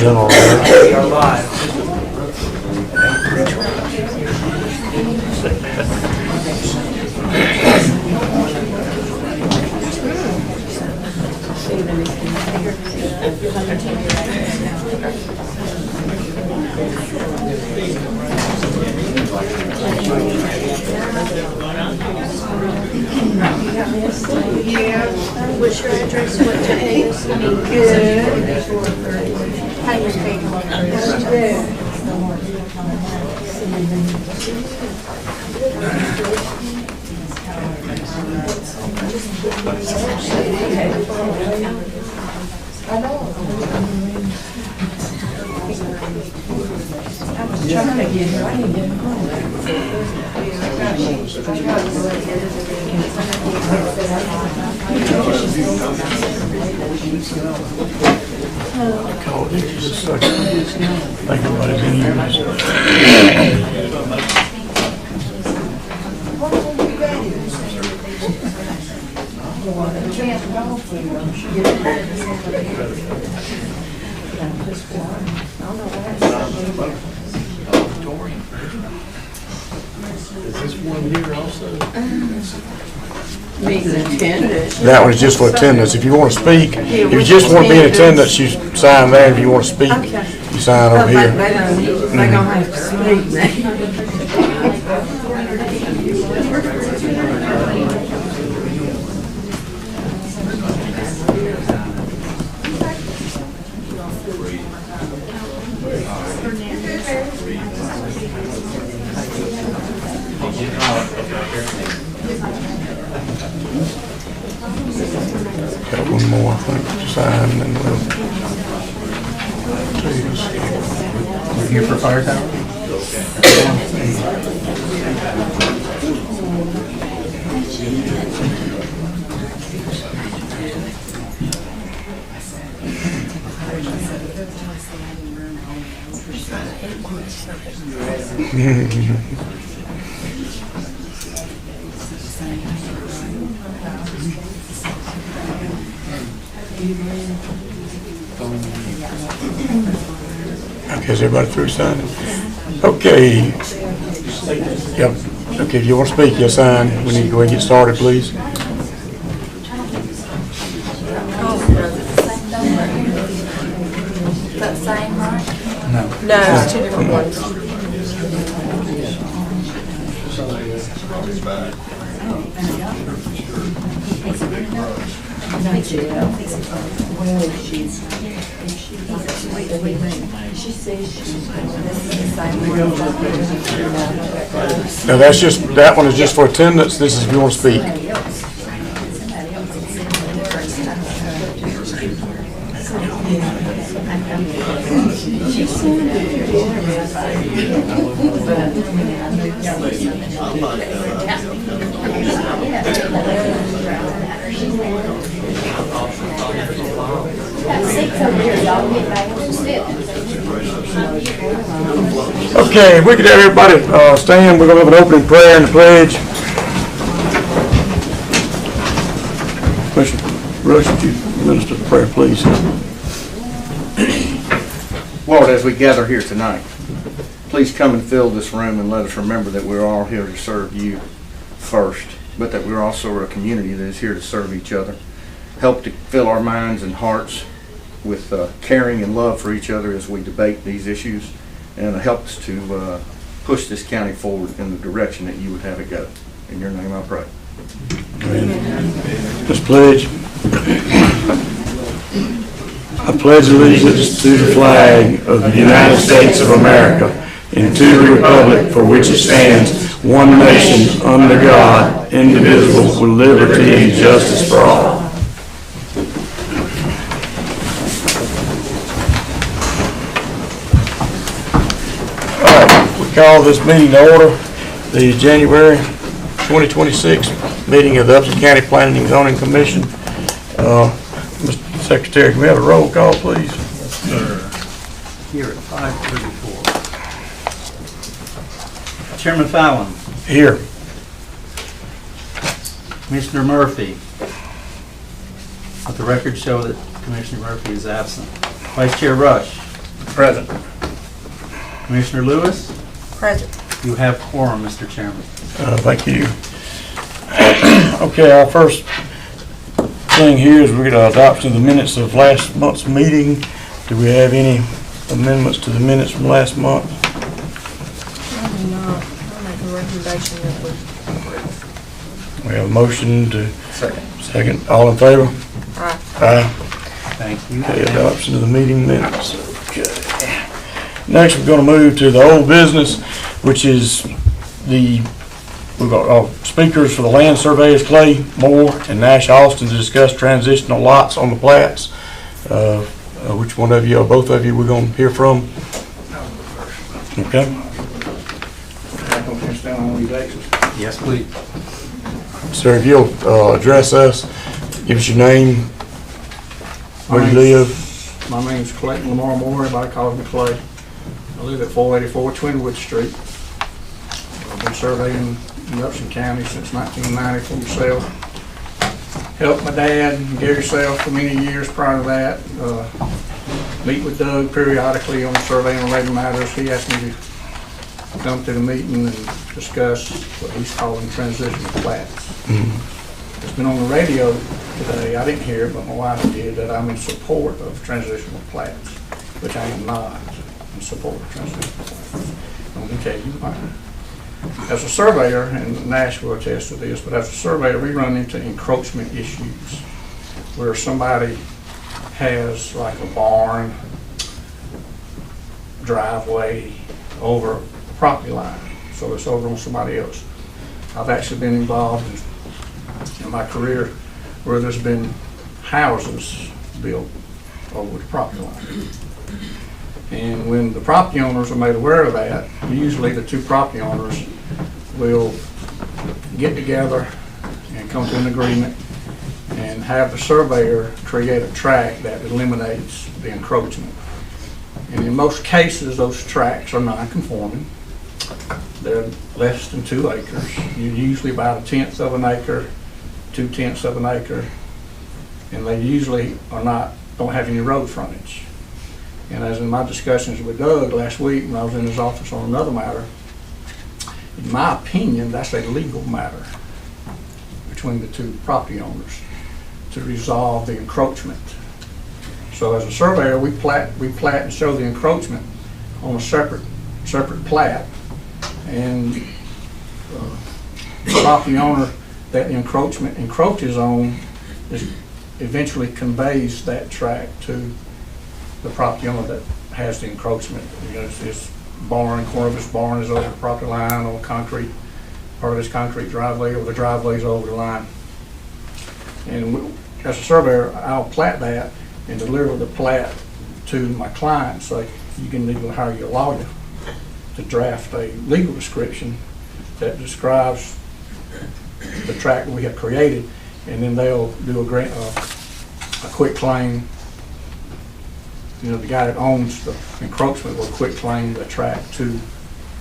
general. We are live. What's your address? What town is? Good. How you Called it just a second. Think about it in Is this one here also? That one is just for attendance. If you want to speak, if you just want to be in attendance, you sign there. If you want to speak, you sign over here. They're gonna have to speak now. Got one more, I think, to sign, and then we'll. Here for fire tower? Okay, is everybody through signing? Okay. Yep. Okay, if you want to speak, you sign. We need to go ahead and get started, please. that same, right? No, it's two different ones. Now, that's just, that one is just for attendance. This is if you want to speak. Okay, if we could have everybody stand, we're going to have an opening prayer and the pledge. Commissioner Rush, would you minister the prayer, please? Lord, as we gather here tonight, please come and fill this room and let us remember that we're all here to serve you first, but that we're also a community that is here to serve each other. Help to fill our minds and hearts with caring and love for each other as we debate these issues, and help us to push this county forward in the direction that you would have it go. In your name I pray. Let's pledge. I pledge allegiance to the flag of the United States of America and to the republic for which it stands, one nation, under God, indivisible, with liberty and justice for all. All right, we call this meeting to order, the January 2026 meeting of the Upson County Planning and Zoning Commission. Mr. Secretary, can we have a roll call, please? Sir. Here at 5:34. Chairman Fallon. Here. Commissioner Murphy. Let the record show that Commissioner Murphy is absent. Vice Chair Rush. Present. Commissioner Lewis, Present. you have quorum, Mr. Chairman. Thank you. Okay, our first thing here is we're going to adoption of the minutes of last month's meeting. Do we have any amendments to the minutes from last month? I do not. I'll make a recommendation that we approve. We have a motion to Second. second. All in favor? Aye. Aye. Thank you. Okay, adoption of the meeting minutes. Okay. Next, we're going to move to the old business, which is we've got speakers for the land surveyors, Clay Moore and Nash Austin, to discuss transitional lots on the plats. Which one of you, or both of you, we're going to hear from? Okay. Yes, please. Sir, if you'll address us, give us your name, where you live. My name's Clayton Lamar Moore, everybody calls me Clay. I live at 484 Twinwood Street. I've been surveying in Upson County since 1990 for myself. Helped my dad and Gary Self for many years prior to that. Meet with Doug periodically on surveying related matters. He asked me to come to the meeting and discuss what he's calling transitional plats. It's been on the radio today, I didn't hear it, but my wife did, that I'm in support of transitional plats, which I am not in support of transitional plats. I'm going to tell you why. As a surveyor, and Nash will attest to this, but as a surveyor, we run into encroachment issues where somebody has like a barn, driveway over a property line, so it's over on somebody else. I've actually been involved in my career where there's been houses built over the property line. And when the property owners are made aware of that, usually the two property owners will get together and come to an agreement and have the surveyor create a tract that eliminates the encroachment. And in most cases, those tracts are non-conforming. They're less than 2 acres. You're usually about 1/10 of an acre, 2/10 of an acre, and they usually don't have any road frontage. And as in my discussions with Doug last week when I was in his office on another matter, in my opinion, that's a legal matter between the two property owners to resolve the encroachment. So as a surveyor, we plat and show the encroachment on a separate plat, and the property owner that the encroachment encroaches on eventually conveys that tract to the property owner that has the encroachment. You know, his barn, corner of his barn is over the property line, or concrete, part of his concrete driveway, or the driveway's over the line. And as a surveyor, I'll plat that and deliver the plat to my client, so you can even hire your lawyer to draft a legal description that describes the tract we have created, and then they'll do a quick claim. You know, the guy that owns the encroachment will quick claim the tract to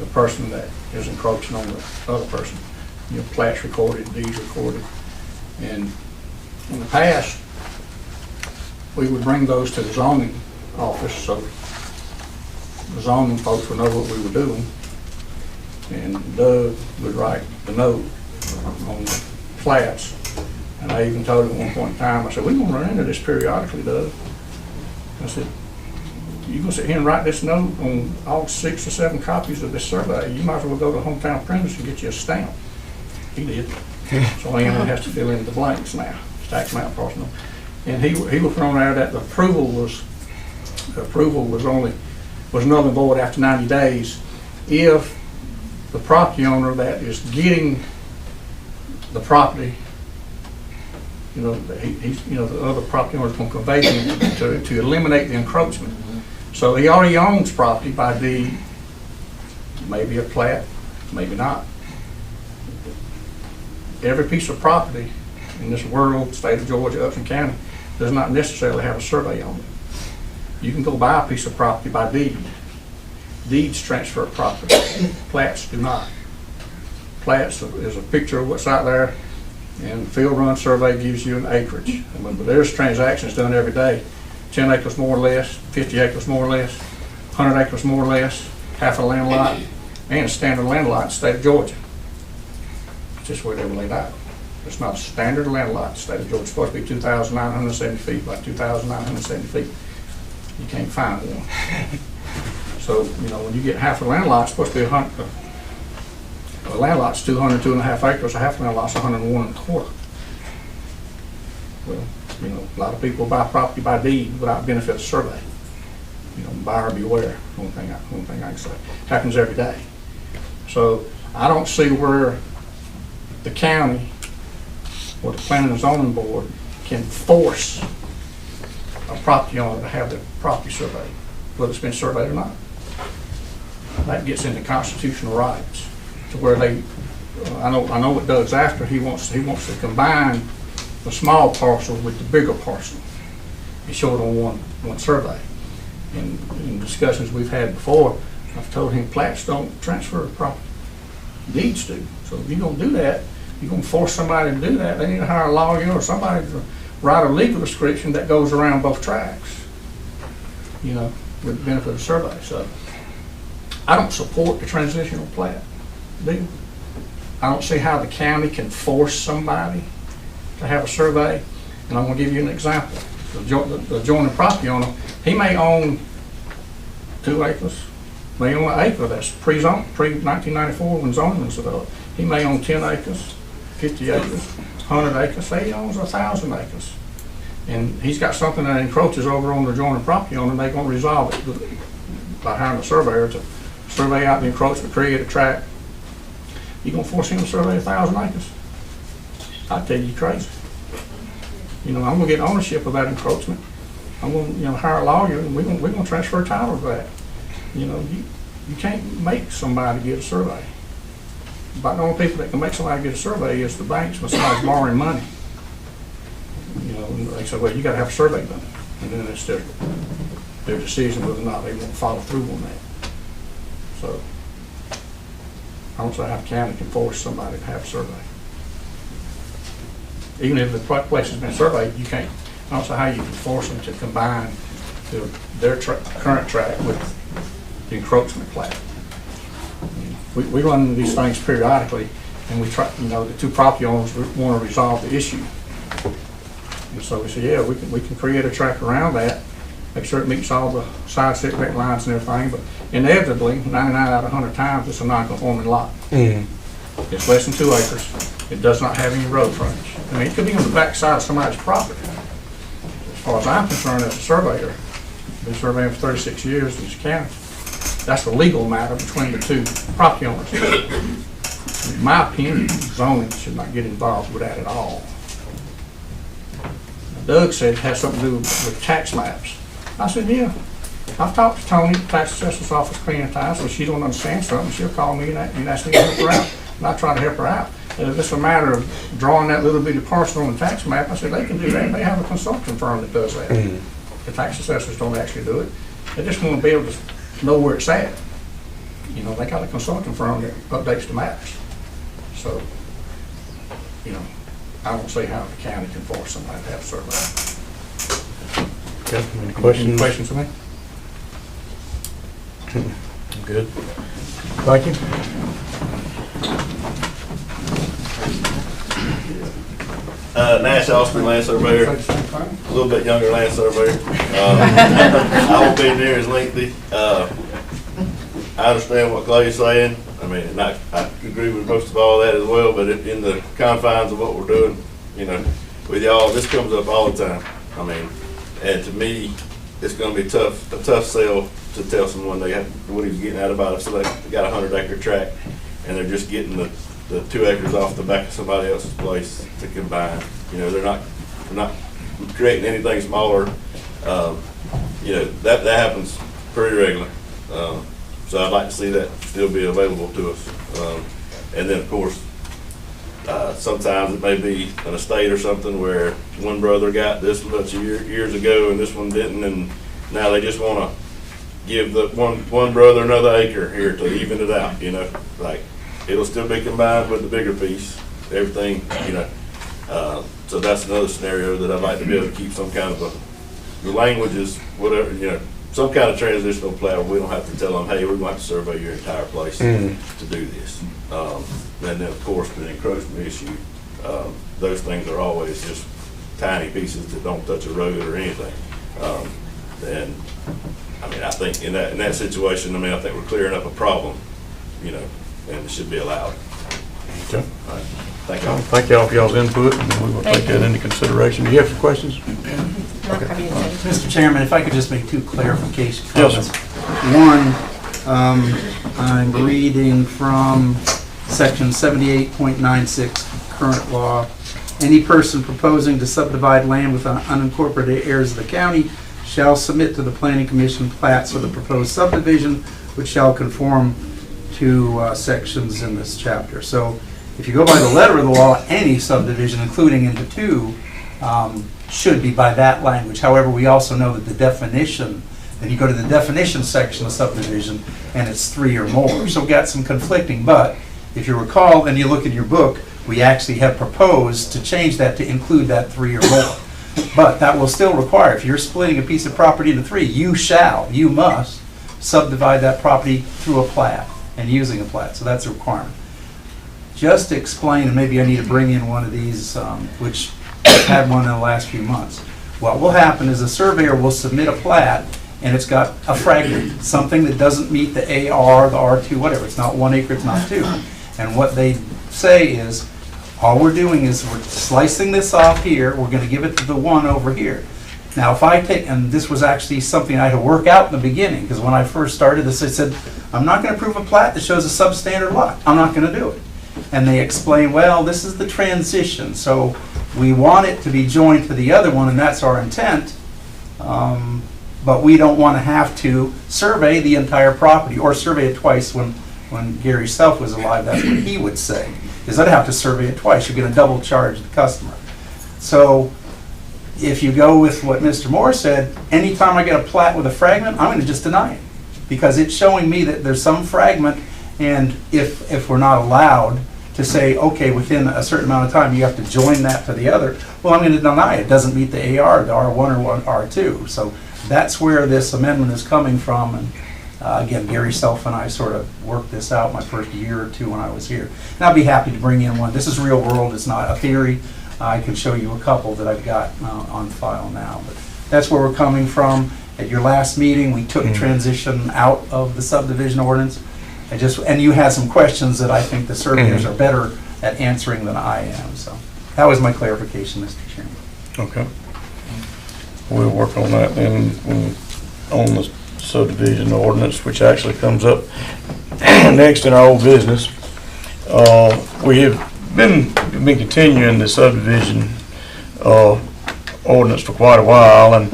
the person that is encroaching on the other person. You know, plats recorded, deeds recorded. And in the past, we would bring those to the zoning office so the zoning folks would know what we were doing. And Doug would write the note on the plats. And I even told him at one point in time, I said, we're going to run into this periodically, Doug. I said, you're going to sit here and write this note on all 6 or 7 copies of this survey. You might as well go to hometown printers and get you a stamp. He did. So he only has to fill in the blanks now, tax map parcel. And he was thrown out that the approval was null and void after 90 days if the property owner that is getting the property, you know, the other property owner is going to convey him to eliminate the encroachment. So he already owns property by deed, maybe a plat, maybe not. Every piece of property in this world, state of Georgia, Upson County, does not necessarily have a survey on it. You can go buy a piece of property by deed. Deeds transfer property. Plats do not. Plats is a picture of what's out there, and field run survey gives you an acreage. But there's transactions done every day, 10 acres more or less, 50 acres more or less. 100 acres more or less, half a land lot, and a standard land lot in the state of Georgia. It's just where they were laid out. It's not a standard land lot in the state of Georgia. It's supposed to be 2,970 feet by 2,970 feet. You can't find one. So, you know, when you get half a land lot, it's supposed to be a land lot's 202.5 acres, a half a land lot's 101.25. Well, you know, a lot of people buy property by deed without benefit of survey. You know, buyer beware, one thing I can say. Happens every day. So I don't see where the county or the planning and zoning board can force a property owner to have their property surveyed, whether it's been surveyed or not. That gets into constitutional rights to where they, I know what Doug's after. He wants to combine the small parcel with the bigger parcel. He showed on one survey. In discussions we've had before, I've told him plats don't transfer property, deeds do. So if you're gonna do that, you're gonna force somebody to do that, they need to hire a lawyer or somebody to write a legal description that goes around both tracks, you know, with the benefit of survey. So I don't support the transitional plat deal. I don't see how the county can force somebody to have a survey. And I'm gonna give you an example. The adjoining property owner, he may own 2 acres, may own an acre that's pre-1994 when zoning was developed. He may own 10 acres, 50 acres, 100 acres, say he owns 1,000 acres. And he's got something that encroaches over on the adjoining property owner, and they're gonna resolve it by hiring a surveyor to survey out the encroachment, create a tract. You gonna force him to survey 1,000 acres? I tell you, you're crazy. You know, I'm gonna get ownership of that encroachment. I'm gonna, you know, hire a lawyer, and we're gonna transfer title to that. You know, you can't make somebody get a survey. But the only people that can make somebody get a survey is the banks when somebody's borrowing money. You know, and they say, well, you gotta have a survey done. And then it's their decision whether or not they won't follow through on that. So, I don't see how the county can force somebody to have a survey. Even if the place has been surveyed, you can't, I don't see how you can force them to combine their current tract with the encroachment plat. We run these things periodically, and we try, you know, the two property owners want to resolve the issue. And so we say, yeah, we can create a tract around that, make sure it meets all the side setback lines and everything, but inevitably, 99 out of 100 times, it's a non-conforming lot. It's less than 2 acres. It does not have any road frontage. I mean, it could be on the back side of somebody's property. As far as I'm concerned, as a surveyor, been surveying for 36 years in this county, that's a legal matter between the two property owners. In my opinion, zoning should not get involved with that at all. Doug said it has something to do with tax maps. I said, yeah. I've talked to Tony, the tax assessor's office, plenty of times. When she don't understand something, she'll call me and ask me to help her out. And I try to help her out. And if it's a matter of drawing that little bitty parcel on the tax map, I said, they can do that. They have a consulting firm that does that. The tax assessors don't actually do it. They just want to be able to know where it's at. You know, they got a consulting firm that updates the maps. So, you know, I don't see how the county can force somebody to have a survey. Okay, any questions? Any questions for me? Good. Thank you. Nash Osprey land surveyor, a little bit younger land surveyor. I won't be near as lengthy. I understand what Clay's saying. I mean, and I agree with most of all that as well, but in the confines of what we're doing, you know, with y'all, this comes up all the time. I mean, and to me, it's gonna be a tough sell to tell someone what he's getting out about it. So they got a 100-acre tract and they're just getting the 2 acres off the back of somebody else's place to combine. You know, they're not creating anything smaller. You know, that happens pretty regular. So I'd like to see that still be available to us. And then of course, sometimes it may be an estate or something where one brother got this much years ago and this one didn't, and now they just want to give the one brother another acre here to even it out. You know, like it'll still be combined with the bigger piece, everything. You know, so that's another scenario that I'd like to be able to keep some kind of the language is whatever, you know, some kind of transitional plat where we don't have to tell them, hey, we're going to have to survey your entire place to do this. And then, of course, the encroachment issue, those things are always just tiny pieces that don't touch a road or anything. And, I mean, I think in that situation, I mean, I think we're clearing up a problem, you know, and it should be allowed. Okay. All right. Thank y'all. Thank y'all for y'all's input, and we will take that into consideration. Do you have some questions? Not have anything. Mr. Chairman, if I could just make two clarification Yes, comments. One, I'm reading from section 78.96 current law. Any person proposing to subdivide land with unincorporated areas of the county shall submit to the planning commission plats of the proposed subdivision, which shall conform to sections in this chapter. So if you go by the letter of the law, any subdivision, including into two, should be by that language. However, we also know that the definition, then you go to the definition section of subdivision, and it's 3 or more. So we got some conflicting, but if you recall, and you look in your book, we actually have proposed to change that to include that 3 or more. But that will still require, if you're splitting a piece of property into 3, you must subdivide that property through a plat and using a plat. So that's a requirement. Just to explain, and maybe I need to bring in one of these, which I've had one in the last few months. What will happen is a surveyor will submit a plat, and it's got a fragment, something that doesn't meet the AR, the R2, whatever. It's not 1 acre, it's not 2. And what they say is, all we're doing is we're slicing this off here, we're going to give it to the one over here. Now, if I take, and this was actually something I had to work out in the beginning, because when I first started this, I said, I'm not going to approve a plat that shows a substandard lot. I'm not going to do it. And they explain, well, this is the transition, so we want it to be joined to the other one, and that's our intent, but we don't want to have to survey the entire property, or survey it twice. When Gary Self was alive, that's what he would say, is I'd have to survey it twice. You're going to double charge the customer. So if you go with what Mr. Moore said, anytime I get a plat with a fragment, I'm going to just deny it, because it's showing me that there's some fragment, and if we're not allowed to say, okay, within a certain amount of time, you have to join that to the other, well, I'm going to deny it. It doesn't meet the AR, the R1 or R2. So that's where this amendment is coming from. And again, Gary Self and I sort of worked this out my first year or two when I was here. And I'll be happy to bring in one. This is real world. It's not a theory. I can show you a couple that I've got on file now. But that's where we're coming from. At your last meeting, we took transition out of the subdivision ordinance. And you had some questions that I think the surveyors are better at answering than I am. So that was my clarification, Mr. Chairman. Okay. We'll work on that then on the subdivision ordinance, which actually comes up next in our old business. We have been continuing the subdivision ordinance for quite a while, and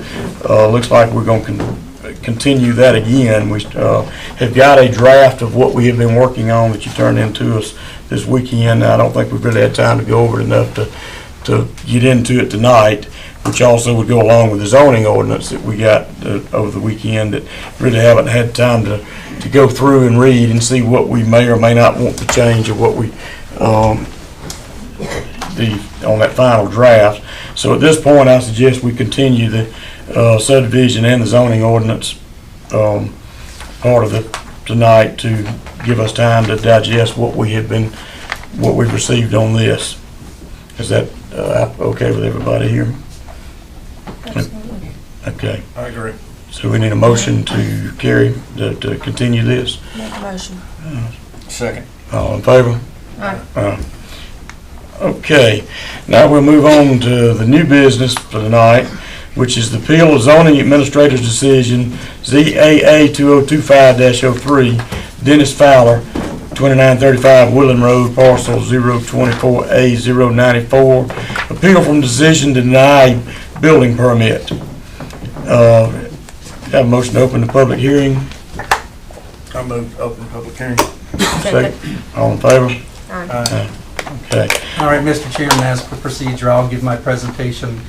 looks like we're going to continue that again. We have got a draft of what we have been working on that you turned into us this weekend. I don't think we've really had time to go over it enough to get into it tonight, which also would go along with the zoning ordinance that we got over the weekend, that really haven't had time to go through and read and see what we may or may not want to change, or what we on that final draft. So at this point, I suggest we continue the subdivision and the zoning ordinance part of it tonight, to give us time to digest what we've received on this. Is that okay with everybody here? Absolutely. Okay. I agree. So we need a motion to to continue this. Make a motion. Second. All in favor? Aye. Okay, now we'll move on to the new business for tonight, which is the appeal of zoning administrator's decision ZAA 2025-03, Dennis Fowler, 2935 Woodland Road, parcel 024A094, appeal from decision to deny building permit. Have a motion to open the public hearing. I move to open public hearing. Second. All in favor? Aye. Okay. All right, Mr. Chairman, as per procedure, I'll give my presentation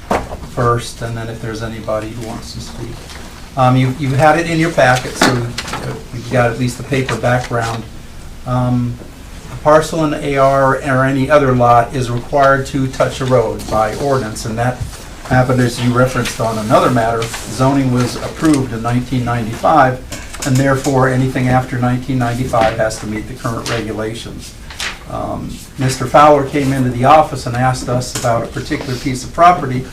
first, and then if there's anybody who wants to speak. You've had it in your packet, so you've got at least the paper background. A parcel in AR or any other lot is required to touch a road by ordinance, and that happened, as you referenced on another matter, zoning was approved in 1995, and therefore anything after 1995 has to meet the current regulations. Mr. Fowler came into the office and asked us about a particular piece of property,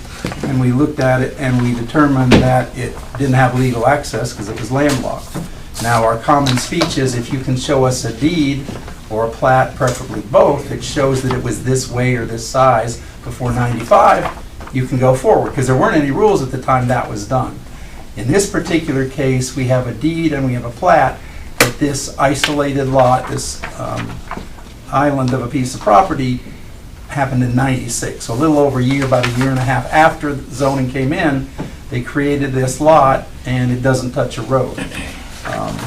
and we looked at it and we determined that it didn't have legal access because it was landlocked. Now, our common speech is if you can show us a deed or a plat, preferably both, that shows that it was this way or this size before 95, you can go forward, because there weren't any rules at the time that was done. In this particular case, we have a deed and we have a plat, but this isolated lot, this island of a piece of property happened in 96. So a little over a year, about a year and a half after zoning came in, they created this lot and it doesn't touch a road.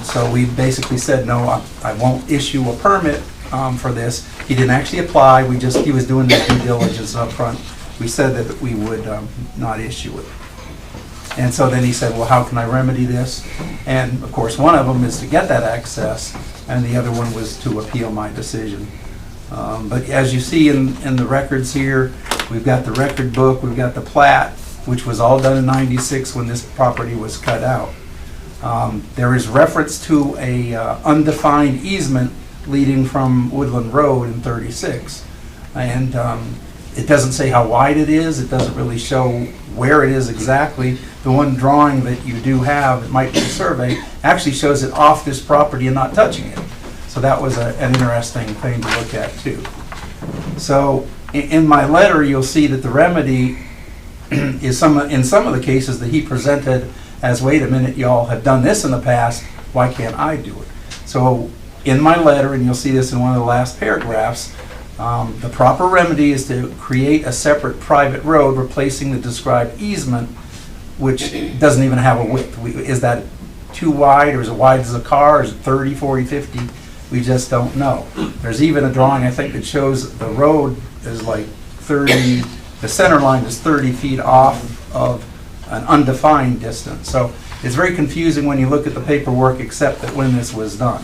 So we basically said, no, I won't issue a permit for this. He didn't actually apply, he was doing the due diligence up front. We said that we would not issue it. And so then he said, well, how can I remedy this? And of course, one of them is to get that access, and the other one was to appeal my decision. But as you see in the records here, we've got the record book, we've got the plat, which was all done in 96 when this property was cut out. There is reference to a undefined easement leading from Woodland Road in 36. And it doesn't say how wide it is, it doesn't really show where it is exactly. The one drawing that you do have, it might be a survey, actually shows it off this property and not touching it. So that was an interesting thing to look at too. So in my letter, you'll see that the remedy is in some of the cases that he presented as, wait a minute, y'all have done this in the past, why can't I do it? So in my letter, and you'll see this in one of the last paragraphs, the proper remedy is to create a separate private road replacing the described easement, which doesn't even have a width. Is that too wide, or is it wide as a car, or is it 30, 40, 50? We just don't know. There's even a drawing, I think, that shows the road is like 30, the center line is 30 feet off of an undefined distance. So it's very confusing when you look at the paperwork, except that when this was done.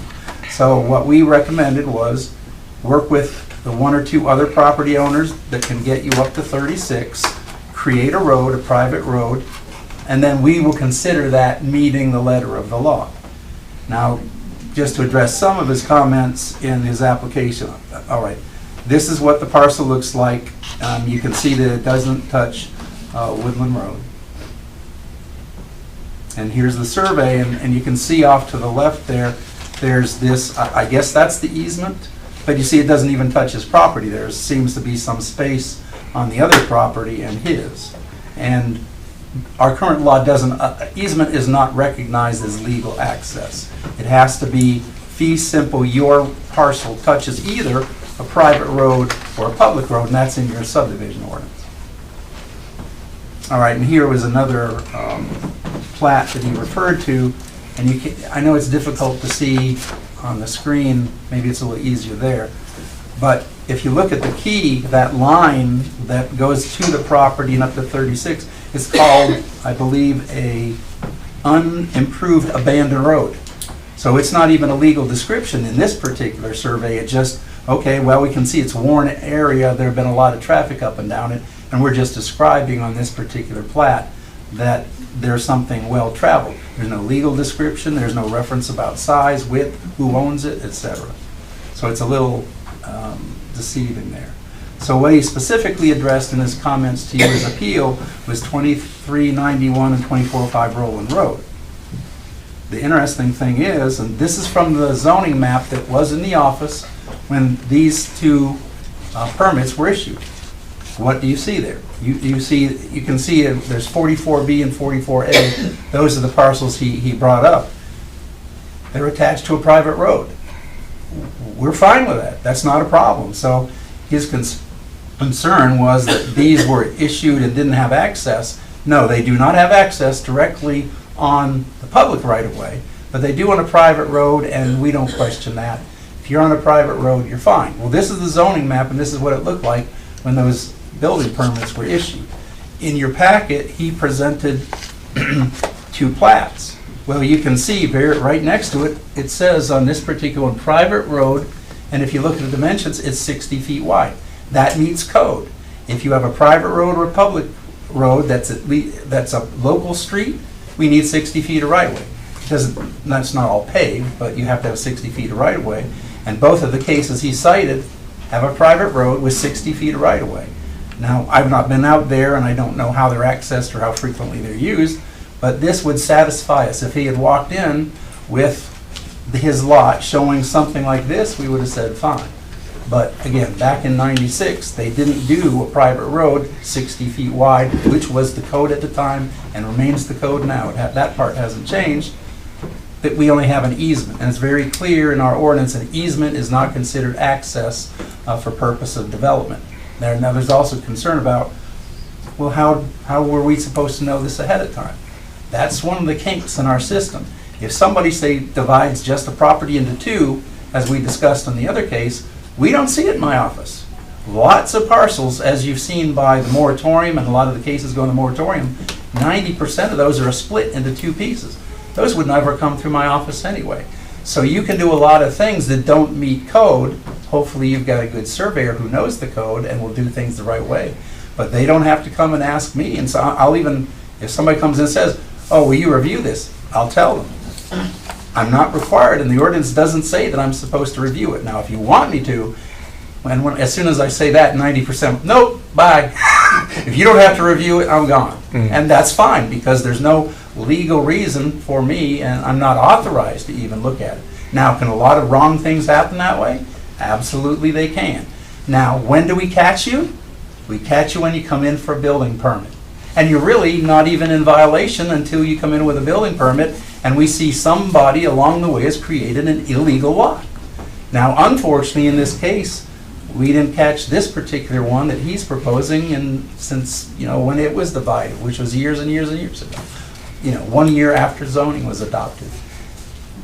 So what we recommended was work with the one or two other property owners that can get you up to 36, create a road, a private road, and then we will consider that meeting the letter of the law. Now, just to address some of his comments in his application, all right, this is what the parcel looks like. You can see that it doesn't touch Woodland Road. And here's the survey, and you can see off to the left there, there's this, I guess that's the easement, but you see it doesn't even touch his property. There seems to be some space on the other property and his. And our current law doesn't, easement is not recognized as legal access. It has to be fee simple, your parcel touches either a private road or a public road, and that's in your subdivision ordinance. All right, and here was another plat that he referred to, and I know it's difficult to see on the screen, maybe it's a little easier there, but if you look at the key, that line that goes to the property and up to 36, it's called, I believe, a unimproved abandoned road. So it's not even a legal description in this particular survey. It just, okay, well, we can see it's a worn area, there have been a lot of traffic up and down it, and we're just describing on this particular plat that there's something well traveled. There's no legal description, there's no reference about size, width, who owns it, etc. So it's a little deceiving there. So what he specifically addressed in his comments to you as appeal was 2391 and 2405 Roland Road. The interesting thing is, and this is from the zoning map that was in the office when these two permits were issued. What do you see there? You can see there's 44B and 44A. Those are the parcels he brought up. They're attached to a private road. We're fine with that. That's not a problem. So his concern was that these were issued and didn't have access. No, they do not have access directly on the public right-of-way, but they do on a private road, and we don't question that. If you're on a private road, you're fine. Well, this is the zoning map, and this is what it looked like when those building permits were issued. In your packet, he presented two plats. Well, you can see right next to it, it says on this particular private road, and if you look at the dimensions, it's 60 feet wide. That meets code. If you have a private road or a public road that's that's a local street, we need 60 feet of right-of-way. That's not all paved, but you have to have 60 feet of right-of-way. And both of the cases he cited have a private road with 60 feet of right-of-way. Now, I've not been out there, and I don't know how they're accessed or how frequently they're used, but this would satisfy us. If he had walked in with his lot showing something like this, we would have said fine. But again, back in '96, they didn't do a private road 60 feet wide, which was the code at the time and remains the code now. That part hasn't changed. That we only have an easement, and it's very clear in our ordinance an easement is not considered access for purpose of development. Now there's also concern about, well, how were we supposed to know this ahead of time? That's one of the kinks in our system. If somebody, say, divides just a property into two, as we discussed in the other case, we don't see it in my office. Lots of parcels, as you've seen by the moratorium, and a lot of the cases go in the moratorium, 90% of those are split into two pieces. Those would never come through my office anyway. So you can do a lot of things that don't meet code. Hopefully you've got a good surveyor who knows the code and will do things the right way. But they don't have to come and ask me. And so I'll even, if somebody comes in and says, oh, will you review this? I'll tell them. I'm not required, and the ordinance doesn't say that I'm supposed to review it. Now, if you want me to, as soon as I say that, 90%, nope, bye. If you don't have to review it, I'm gone. And that's fine, because there's no legal reason for me, and I'm not authorized to even look at it. Now, can a lot of wrong things happen that way? Absolutely they can. Now, when do we catch you? We catch you when you come in for a building permit. And you're really not even in violation until you come in with a building permit and we see somebody along the way has created an illegal lot. Now, unfortunately, in this case, we didn't catch this particular one that he's proposing, and since, when it was divided, which was years and years and years ago, 1 year after zoning was adopted.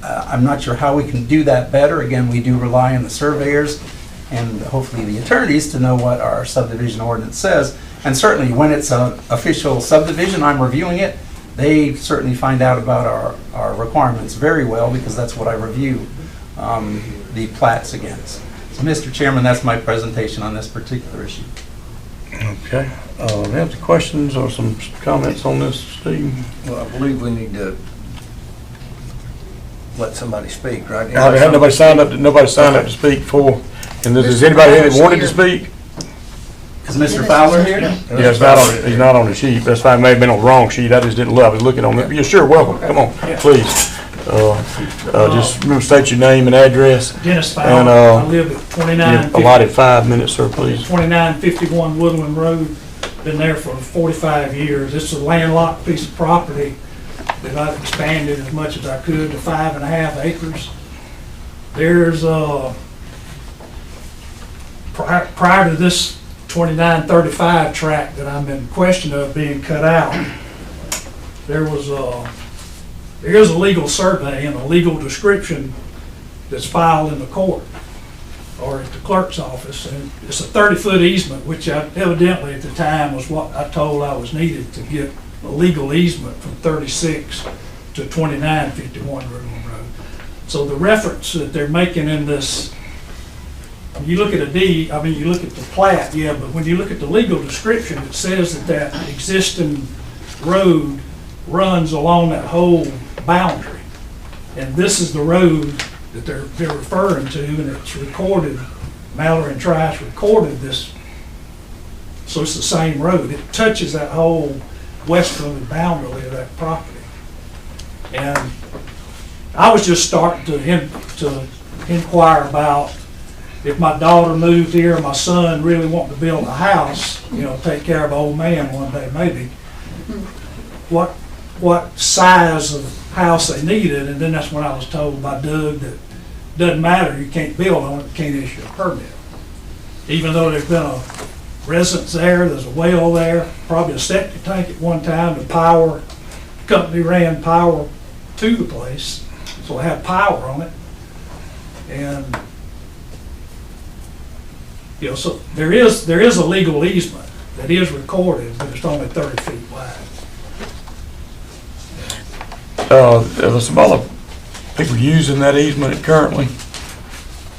I'm not sure how we can do that better. Again, we do rely on the surveyors and hopefully the attorneys to know what our subdivision ordinance says. And certainly when it's an official subdivision, I'm reviewing it, they certainly find out about our requirements very well, because that's what I review the plats against. So, Mr. Chairman, that's my presentation on this particular issue. Okay. Do you have some questions or some comments on this, Steve? Well, I believe we need to let somebody speak, right? Nobody signed up to speak for. And does anybody that wanted to speak? Is Mr. Fowler here? Yeah, he's not on the sheet. That's fine. May have been on the wrong sheet. I just didn't look. I was looking on it. You're sure welcome. Come on, please. Just remember, state your name and address. Dennis Fowler. And, I live at 29. Allotted 5 minutes, sir, please. 2951 Woodland Road. Been there for 45 years. It's a landlocked piece of property that I've expanded as much as I could to 5.5 acres. There's prior to this 2935 tract that I'm in question of being cut out, there is a legal survey and a legal description that's filed in the court or at the clerk's office, and it's a 30-foot easement, which evidently at the time was what I told I was needed to get a legal easement from 36 to 2951 Woodland Road. So the reference that they're making in this, you look at a deed, you look at the plat, yeah, but when you look at the legal description, it says that existing road runs along that whole boundary. And this is the road that they're referring to, and it's recorded, Mallory and Trice recorded this, so it's the same road. It touches that whole westerly boundary of that property. And I was just starting to inquire about, if my daughter moved here, my son really wanted to build a house, take care of an old man one day maybe, what size of house they needed. And then that's when I was told by Doug that it doesn't matter, you can't build on it, you can't issue a permit. Even though there's been a residence there's a well there, probably a septic tank at one time. The power company ran power to the place, so it had power on it. And so there is a legal easement that is recorded, but it's only 30 feet wide. There's some other people using that easement currently.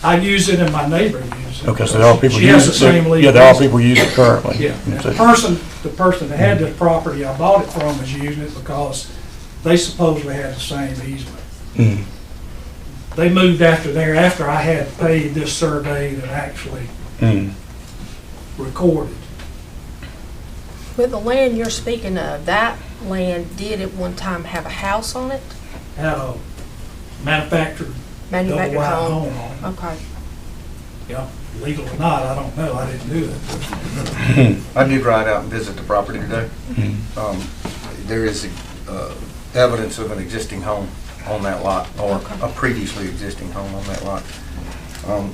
I use it and my neighbor uses it. Okay, so there are people She has use the it. same legal. Yeah, there are people use it currently. Yeah, and the person that had this property I bought it from is using it because they supposedly had the same easement. Mm. They moved after I had paid this survey that actually Mm. recorded. But the land you're speaking of, that land did at one time have a house on it? Had a manufactured Manufactured double-wide home? home on it. Okay. Yeah, legal or not, I don't know, I didn't do it. I did ride out and visit the property today. There is evidence of an existing home on that lot, or a previously existing home on that lot.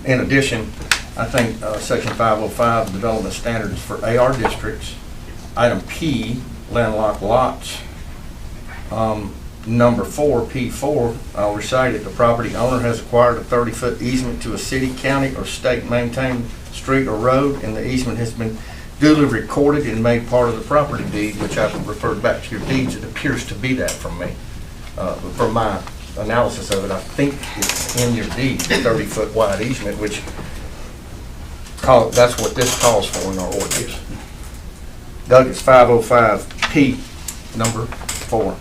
In addition, I think Section 505, Development Standards for AR districts, Item P, landlocked lots, Number 4, P4, I'll recite it. The property owner has acquired a 30-foot easement to a city, county, or state-maintained street or road, and the easement has been duly recorded and made part of the property deed, which I've referred back to your deeds. It appears to be that from me. From my analysis of it, I think it's in your deed, the 30-foot wide easement, which that's what this calls for in our ordinance. Doug, it's 505P, number 4.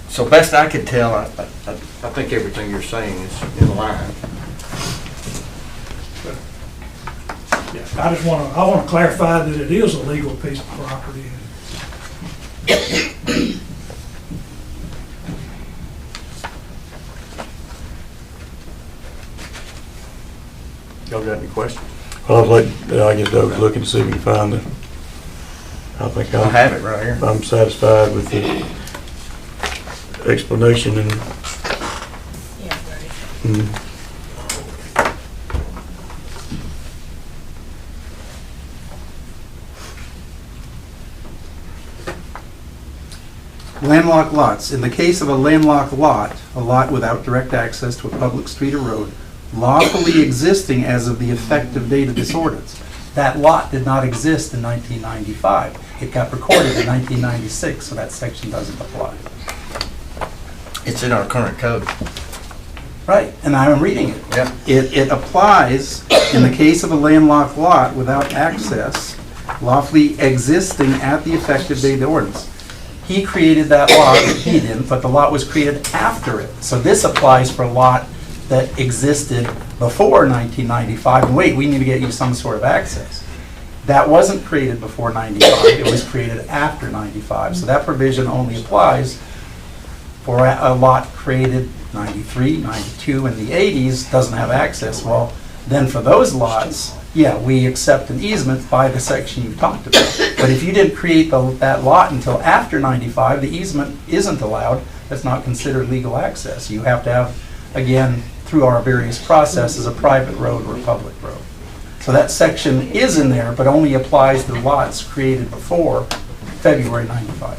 So best I could tell, I think everything you're saying is in line. Yeah, I want to clarify that it is a legal piece of property. Y'all got any questions? Well, I guess I was looking to see if we can find it. I think I have it right here. I'm satisfied with the explanation and Yeah, ready. mm, Landlocked lots. In the case of a landlocked lot, a lot without direct access to a public street or road, lawfully existing as of the effective date of this ordinance. That lot did not exist in 1995. It got recorded in 1996, so that section doesn't apply. It's in our current code. Right, and I'm reading it. Yeah. It applies in the case of a landlocked lot without access, lawfully existing at the effective date of the ordinance. He created that lot, he didn't, but the lot was created after it. So this applies for a lot that existed before 1995. And wait, we need to get you some sort of access. That wasn't created before 95, it was created after 95. So that provision only applies for a lot created 93, 92, in the 80s, doesn't have access. Well, then for those lots, yeah, we accept an easement by the section you talked about. But if you didn't create that lot until after 95, the easement isn't allowed. That's not considered legal access. You have to have, again, through our various processes, a private road or a public road. So that section is in there, but only applies to lots created before February 95.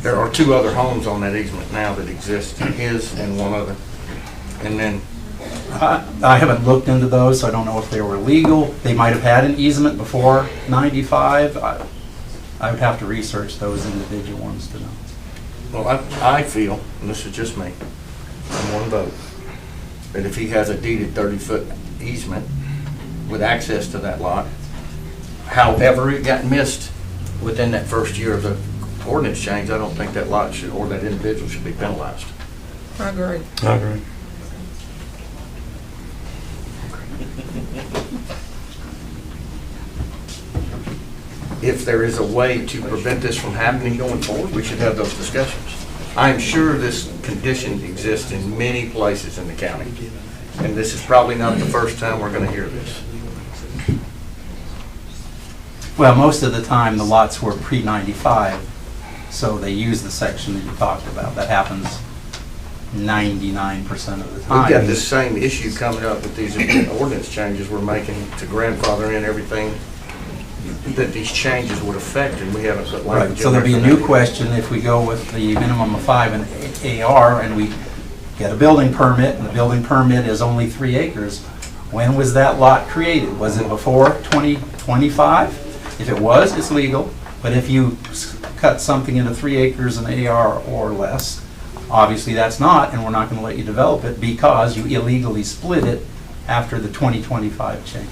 There are 2 other homes on that easement now that exist, his and one other. And then, I haven't looked into those, so I don't know if they were legal. They might have had an easement before 95. I would have to research those individual ones to know. well, I feel, and this is just me, I'm one vote, that if he has a deeded 30-foot easement with access to that lot, however it got missed within that first year of the ordinance change, I don't think that lot should, or that individual should be penalized. I agree. I agree. If there is a way to prevent this from happening going forward, we should have those discussions. I am sure this condition exists in many places in the county, and this is probably not the first time we're going to hear this. Well, most of the time, the lots were pre-95, so they use the section that you talked about. That happens 99% of the time. We've got this same issue coming up with these ordinance changes we're making to grandfather in everything that these changes would affect, and we haven't put Right, language so in there'll be a there for new that. question if we go with the minimum of 5 in AR and we get a building permit, and the building permit is only 3 acres. When was that lot created? Was it before 2025? If it was, it's legal, but if you cut something into 3 acres and AR or less. Obviously, that's not, and we're not going to let you develop it because you illegally split it after the 2025 change.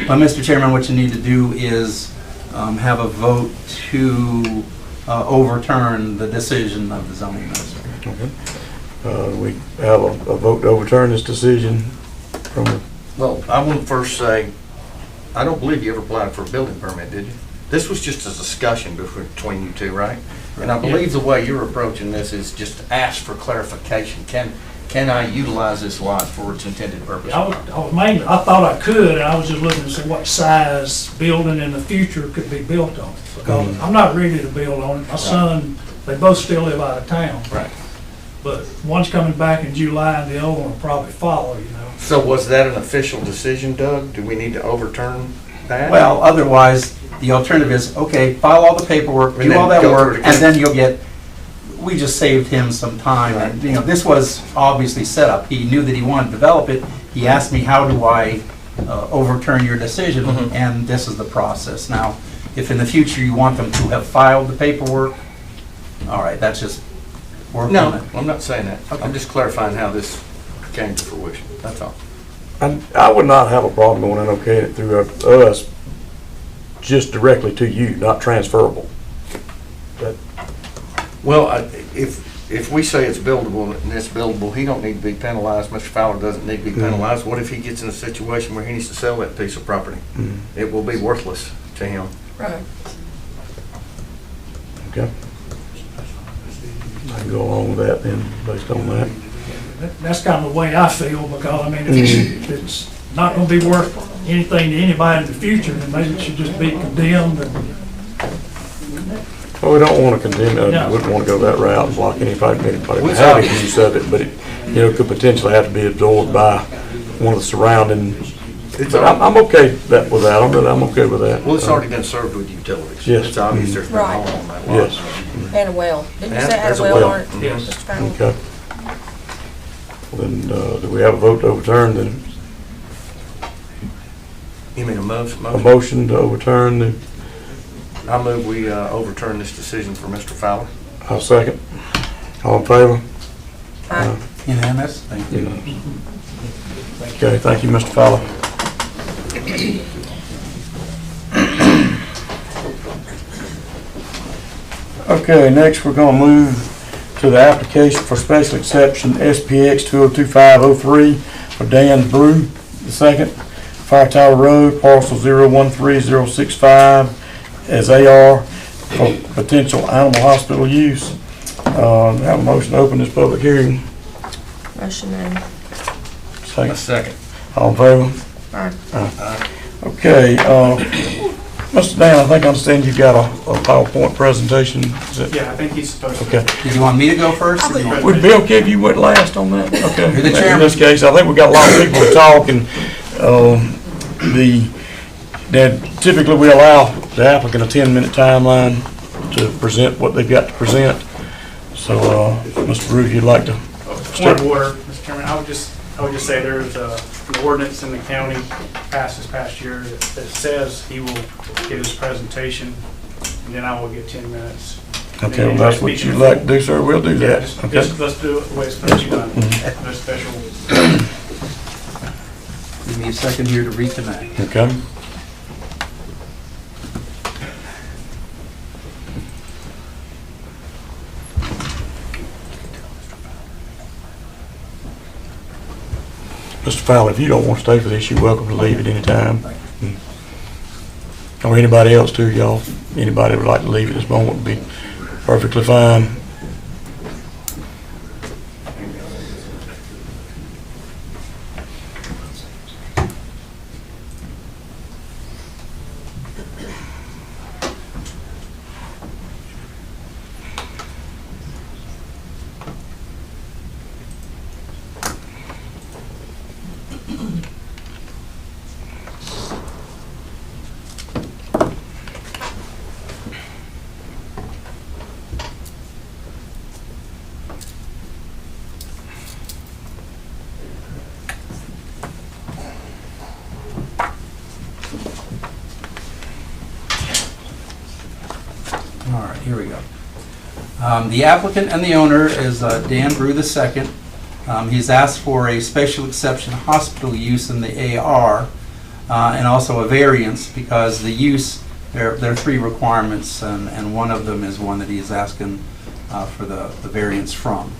Mr. Chairman, what you need to do is have a vote to overturn the decision of the zoning administrator. We have a vote to overturn this decision from, Well, I want to first say, I don't believe you ever applied for a building permit, did you? This was just a discussion between you two, right? And I believe the way you're approaching this is just to ask for clarification. Can I utilize this lot for its intended purpose? I thought I could, and I was just looking to see what size building in the future could be built on it. Because I'm not ready to build on it. My son, they both still live out of town. Right. But one's coming back in July and the other one will probably follow, you know. So was that an official decision, Doug? Do we need to overturn that? Well, otherwise, the alternative is, okay, file all the paperwork, And do then all that go through work, it and again. then you'll get, we just saved him some time. And, you know, this was obviously set up. He knew that he wanted to develop it. He asked me, how do I overturn your decision? Mhm. And this is the process. Now, if in the future you want them to have filed the paperwork, all right, that's just work on it. No, I'm not saying that. I'm just clarifying how this came to fruition, that's all. and I would not have a problem going and okaying it through us, just directly to you, not transferable. Well, if we say it's buildable and it's buildable, he don't need to be penalized, Mr. Fowler doesn't need to be penalized. What if he gets in a situation where he needs to sell that piece of property? It will be worthless to him. Right. Okay. I can go along with that then, based on that. That's kind of the way I feel, because, I mean, if it's not gonna be worth anything to anybody in the future, then maybe it should just be condemned and Well, we don't want to condemn it, No. we wouldn't want to go that route and block anybody from Which having obvious. use of it, but it, you know, could potentially have to be absorbed by one of the surrounding. It's But I'm okay with that, I'm okay with that. Well, it's already been served with utilities. Yes. It's obvious there's been a Right. home on that lot. Yes. And a well. Didn't you And say it had there's a a well well. on it? Yes. Mr. Fowler? Okay. Well, then, do we have a vote to overturn, then, You mean a a motion? motion to overturn the, I move we overturn this decision for Mr. Fowler. I'll second. All in favor? Aye. Unanimous? Thank you. Okay, thank you, Mr. Fowler. Okay, next we're gonna move to the application for special exception SPX 202503 for Dan Brew II, Fire Tower Road, parcel 013065, as AR for potential animal hospital use. Have a motion to open this public hearing. Motion made. Second. Second. All in favor? Aye. Okay, Mr. Dan, I think I understand you've got a PowerPoint presentation. Is it? Yeah, I think he's supposed to. Okay. Did you want me to go first? or you want- Would it be okay if you went last on that? Okay. You're the In chairman. this case, I think we've got a lot of people to talk, and that typically we allow the applicant a 10-minute timeline to present what they've got to present. So, Mr. Brew, if you'd like to Point start. of order, Mr. Chairman, I would just say there's an ordinance in the county passed this past year that says he will give his presentation, and then I will get 10 minutes. Okay, well, that's what you'd like to do, sir, we'll do Yeah, that. just Okay. let's do it the way it's supposed to be done. No special. Give me a second here to read the map. Okay. Mr. Fowler, if you don't want to stay for this, you're welcome to leave at any time. Or anybody else too, y'all. Anybody would like to leave at this moment would be perfectly fine. here we go. The applicant and the owner is Dan Brew II. He's asked for a special exception hospital use in the AR and also a variance because the use, there are three requirements and one of them is one that he's asking for the variance from.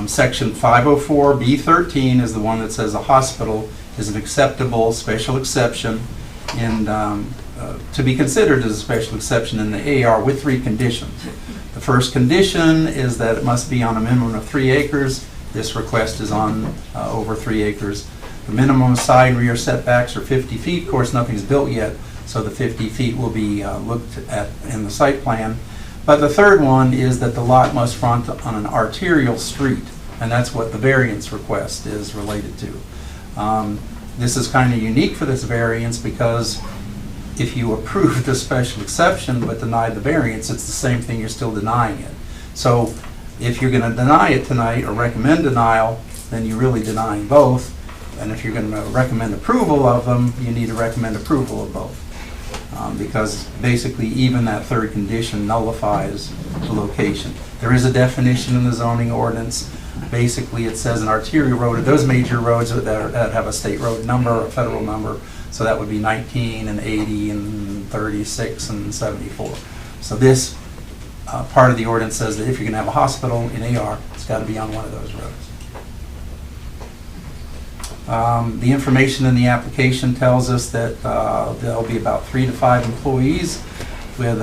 Section 504B13 is the one that says a hospital is an acceptable special exception and to be considered as a special exception in the AR with three conditions. The first condition is that it must be on a minimum of 3 acres. This request is on over 3 acres. The minimum side and rear setbacks are 50 feet. Of course, nothing's built yet, so the 50 feet will be looked at in the site plan. But the third one is that the lot must front on an arterial street, and that's what the variance request is related to. This is kind of unique for this variance because if you approve the special exception but deny the variance, it's the same thing, you're still denying it. So if you're going to deny it tonight or recommend denial, then you're really denying both. And if you're going to recommend approval of them, you need to recommend approval of both. Because basically even that third condition nullifies the location. There is a definition in the zoning ordinance. Basically it says an arterial road, those major roads that have a state road number or a federal number, so that would be 19 and 80 and 36 and 74. So this part of the ordinance says that if you're going to have a hospital in AR, it's got to be on one of those roads. The information in the application tells us that there'll be about 3 to 5 employees with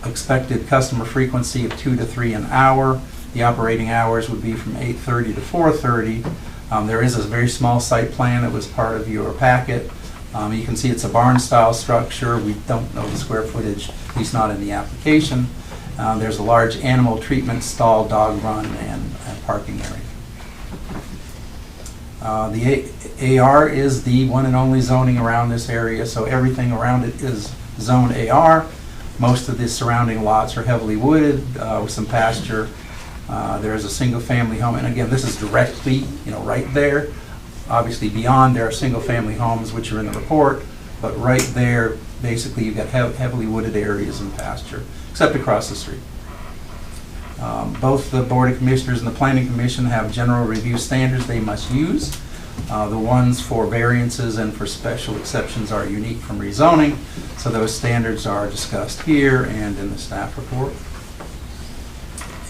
expected customer frequency of 2 to 3 an hour. The operating hours would be from 8:30 to 4:30. There is a very small site plan that was part of your packet. You can see it's a barn-style structure. We don't know the square footage, at least not in the application. There's a large animal treatment stall, dog run, and parking area. The AR is the one and only zoning around this area, so everything around it is zoned AR. Most of the surrounding lots are heavily wooded with some pasture. There is a single-family home, and again, this is directly, right there. Obviously, beyond there are single-family homes, which are in the report, but right there, basically, you've got heavily wooded areas and pasture, except across the street. Both the Board of Commissioners and the Planning Commission have general review standards they must use. The ones for variances and for special exceptions are unique from rezoning, so those standards are discussed here and in the staff report.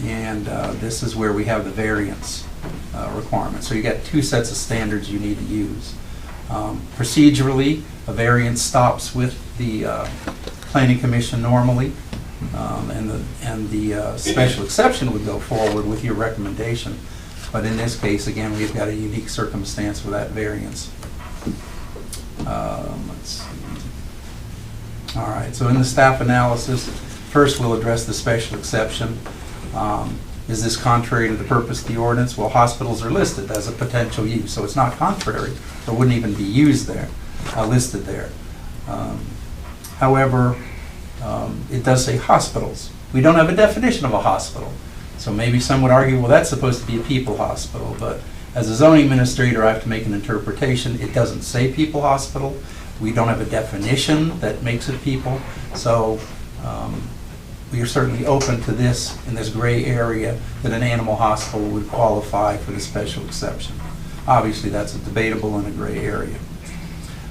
And this is where we have the variance requirement. So you got 2 sets of standards you need to use. Procedurally, a variance stops with the Planning Commission normally, and the special exception would go forward with your recommendation. But in this case, again, we've got a unique circumstance for that variance. Let's see. All right, so in the staff analysis, first we'll address the special exception. Is this contrary to the purpose of the ordinance? Well, hospitals are listed as a potential use, so it's not contrary, or wouldn't even be used there, listed there. However, it does say hospitals. We don't have a definition of a hospital. So maybe some would argue, well, that's supposed to be a people hospital, but as a zoning administrator, I have to make an interpretation. It doesn't say people hospital. We don't have a definition that makes it people. So we are certainly open to this in this gray area that an animal hospital would qualify for the special exception. Obviously, that's debatable in a gray area.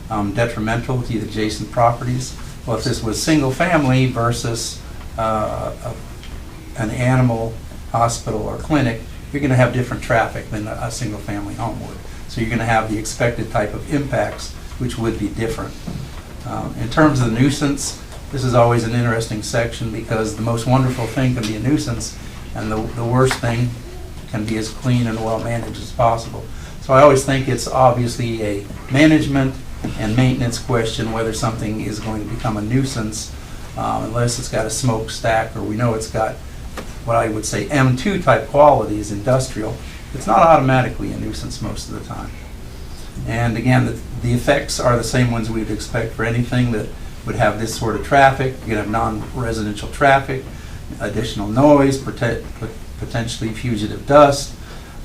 Detrimental to the adjacent properties. Well, if this was single family versus an animal hospital or clinic, you're going to have different traffic than a single family home would. So you're going to have the expected type of impacts, which would be different. In terms of the nuisance, this is always an interesting section because the most wonderful thing can be a nuisance and the worst thing can be as clean and well managed as possible. So I always think it's obviously a management and maintenance question whether something is going to become a nuisance unless it's got a smokestack or we know it's got what I would say M2 type qualities, industrial. It's not automatically a nuisance most of the time. And again, the effects are the same ones we'd expect for anything that would have this sort of traffic. You're going to have non-residential traffic, additional noise, potentially fugitive dust.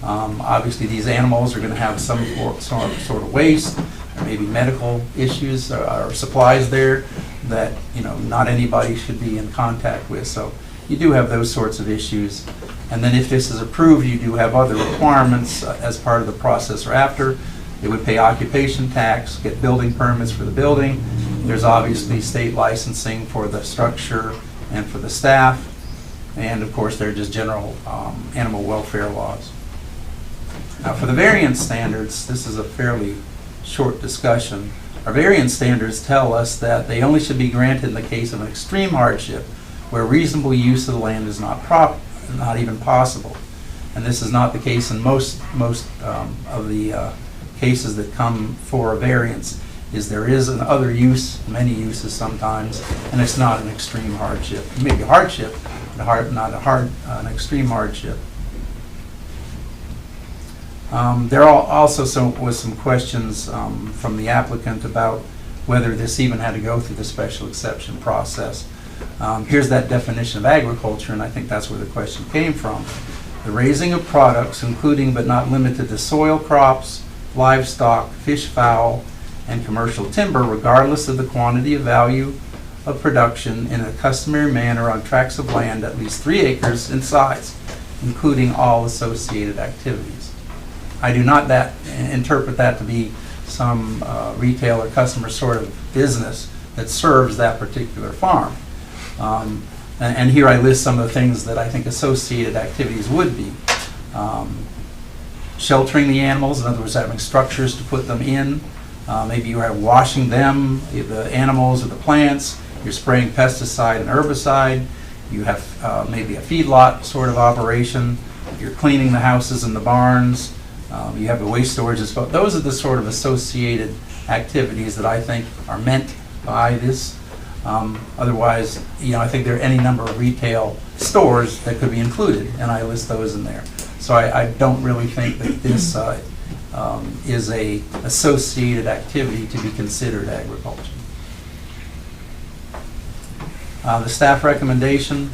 Obviously, these animals are going to have some sort of waste. There may be medical issues or supplies there that not anybody should be in contact with. So you do have those sorts of issues. And then if this is approved, you do have other requirements as part of the process or after. They would pay occupation tax, get building permits for the building. There's obviously state licensing for the structure and for the staff. And of course, there are just general animal welfare laws. Now, for the variance standards, this is a fairly short discussion. Our variance standards tell us that they only should be granted in the case of an extreme hardship where reasonable use of the land is not even possible. And this is not the case in most of the cases that come for a variance. There is an other use, many uses sometimes, and it's not an extreme hardship. It may be a hardship, but not an extreme hardship. There are also was some questions from the applicant about whether this even had to go through the special exception process. Here's that definition of agriculture, and I think that's where the question came from. The raising of products, including but not limited to soil crops, livestock, fish, fowl, and commercial timber, regardless of the quantity of value of production in a customary manner on tracts of land at least 3 acres in size, including all associated activities. I do not interpret that to be some retail or customer sort of business that serves that particular farm. And here I list some of the things that I think associated activities would be. Sheltering the animals, in other words, having structures to put them in. Maybe you are washing them, the animals or the plants. You're spraying pesticide and herbicide. You have maybe a feedlot sort of operation. You're cleaning the houses and the barns. You have the waste storage as well. Those are the sort of associated activities that I think are meant by this. Otherwise, I think there are any number of retail stores that could be included, and I list those in there. So I don't really think that this is a associated activity to be considered agriculture. The staff recommendation,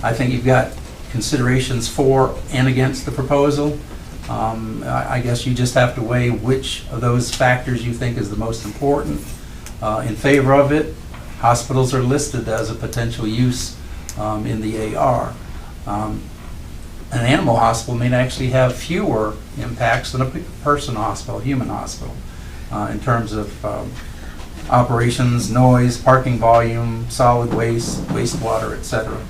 I think you've got considerations for and against the proposal. I guess you just have to weigh which of those factors you think is the most important. In favor of it, hospitals are listed as a potential use in the AR. An animal hospital may actually have fewer impacts than a person hospital, human hospital, in terms of operations, noise, parking volume, solid waste, wastewater, etc.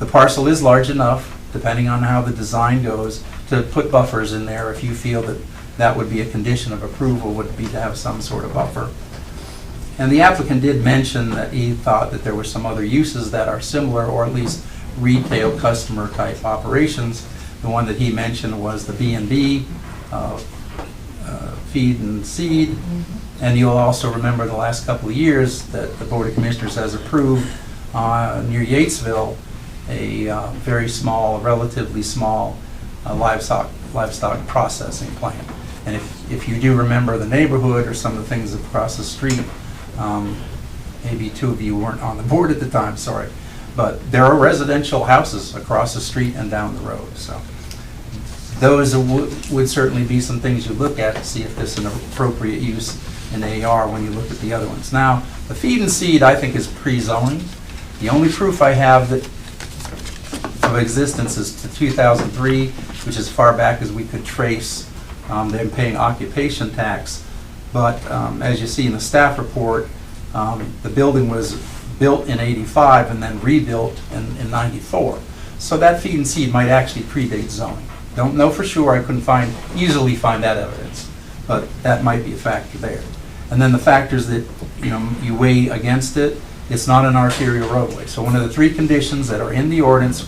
The parcel is large enough, depending on how the design goes, to put buffers in there if you feel that that would be a condition of approval, would be to have some sort of buffer. And the applicant did mention that he thought that there were some other uses that are similar, or at least retail customer type operations. The one that he mentioned was the B&B, feed and seed. And you'll also remember the last couple of years that the Board of Commissioners has approved near Yatesville a very small, relatively small livestock processing plant. And if you do remember the neighborhood or some of the things across the street, maybe 2 of you weren't on the board at the time, sorry, but there are residential houses across the street and down the road. So those would certainly be some things you look at to see if this is an appropriate use in AR when you look at the other ones. Now, the feed and seed I think is pre-zoning. The only proof I have that of existence is to 2003, which is as far back as we could trace them paying occupation tax. But as you see in the staff report, the building was built in '85 and then rebuilt in '94. So that feed and seed might actually predate zoning. Don't know for sure. I couldn't easily find that evidence, but that might be a factor there. And then the factors that you weigh against it, it's not an arterial roadway. So one of the 3 conditions that are in the ordinance,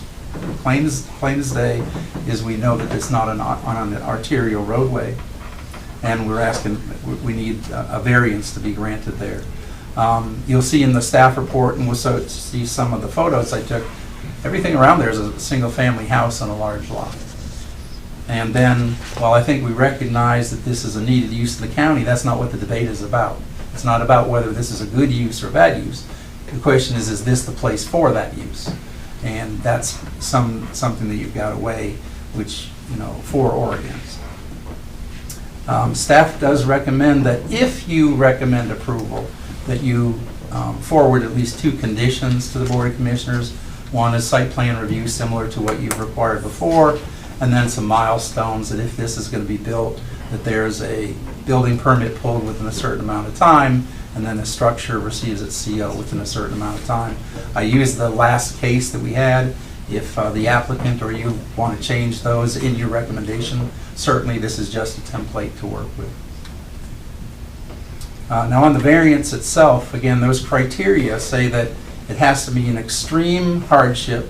plain as day, is we know that it's not on an arterial roadway, and we're asking, we need a variance to be granted there. You'll see in the staff report, and we'll see some of the photos I took, everything around there is a single-family house on a large lot. And then, while I think we recognize that this is a needed use in the county, that's not what the debate is about. It's not about whether this is a good use or bad use. The question is this the place for that use? And that's something that you've got to weigh, which, for or against. Staff does recommend that if you recommend approval, that you forward at least 2 conditions to the Board of Commissioners. One is site plan review, similar to what you've required before, and then some milestones that if this is going to be built, that there's a building permit pulled within a certain amount of time, and then the structure receives its CO within a certain amount of time. I used the last case that we had. If the applicant or you want to change those in your recommendation, certainly this is just a template to work with. Now on the variance itself, again, those criteria say that it has to be an extreme hardship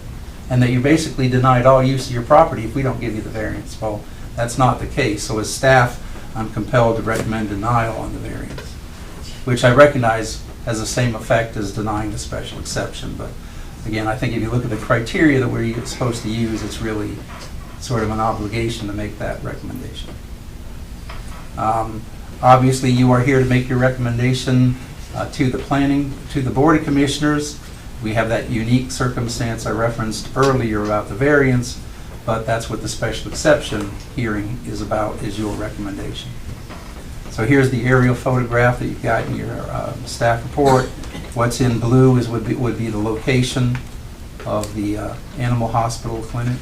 and that you basically denied all use of your property if we don't give you the variance. Well, that's not the case. So as staff, I'm compelled to recommend denial on the variance, which I recognize has the same effect as denying the special exception. But again, I think if you look at the criteria that we're supposed to use, it's really sort of an obligation to make that recommendation. Obviously, you are here to make your recommendation to the Board of Commissioners. We have that unique circumstance I referenced earlier about the variance, but that's what the special exception hearing is about, is your recommendation. So here's the aerial photograph that you've got in your staff report. What's in blue would be the location of the animal hospital clinic.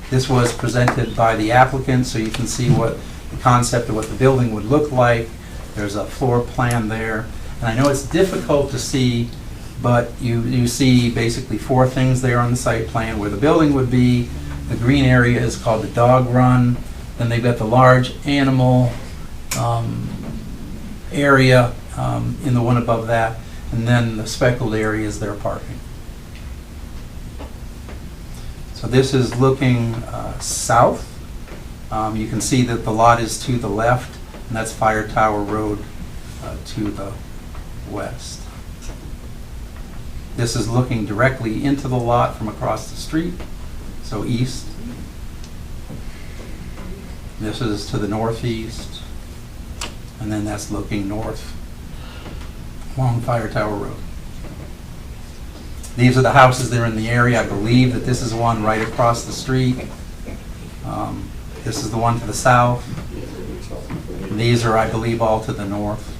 This was presented by the applicant, so you can see what the concept of what the building would look like. There's a floor plan there. And I know it's difficult to see, but you see basically four things there on the site plan where the building would be. The green area is called the dog run. Then they've got the large animal area in the one above that. And then the speckled area is their parking. So this is looking south. You can see that the lot is to the left, and that's Fire Tower Road to the west. This is looking directly into the lot from across the street, so east. This is to the northeast, and then that's looking north along Fire Tower Road. These are the houses that are in the area. I believe that this is one right across the street. This is the one to the south. And these are, I believe, all to the north.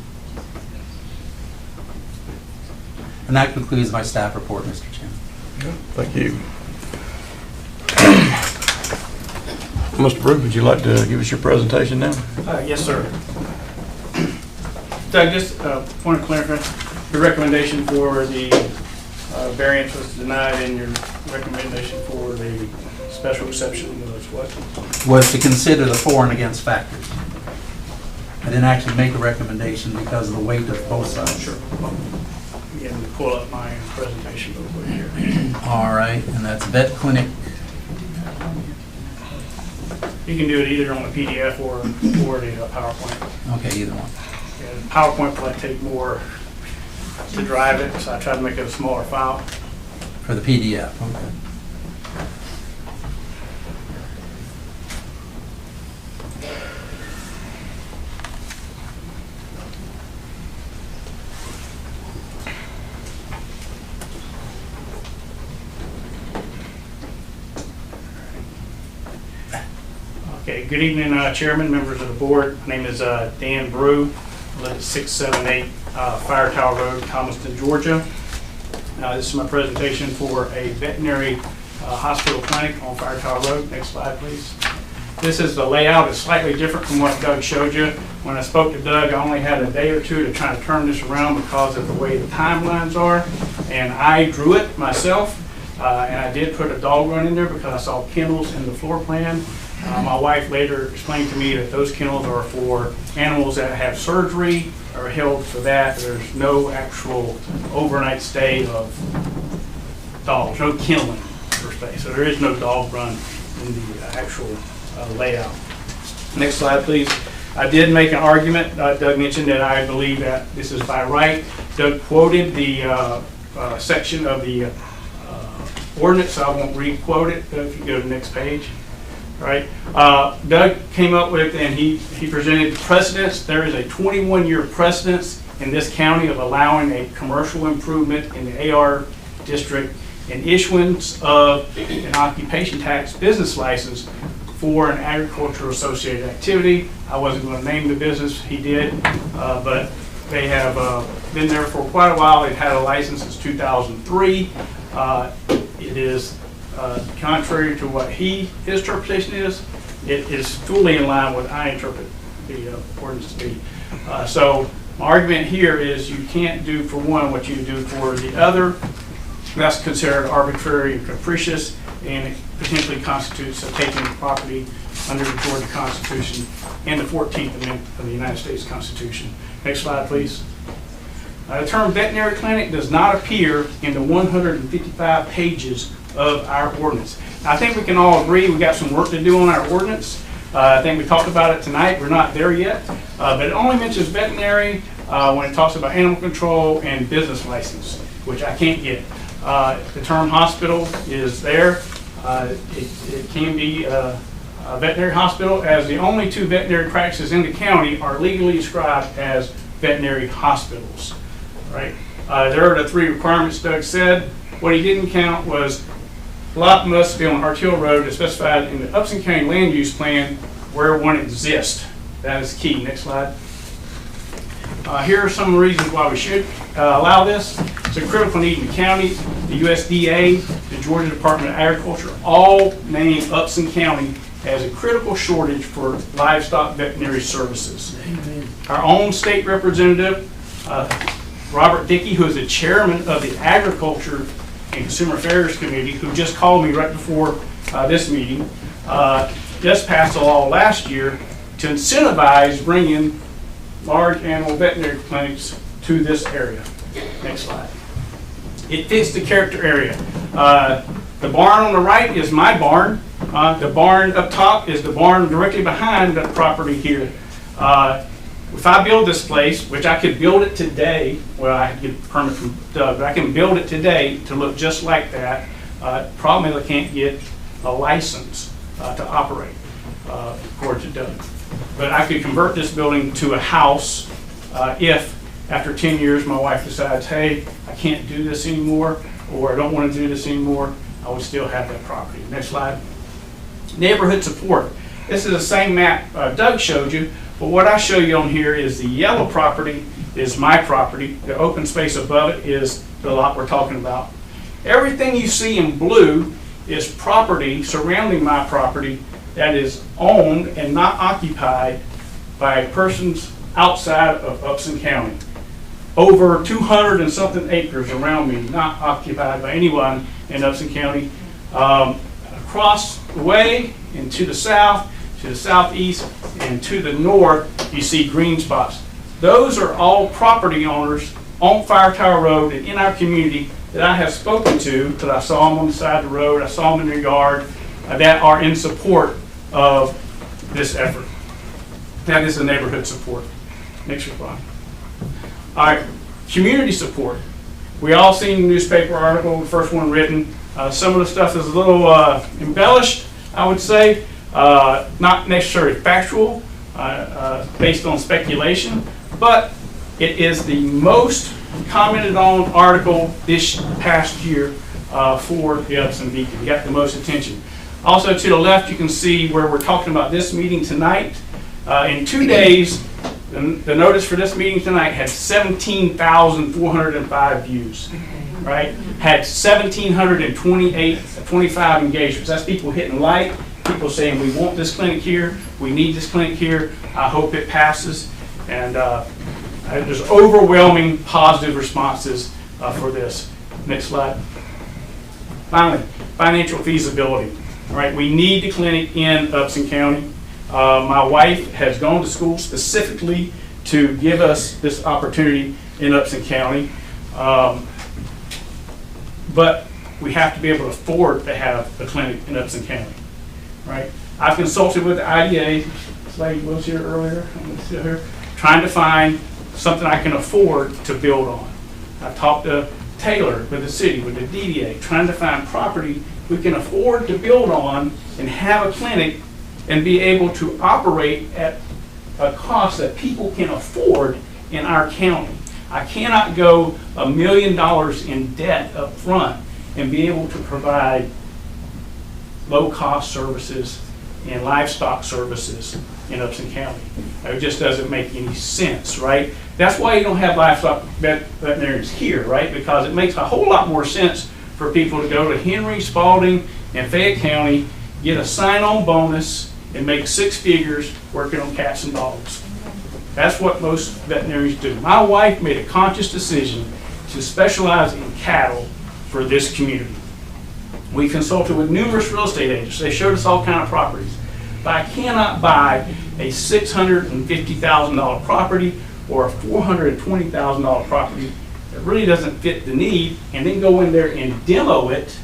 And that concludes my staff report, Mr. Chairman. Thank you. Mr. Brew, would you like to give us your presentation now? Yes, sir. Doug, just point of clarification, your recommendation for the variance was denied, and your recommendation for the special exception was what? Was to consider the for and against factors. I didn't actually make a recommendation because of the weight of both sides. Sure. Again, to pull up my presentation real quick here. All right, and that's vet clinic. You can do it either on the PDF or the PowerPoint. Okay, either one. Yeah, the PowerPoint probably take more to drive it, so I tried to make it a smaller file. For the PDF, okay. Okay, good evening, Chairman, members of the board. My name is Dan Brew. I live at 678 Fire Tower Road, Thomaston, Georgia. This is my presentation for a veterinary hospital clinic on Fire Tower Road. Next slide, please. This is the layout. It's slightly different from what Doug showed you. When I spoke to Doug, I only had a day or two to try to turn this around because of the way the timelines are. And I drew it myself, and I did put a dog run in there because I saw kennels in the floor plan. My wife later explained to me that those kennels are for animals that have surgery or held for that. There's no actual overnight stay of dogs, no kenneling per se. So there is no dog run in the actual layout. Next slide, please. I did make an argument. Doug mentioned that I believe that this is by right. Doug quoted the section of the ordinance, so I won't re-quote it. If you go to the next page. Right. Doug came up with, and he presented the precedence. There is a 21-year precedence in this county of allowing a commercial improvement in the AR district and issuance of an occupation tax business license for an agricultural associated activity. I wasn't going to name the business, he did, but they have been there for quite a while. They've had a license since 2003. It is contrary to what his interpretation is. It is fully in line with I interpret the ordinance to be. So my argument here is you can't do for one what you do for the other. That's considered arbitrary and capricious, and it potentially constitutes a taking of property under the Georgia Constitution and the 14th Amendment of the United States Constitution. Next slide, please. The term veterinary clinic does not appear in the 155 pages of our ordinance. I think we can all agree we've got some work to do on our ordinance. I think we talked about it tonight. We're not there yet. But it only mentions veterinary when it talks about animal control and business license, which I can't get. The term hospital is there. It can be a veterinary hospital, as the only 2 veterinary practices in the county are legally described as veterinary hospitals. Right? There are the 3 requirements Doug said. What he didn't count was lot must be on Arterial Road as specified in the Upson County Land Use Plan where one exists. That is key. Next slide. Here are some reasons why we should allow this. It's a critical need in the county. The USDA, the Georgia Department of Agriculture, all name Upson County as a critical shortage for livestock veterinary services. Amen. Our own state representative, Robert Dickey, who is the chairman of the Agriculture and Consumer Affairs Committee, who just called me right before this meeting, just passed a law last year to incentivize bringing large animal veterinary clinics to this area. Next slide. It fits the character area. The barn on the right is my barn. The barn up top is the barn directly behind the property here. If I build this place, which I could build it today, well, I have to get a permit from Doug, but I can build it today to look just like that. Problem is I can't get a license to operate, according to Doug. But I could convert this building to a house if, after 10 years, my wife decides, hey, I can't do this anymore, or I don't want to do this anymore, I would still have that property. Next slide. Neighborhood support. This is the same map Doug showed you, but what I show you on here is the yellow property is my property. The open space above it is the lot we're talking about. Everything you see in blue is property surrounding my property that is owned and not occupied by persons outside of Upson County. Over 200 and something acres around me, not occupied by anyone in Upson County. Across the way and to the south, to the southeast, and to the north, you see green spots. Those are all property owners on Fire Tower Road and in our community that I have spoken to, because I saw them on the side of the road, I saw them in their yard, that are in support of this effort. That is the neighborhood support. Next slide. All right, community support. We all seen the newspaper article, the first one written. Some of the stuff is a little embellished, I would say. Not necessarily factual, based on speculation, but it is the most commented on article this past year for the Upson Beacon. Got the most attention. Also to the left, you can see where we're talking about this meeting tonight. In 2 days, the notice for this meeting tonight had 17,405 views. Right? Had 1,725 engagements. That's people hitting like, people saying we want this clinic here, we need this clinic here, I hope it passes. And there's overwhelming positive responses for this. Next slide. Finally, financial feasibility. All right, we need the clinic in Upson County. My wife has gone to school specifically to give us this opportunity in Upson County. But we have to be able to afford to have a clinic in Upson County, right? I've consulted with the IDA, this lady was here earlier, trying to find something I can afford to build on. I've talked to Taylor with the city, with the DDA, trying to find property we can afford to build on and have a clinic and be able to operate at a cost that people can afford in our county. I cannot go $1 million in debt up front and be able to provide low-cost services and livestock services in Upson County. It just doesn't make any sense, right? That's why you don't have livestock veterinarians here, right? Because it makes a whole lot more sense for people to go to Henry, Spalding, and Fayette County, get a sign-on bonus, and make 6 figures working on cats and dogs. That's what most veterinarians do. My wife made a conscious decision to specialize in cattle for this community. We consulted with numerous real estate agents. They showed us all kind of properties. But I cannot buy a $650,000 property or a $420,000 property that really doesn't fit the need, and then go in there and demo it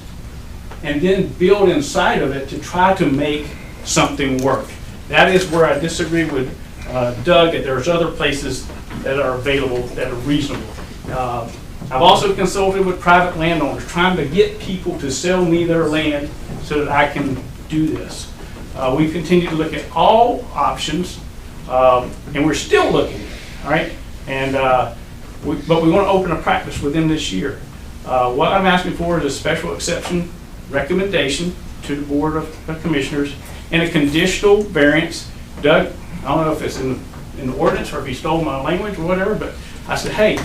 and then build inside of it to try to make something work. That is where I disagree with Doug, that there's other places that are available that are reasonable. I've also consulted with private landowners, trying to get people to sell me their land so that I can do this. We continue to look at all options, and we're still looking, all right? And but we want to open a practice within this year. What I'm asking for is a special exception recommendation to the Board of Commissioners and a conditional variance. Doug, I don't know if it's in the ordinance or if he stole my language or whatever, but I said, hey,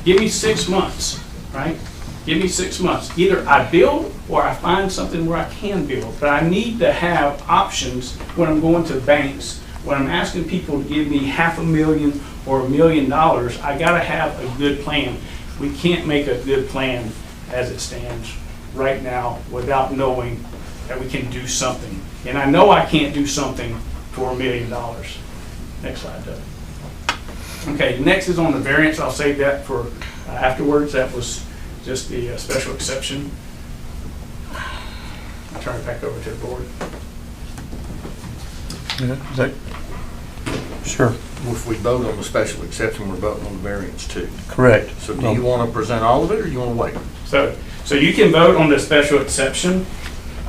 give me 6 months, right? Give me 6 months. Either I build or I find something where I can build. But I need to have options when I'm going to banks, when I'm asking people to give me $500,000 or $1 million. I got to have a good plan. We can't make a good plan as it stands right now without knowing that we can do something. And I know I can't do something for $1 million. Next slide, Doug. Okay, next is on the variance. I'll save that for afterwards. That was just the special exception. I'll turn it back over to the board. Sure, If we vote on the special exception, we're voting on the variance too. correct. So do you want to present all of it, or you want to wait? So you can vote on the special exception,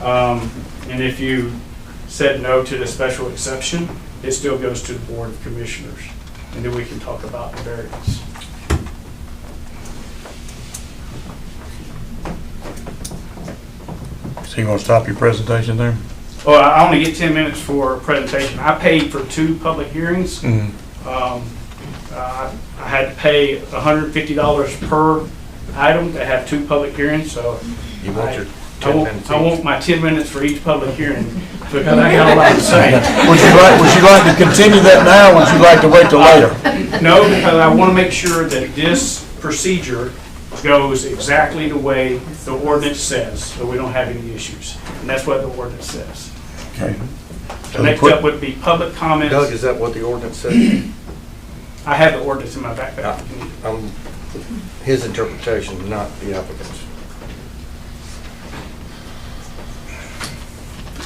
and if you said no to the special exception, it still goes to the Board of Commissioners, and then we can talk about the variance. So you want to stop your presentation there? Well, I only get 10 minutes for a presentation. I paid for 2 public hearings. I had to pay $150 per item to have 2 public hearings, so You want your I 10 minutes want each? my 10 minutes for each public hearing, because I got a lot to say. Would you like to continue that now, or would you like to wait till later? No, because I want to make sure that this procedure goes exactly the way the ordinance says, so we don't have any issues. And that's what the ordinance says. Okay. The next up would be public comments. Doug, is that what the ordinance says? I have the ordinance in my backpack. His interpretation, not the applicant's.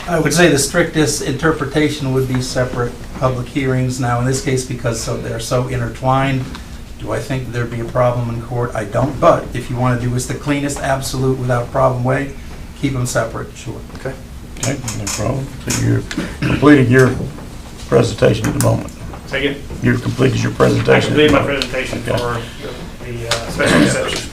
I would say the strictest interpretation would be separate public hearings. Now, in this case, because they're so intertwined, do I think there'd be a problem in court? I don't, but if you want to do this the cleanest, absolute, without problem way, keep them separate, sure. Okay. Okay, no problem. So you're completing your presentation at the moment. Second, You've completed your I presentation. completed my presentation for the special exception.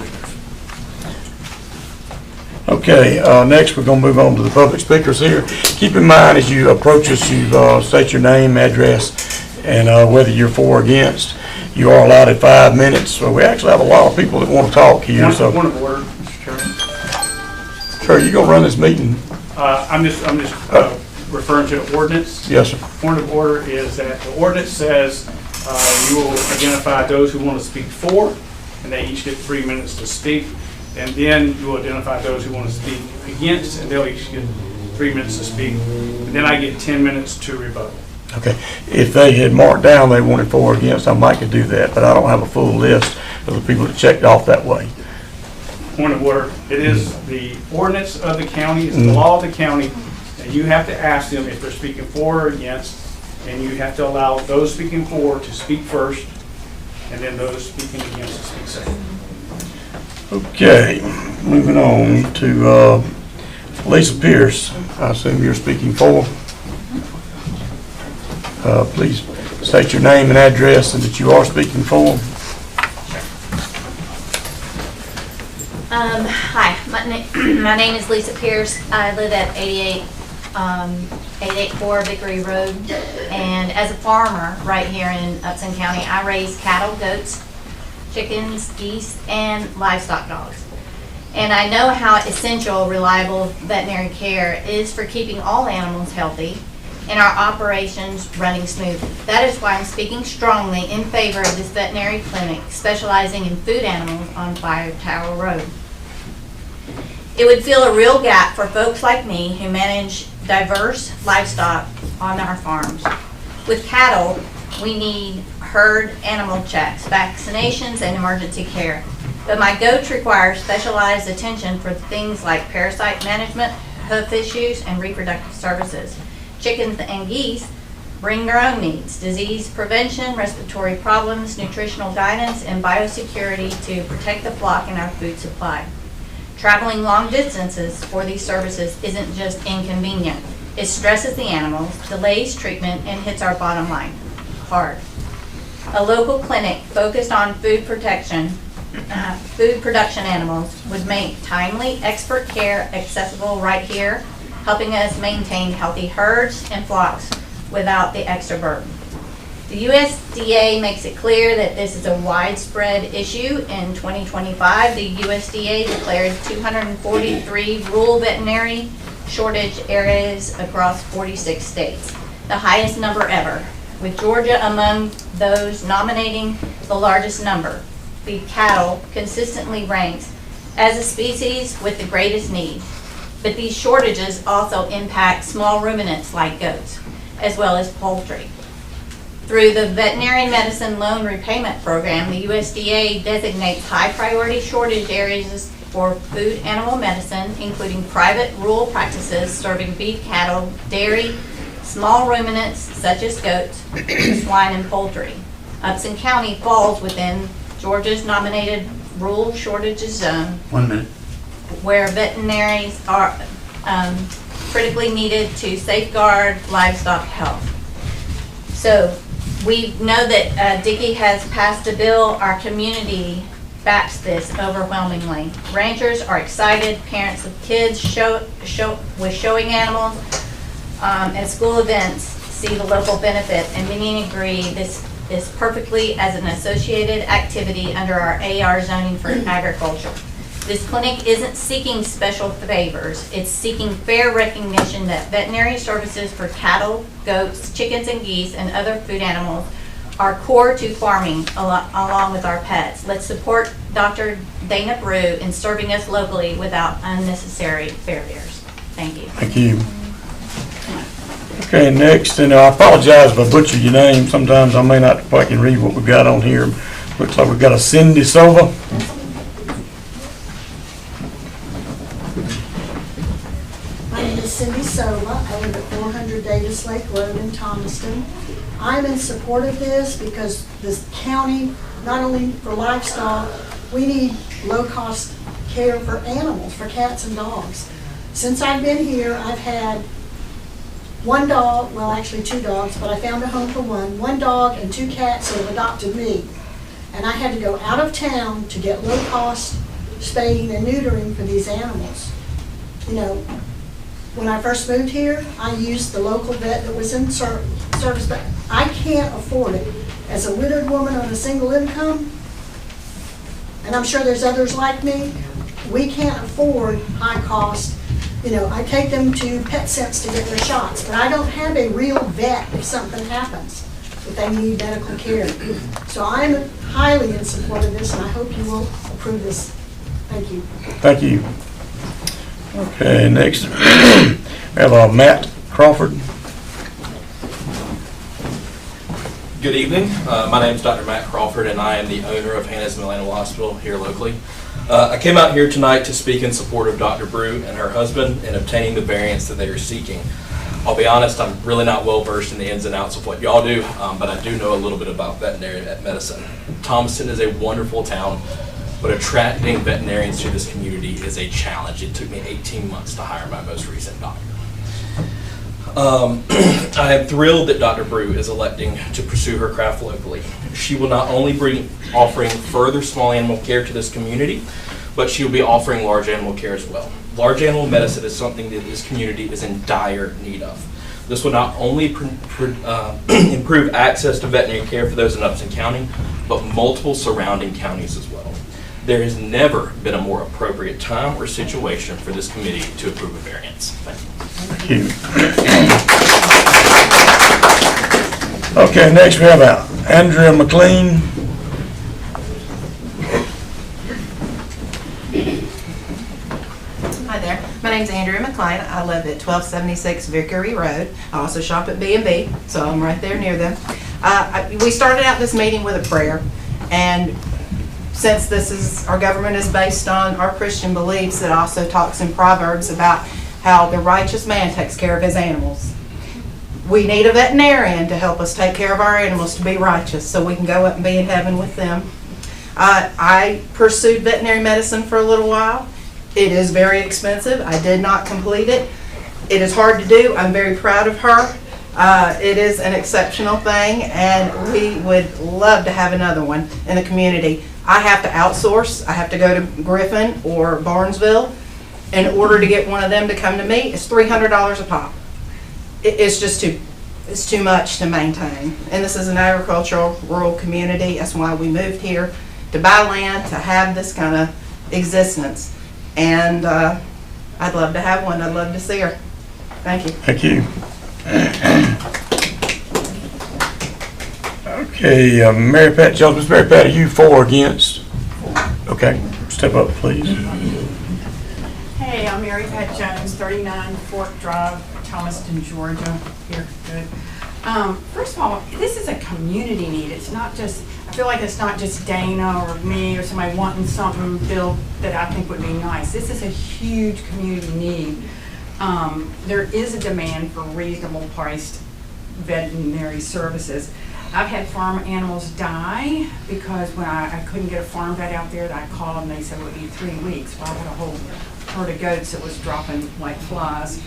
Okay, next we're going to move on to the public speakers here. Keep in mind as you approach us, you state your name, address, and whether you're for or against. You are allotted 5 minutes. So we actually have a lot of people that want to talk here. So, Point of order, Mr. Chairman. sure, you going to run this meeting? I'm just referring to the ordinance. Yes, sir. Point of order is that the ordinance says you will identify those who want to speak for, and they each get 3 minutes to speak. And then you will identify those who want to speak against, and they'll each get 3 minutes to speak. And then I get 10 minutes to rebuttal. Okay. If they had marked down they wanted for or against, I might could do that, but I don't have a full list of the people that checked off that way. Point of order, it is the ordinance of the county, it's the law of the county, and you have to ask them if they're speaking for or against, and you have to allow those speaking for to speak first, and then those speaking against to speak second. Okay, moving on to Lisa Pierce. I assume you're speaking for. Please state your name and address and that you are speaking for. Hi, my name is Lisa Pierce. I live at 884 Vickery Road, and as a farmer right here in Upson County, I raise cattle, goats, chickens, geese, and livestock dogs. And I know how essential reliable veterinary care is for keeping all animals healthy and our operations running smoothly. That is why I'm speaking strongly in favor of this veterinary clinic specializing in food animals on Fire Tower Road. It would fill a real gap for folks like me who manage diverse livestock on our farms. With cattle, we need herd animal checks, vaccinations, and emergency care. But my goats require specialized attention for things like parasite management, hoof issues, and reproductive services. Chickens and geese bring their own needs: disease prevention, respiratory problems, nutritional guidance, and biosecurity to protect the flock and our food supply. Traveling long distances for these services isn't just inconvenient. It stresses the animals, delays treatment, and hits our bottom line hard. A local clinic focused on food production animals would make timely, expert care accessible right here, helping us maintain healthy herds and flocks without the extra burden. The USDA makes it clear that this is a widespread issue. In 2025, the USDA declared 243 rural veterinary shortage areas across 46 states, the highest number ever, with Georgia among those nominating the largest number. Beef cattle consistently ranks as a species with the greatest need. But these shortages also impact small ruminants like goats, as well as poultry. Through the Veterinary Medicine Loan Repayment Program, the USDA designates high priority shortage areas for food animal medicine, including private rural practices serving beef cattle, dairy, small ruminants such as goats, swine, and poultry. Upson County falls within Georgia's nominated rural shortages zone, 1 minute. where veterinaries are critically needed to safeguard livestock health. So we know that Dickey has passed a bill. Our community backs this overwhelmingly. Ranchers are excited. Parents of kids with showing animals at school events see the local benefit, and many agree this is perfectly as an associated activity under our AR zoning for agriculture. This clinic isn't seeking special favors. It's seeking fair recognition that veterinary services for cattle, goats, chickens, and geese, and other food animals are core to farming along with our pets. Let's support Dr. Dana Brew in serving us locally without unnecessary barriers. Thank you. Thank you. Okay, next, and I apologize if I butcher your name. Sometimes I may not quite can read what we've got on here. Looks like we've got a Cindy Silva. My name is Cindy Silva. I live at 400 Davis Lake Road in Thomaston. I'm in support of this because this county, not only for livestock, we need low-cost care for animals, for cats and dogs. Since I've been here, I've had one dog, well actually 2 dogs, but I found a home for one dog and 2 cats who have adopted me. And I had to go out of town to get low-cost spaying and neutering for these animals. You know, when I first moved here, I used the local vet that was in service, but I can't afford it. As a widowed woman on a single income, and I'm sure there's others like me, we can't afford high cost. You know, I take them to Pet Sense to get their shots, but I don't have a real vet if something happens, if they need medical care. So I'm highly in support of this, and I hope you will approve this. Thank you. Thank you. Okay, next, we have Matt Crawford. Good evening. My name is Dr. Matt Crawford, and I am the owner of Hannah's Mill Animal Hospital here locally. I came out here tonight to speak in support of Dr. Brew and her husband in obtaining the variance that they are seeking. I'll be honest, I'm really not well versed in the ins and outs of what y'all do, but I do know a little bit about veterinary medicine. Thomaston is a wonderful town, but attracting veterinarians to this community is a challenge. It took me 18 months to hire my most recent doctor. I am thrilled that Dr. Brew is electing to pursue her craft locally. She will not only be offering further small animal care to this community, but she will be offering large animal care as well. Large animal medicine is something that this community is in dire need of. This will not only improve access to veterinary care for those in Upson County, but multiple surrounding counties as well. There has never been a more appropriate time or situation for this committee to approve a variance. Thank you. Thank you. Okay, next we have Andrea McLean. Hi there. My name's Andrea McLean. I live at 1276 Vickery Road. I also shop at B&B, so I'm right there near them. We started out this meeting with a prayer, and since our government is based on our Christian beliefs, it also talks in Proverbs about how the righteous man takes care of his animals. We need a veterinarian to help us take care of our animals to be righteous so we can go up and be in heaven with them. I pursued veterinary medicine for a little while. It is very expensive. I did not complete it. It is hard to do. I'm very proud of her. It is an exceptional thing, and we would love to have another one in the community. I have to outsource. I have to go to Griffin or Barnesville in order to get one of them to come to me. It's $300 a pop. It's just it's too much to maintain. And this is an agricultural rural community. That's why we moved here, to buy land, to have this kind of existence. And I'd love to have one. I'd love to see her. Thank you. Thank you. Okay, Mary Pat Jones. Ms. Mary Pat, are you for or against? Okay, step up, please. Hey, I'm Mary Pat Jones, 39 Fork Drive, Thomaston, Georgia. Here, good. First of all, this is a community need. It's not just, I feel like it's not just Dana or me or somebody wanting something built that I think would be nice. This is a huge community need. There is a demand for reasonable priced veterinary services. I've had farm animals die because when I couldn't get a farm vet out there, that I called and they said it would be 3 weeks. Well, I had a whole herd of goats that was dropping like flies.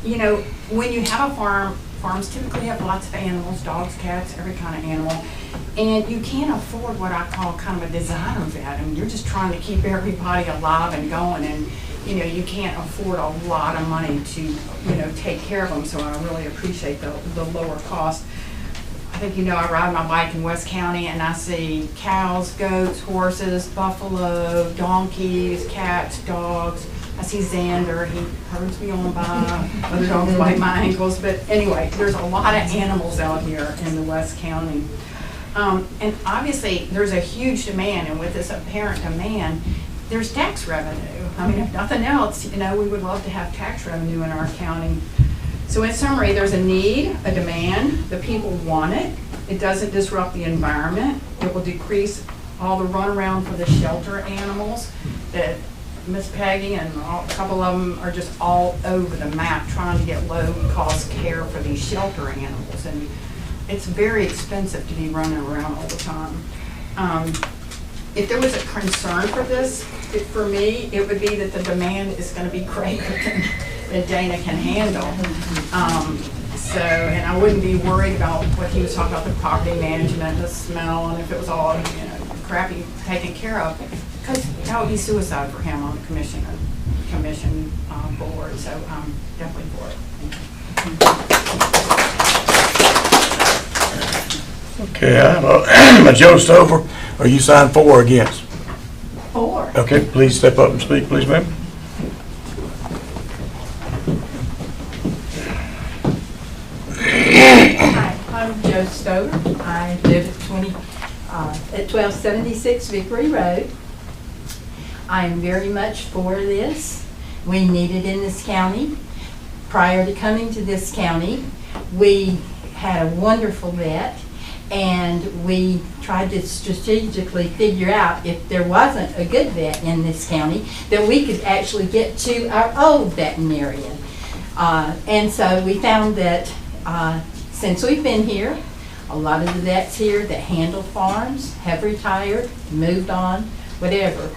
You know, when you have a farm, farms typically have lots of animals, dogs, cats, every kind of animal, and you can't afford what I call kind of a designer vet. I mean, you're just trying to keep everybody alive and going, and you know, you can't afford a lot of money to, you know, take care of them, so I really appreciate the lower cost. I think, you know, I ride my bike in West County and I see cows, goats, horses, buffalo, donkeys, cats, dogs. I see Xander, he herds me on by, other dogs bite my ankles, but anyway, there's a lot of animals out here in the West County. And obviously, there's a huge demand, and with this apparent demand, there's tax revenue. I mean, if nothing else, you know, we would love to have tax revenue in our county. So in summary, there's a need, a demand, the people want it, it doesn't disrupt the environment, it will decrease all the runaround for the shelter animals that Miss Peggy and a couple of them are just all over the map trying to get low-cost care for these shelter animals, and it's very expensive to be running around all the time. If there was a concern for this, for me, it would be that the demand is going to be greater than Dana can handle. And I wouldn't be worried about what he was talking about, the property management, the smell, and if it was all, you know, crappy taken care of, because that would be suicide for him on the commission board. So I'm definitely for it. Okay, I have a Joe Stover. Are you signed for or against? For. Okay, please step up and speak, please, ma'am. Hi, I'm Joe Stover. I live at 1276 Vickery Road. I am very much for this. We need it in this county. Prior to coming to this county, we had a wonderful vet, and we tried to strategically figure out if there wasn't a good vet in this county, that we could actually get to our old veterinarian. And so we found that since we've been here, a lot of the vets here that handle farms have retired, moved on, whatever.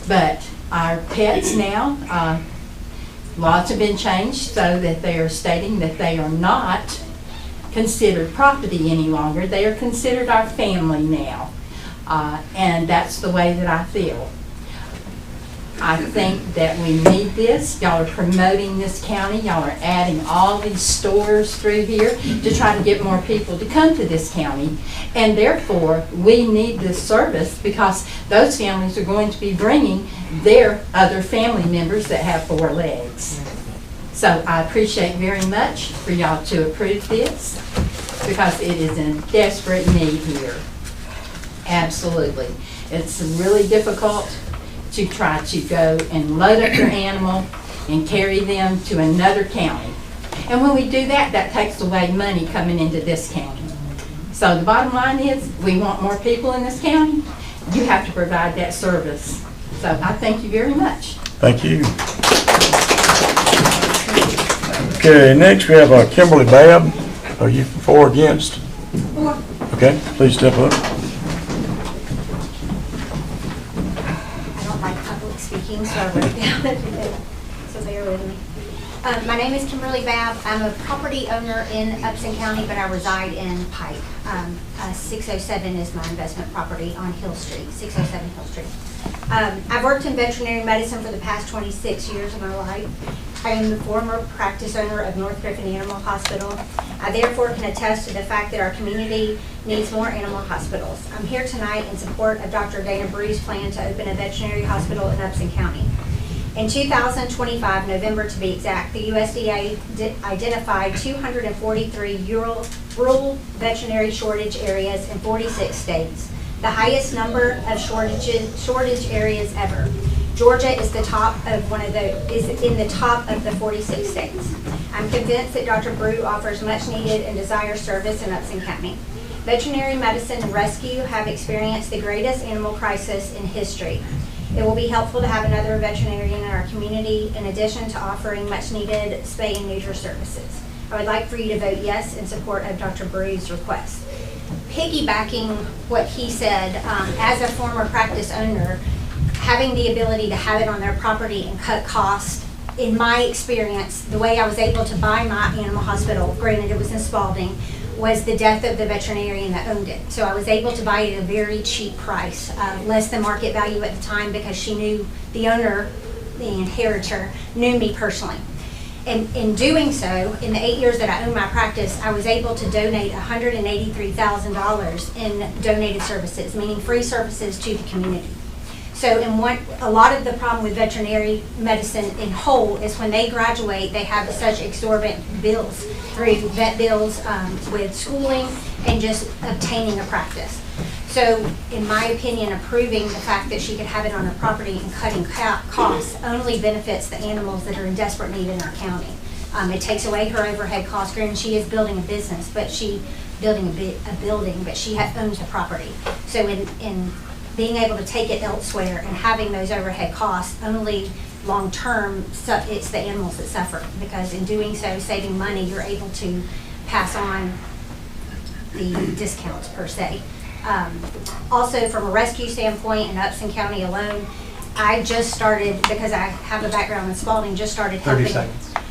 But our pets now, laws have been changed so that they are stating that they are not considered property any longer. They are considered our family now. And that's the way that I feel. I think that we need this. Y'all are promoting this county. Y'all are adding all these stores through here to try to get more people to come to this county. And therefore, we need this service because those families are going to be bringing their other family members that have 4 legs. So I appreciate very much for y'all to approve this because it is in desperate need here. Absolutely. It's really difficult to try to go and load up your animal and carry them to another county. And when we do that, that takes away money coming into this county. So the bottom line is, we want more people in this county. You have to provide that service. So I thank you very much. Thank you. Okay, next we have Kimberly Babb. Are you for or against? For. Okay, please step up. I don't like public speaking, so I wrote down everything, so bear with me. My name is Kimberly Babb. I'm a property owner in Upson County, but I reside in Pike. 607 is my investment property on Hill Street, 607 Hill Street. I've worked in veterinary medicine for the past 26 years of my life. I am the former practice owner of North Griffin Animal Hospital. I therefore can attest to the fact that our community needs more animal hospitals. I'm here tonight in support of Dr. Dana Brew's plan to open a veterinary hospital in Upson County. In 2025, November to be exact, the USDA identified 243 rural veterinary shortage areas in 46 states, the highest number of shortage areas ever. Georgia is the top of is in the top of the 46 states. I'm convinced that Dr. Brew offers much needed and desired service in Upson County. Veterinary medicine and rescue have experienced the greatest animal crisis in history. It will be helpful to have another veterinarian in our community in addition to offering much needed spay and neuter services. I would like for you to vote yes in support of Dr. Brew's request. Piggybacking what he said, as a former practice owner, having the ability to have it on their property and cut costs, in my experience, the way I was able to buy my animal hospital, granted it was in Spalding, was the death of the veterinarian that owned it. So I was able to buy it at a very cheap price, less than market value at the time, because she knew the owner, the inheritor, knew me personally. And in doing so, in the 8 years that I owned my practice, I was able to donate $183,000 in donated services, meaning free services to the community. So a lot of the problem with veterinary medicine in whole is when they graduate, they have such exorbitant bills through vet bills with schooling and just obtaining a practice. So in my opinion, approving the fact that she could have it on her property and cutting costs only benefits the animals that are in desperate need in our county. It takes away her overhead costs. Granted, she is building a business, but she owns the property. So in being able to take it elsewhere and having those overhead costs, only long-term, it's the animals that suffer, because in doing so, saving money, you're able to pass on the discounts per se. Also, from a rescue standpoint in Upson County alone, I just started, because I have a background in Spalding, just started helping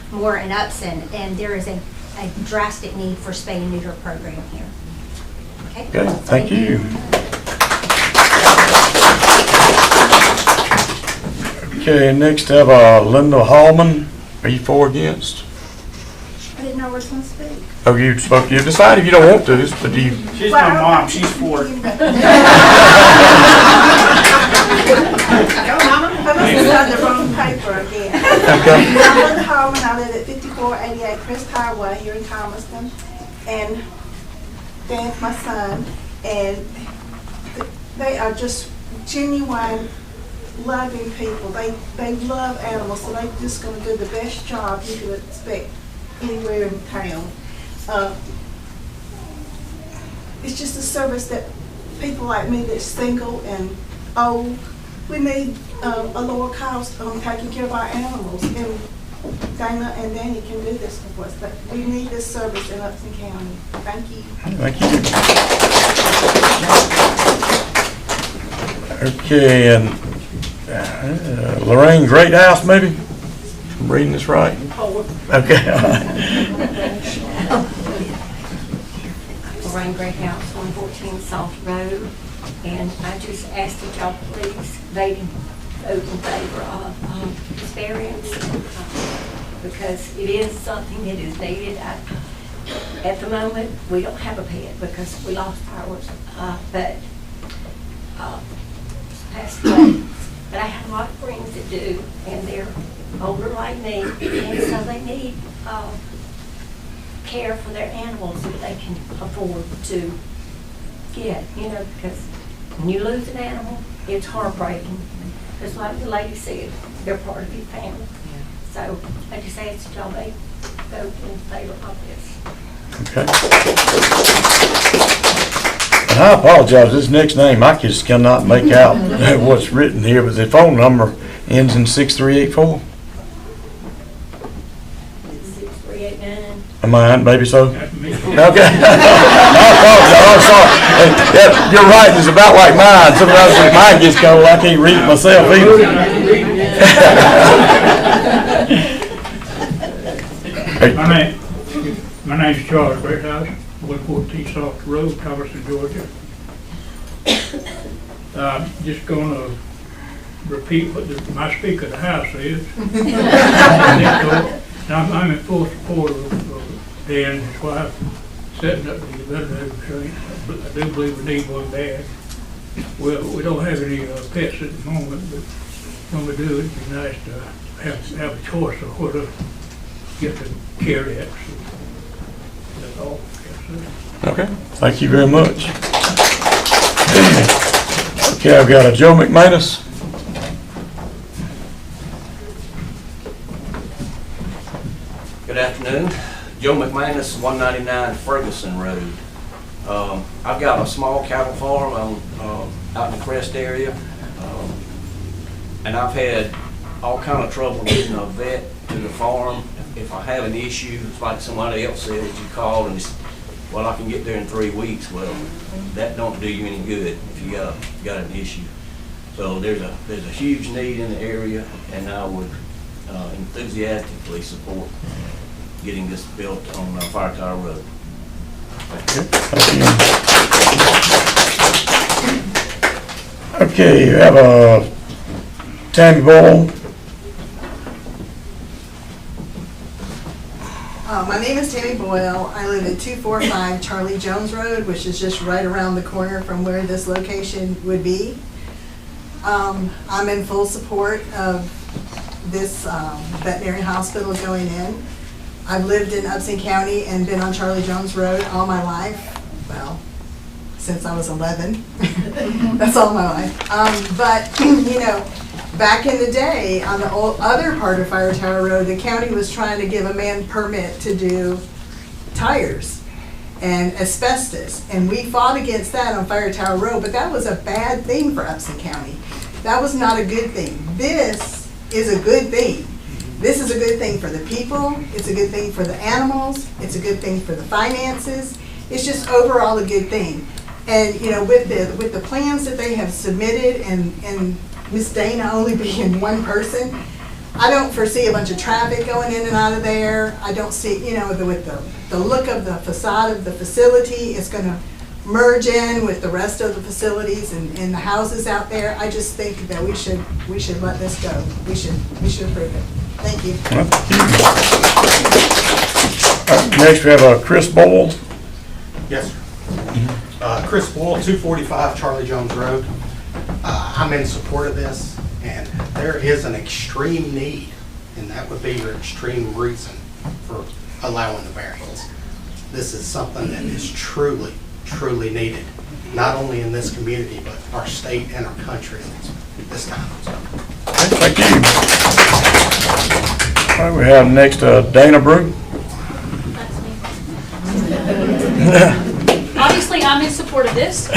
more in Upson, and there is a drastic need for spay and neuter program here. Okay? Okay, thank you. Okay, next I have Linda Hallman. Are you for or against? I didn't know I was going to speak. Oh, you spoke. You decide if you don't want to. But do you? She's my mom, she's for it. I must have done the wrong paper again. Okay. I'm Linda Hallman. I live at 5488 Crest Highway here in Thomaston. And Dan's my son. And they are just genuine, loving people. They love animals, so they're just going to do the best job you could expect anywhere in town. It's just a service that people like me that's single and old, we need a lower cost on taking care of our animals. And Dana and Danny can do this for us, but we need this service in Upson County. Thank you. Thank you. Okay, and Lorraine Greathouse, maybe? I'm reading this right? Okay. Lorraine Greathouse, 114 South Road, and I just asked that y'all please vote in vote in favor of this variance because it is something that is needed. At the moment, we don't have a pet because we lost ours, but passed away. But I have a lot of friends that do, and they're older like me, and so they need care for their animals that they can afford to get, you know, because when you lose an animal, it's heartbreaking. Because like the lady said, they're part of your family. So I just ask that y'all may vote in favor of this. Okay. And I apologize, this next name, I just cannot make out what's written here, but the phone number ends in 6384. 6389. Am I on, baby, so? Okay. I apologize, I'm sorry. Yeah, your writing is about like mine. Sometimes when mine gets cold, I can't read it myself either. My name's Charles Greathouse, 114 Soft Road, Thomaston, Georgia. I'm just gonna repeat what my Speaker of the House is. I'm in full support of Dan and his wife setting up the veterinary restraint. I do believe we need one bad. Well, we don't have any pets at the moment, but when we do, it'd be nice to have a choice of where to get the care at. So that's all. Okay, thank you very much. Okay, I've got a Joe McManus. Good afternoon. Joe McManus, 199 Ferguson Road. I've got a small cattle farm out in the Crest area, and I've had all kind of trouble getting a vet to the farm. If I have an issue, it's like somebody else said, you call and it's, well, I can get there in 3 weeks. Well, that don't do you any good if you got an issue. So there's a huge need in the area, and I would enthusiastically support getting this built on Fire Tower Road. Okay, you have Tammy Boyle. My name is Tammy Boyle. I live at 245 Charlie Jones Road, which is just right around the corner from where this location would be. I'm in full support of this veterinary hospital going in. I've lived in Upson County and been on Charlie Jones Road all my life. Well, since I was 11. That's all my life. But, you know, back in the day, on the other part of Fire Tower Road, the county was trying to give a man permit to do tires and asbestos. And we fought against that on Fire Tower Road, but that was a bad thing for Upson County. That was not a good thing. This is a good thing. This is a good thing for the people. It's a good thing for the animals. It's a good thing for the finances. It's just overall a good thing. And, you know, with the plans that they have submitted and Miss Dana only being one person, I don't foresee a bunch of traffic going in and out of there. I don't see, you know, with the look of the facade of the facility, it's going to merge in with the rest of the facilities and the houses out there. I just think that we should let this go. We should approve it. Thank you. Next we have Chris Boyle. Yes, sir. Chris Boyle, 245 Charlie Jones Road. I'm in support of this, and there is an extreme need, and that would be your extreme reason for allowing the variance. This is something that is truly, truly needed, not only in this community, but our state and our country at this time. Thank you. All right, we have next Dana Brew. Obviously, I'm in support of this.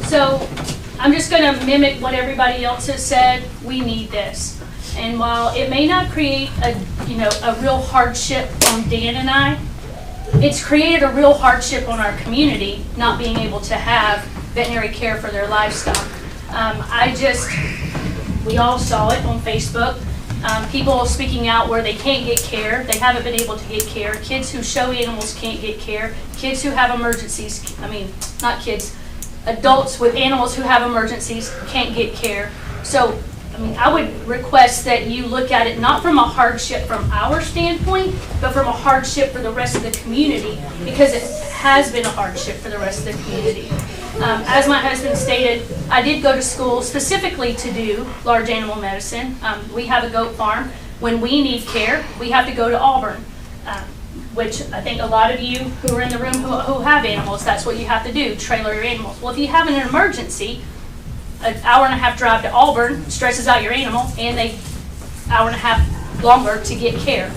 So I'm just going to mimic what everybody else has said. We need this. And while it may not create a real hardship on Dan and I, it's created a real hardship on our community not being able to have veterinary care for their livestock. We all saw it on Facebook. People speaking out where they can't get care. They haven't been able to get care. Kids who show animals can't get care. Kids who have emergencies, not kids, adults with animals who have emergencies can't get care. So, I mean, I would request that you look at it not from a hardship from our standpoint, but from a hardship for the rest of the community, because it has been a hardship for the rest of the community. As my husband stated, I did go to school specifically to do large animal medicine. We have a goat farm. When we need care, we have to go to Auburn, which I think a lot of you who are in the room who have animals, that's what you have to do, trailer your animals. Well, if you have an emergency, an hour and a half drive to Auburn stresses out your animal, and they hour and a half longer to get care.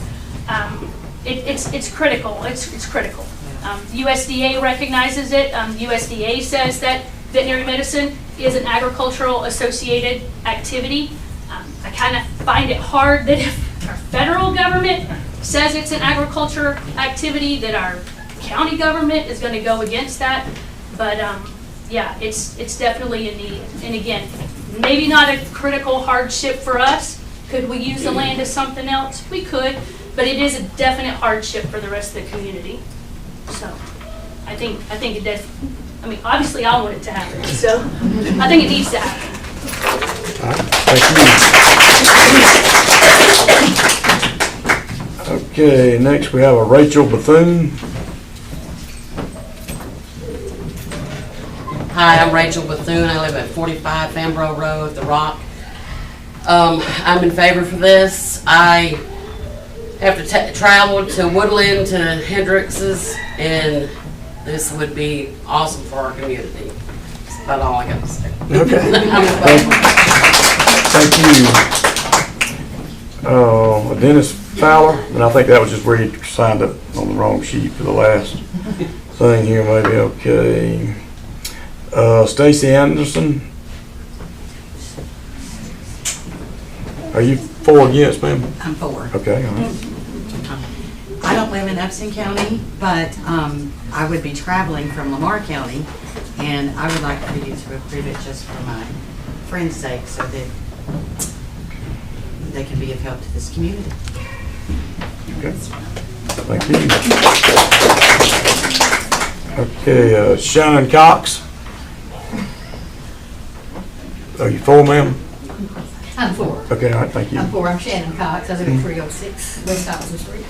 It's critical. It's critical. USDA recognizes it. USDA says that veterinary medicine is an agricultural associated activity. I kind of find it hard that if our federal government says it's an agriculture activity, that our county government is going to go against that. But yeah, it's definitely a need. And again, maybe not a critical hardship for us. Could we use the land as something else? We could, but it is a definite hardship for the rest of the community. So I think it does. I mean, obviously I want it to happen, so I think it needs to happen. All right, thank you. Okay, next we have a Rachel Bethune. Hi, I'm Rachel Bethune. I live at 45 Fambro Road, The Rock. I'm in favor for this. I have to travel to Woodland, to Hendrix's, and this would be awesome for our community. That's about all I got to say. Okay. Thank you. Dennis Fowler, and I think that was just where you signed up on the wrong sheet for the last thing here, maybe. Okay. Stacy Anderson. Are you for or against, ma'am? I'm for. Okay, all right. I don't live in Upson County, but I would be traveling from Lamar County, and I would like for you to approve it just for my friend's sake, so that they can be of help to this community. Okay. Thank you. Okay, Shannon Cox. Are you for, ma'am? I'm for. Okay, all right, thank you. I'm for. I'm Shannon Cox. I live at 306 West Thompson Street.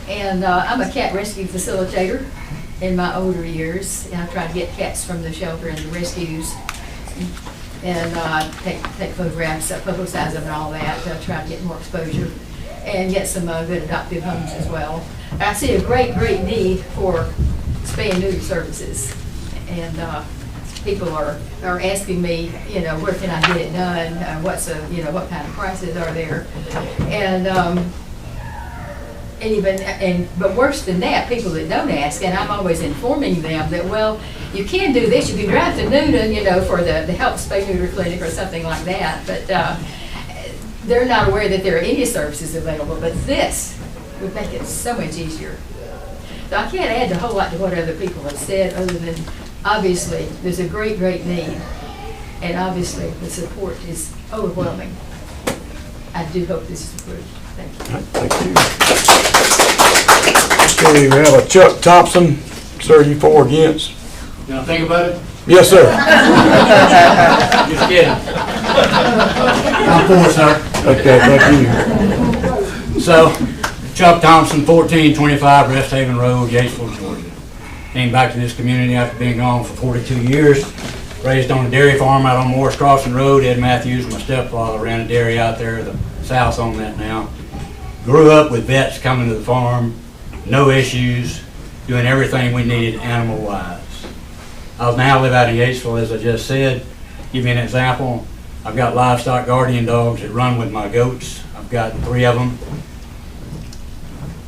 And I'm a cat rescue facilitator in my older years. And I try to get cats from the shelter and the rescues. And take photographs, publicize them and all that, try to get more exposure and get some good adoptive homes as well. I see a great need for spay and neuter services. And people are asking me, where can I get it done? What kind of prices are there? But worse than that, people that don't ask, and I'm always informing them that, well, you can do this. You can drive to Noonan, for the Help Spay Neuter Clinic or something like that. But they're not aware that there are any services available. But this would make it so much easier. So I can't add a whole lot to what other people have said, other than obviously there's a great need, and obviously the support is overwhelming. I do hope this is approved. Thank you. Thank you. Okay, we have a Chuck Thompson. Sir, you for or against? Can I think about it? Yes, sir. Just kidding. I'm for, sir. Okay, thank you. So, Chuck Thompson, 1425 Rest Haven Road, Yatesville, Georgia. Came back to this community after being gone for 42 years. Raised on a dairy farm out on Morris Crossing Road. Ed Matthews, my stepfather, ran a dairy out there. The South on that now. Grew up with vets coming to the farm, no issues, doing everything we needed animal-wise. I now live out in Yatesville, as I just said. Give you an example. I've got livestock guardian dogs that run with my goats. I've got 3 of them.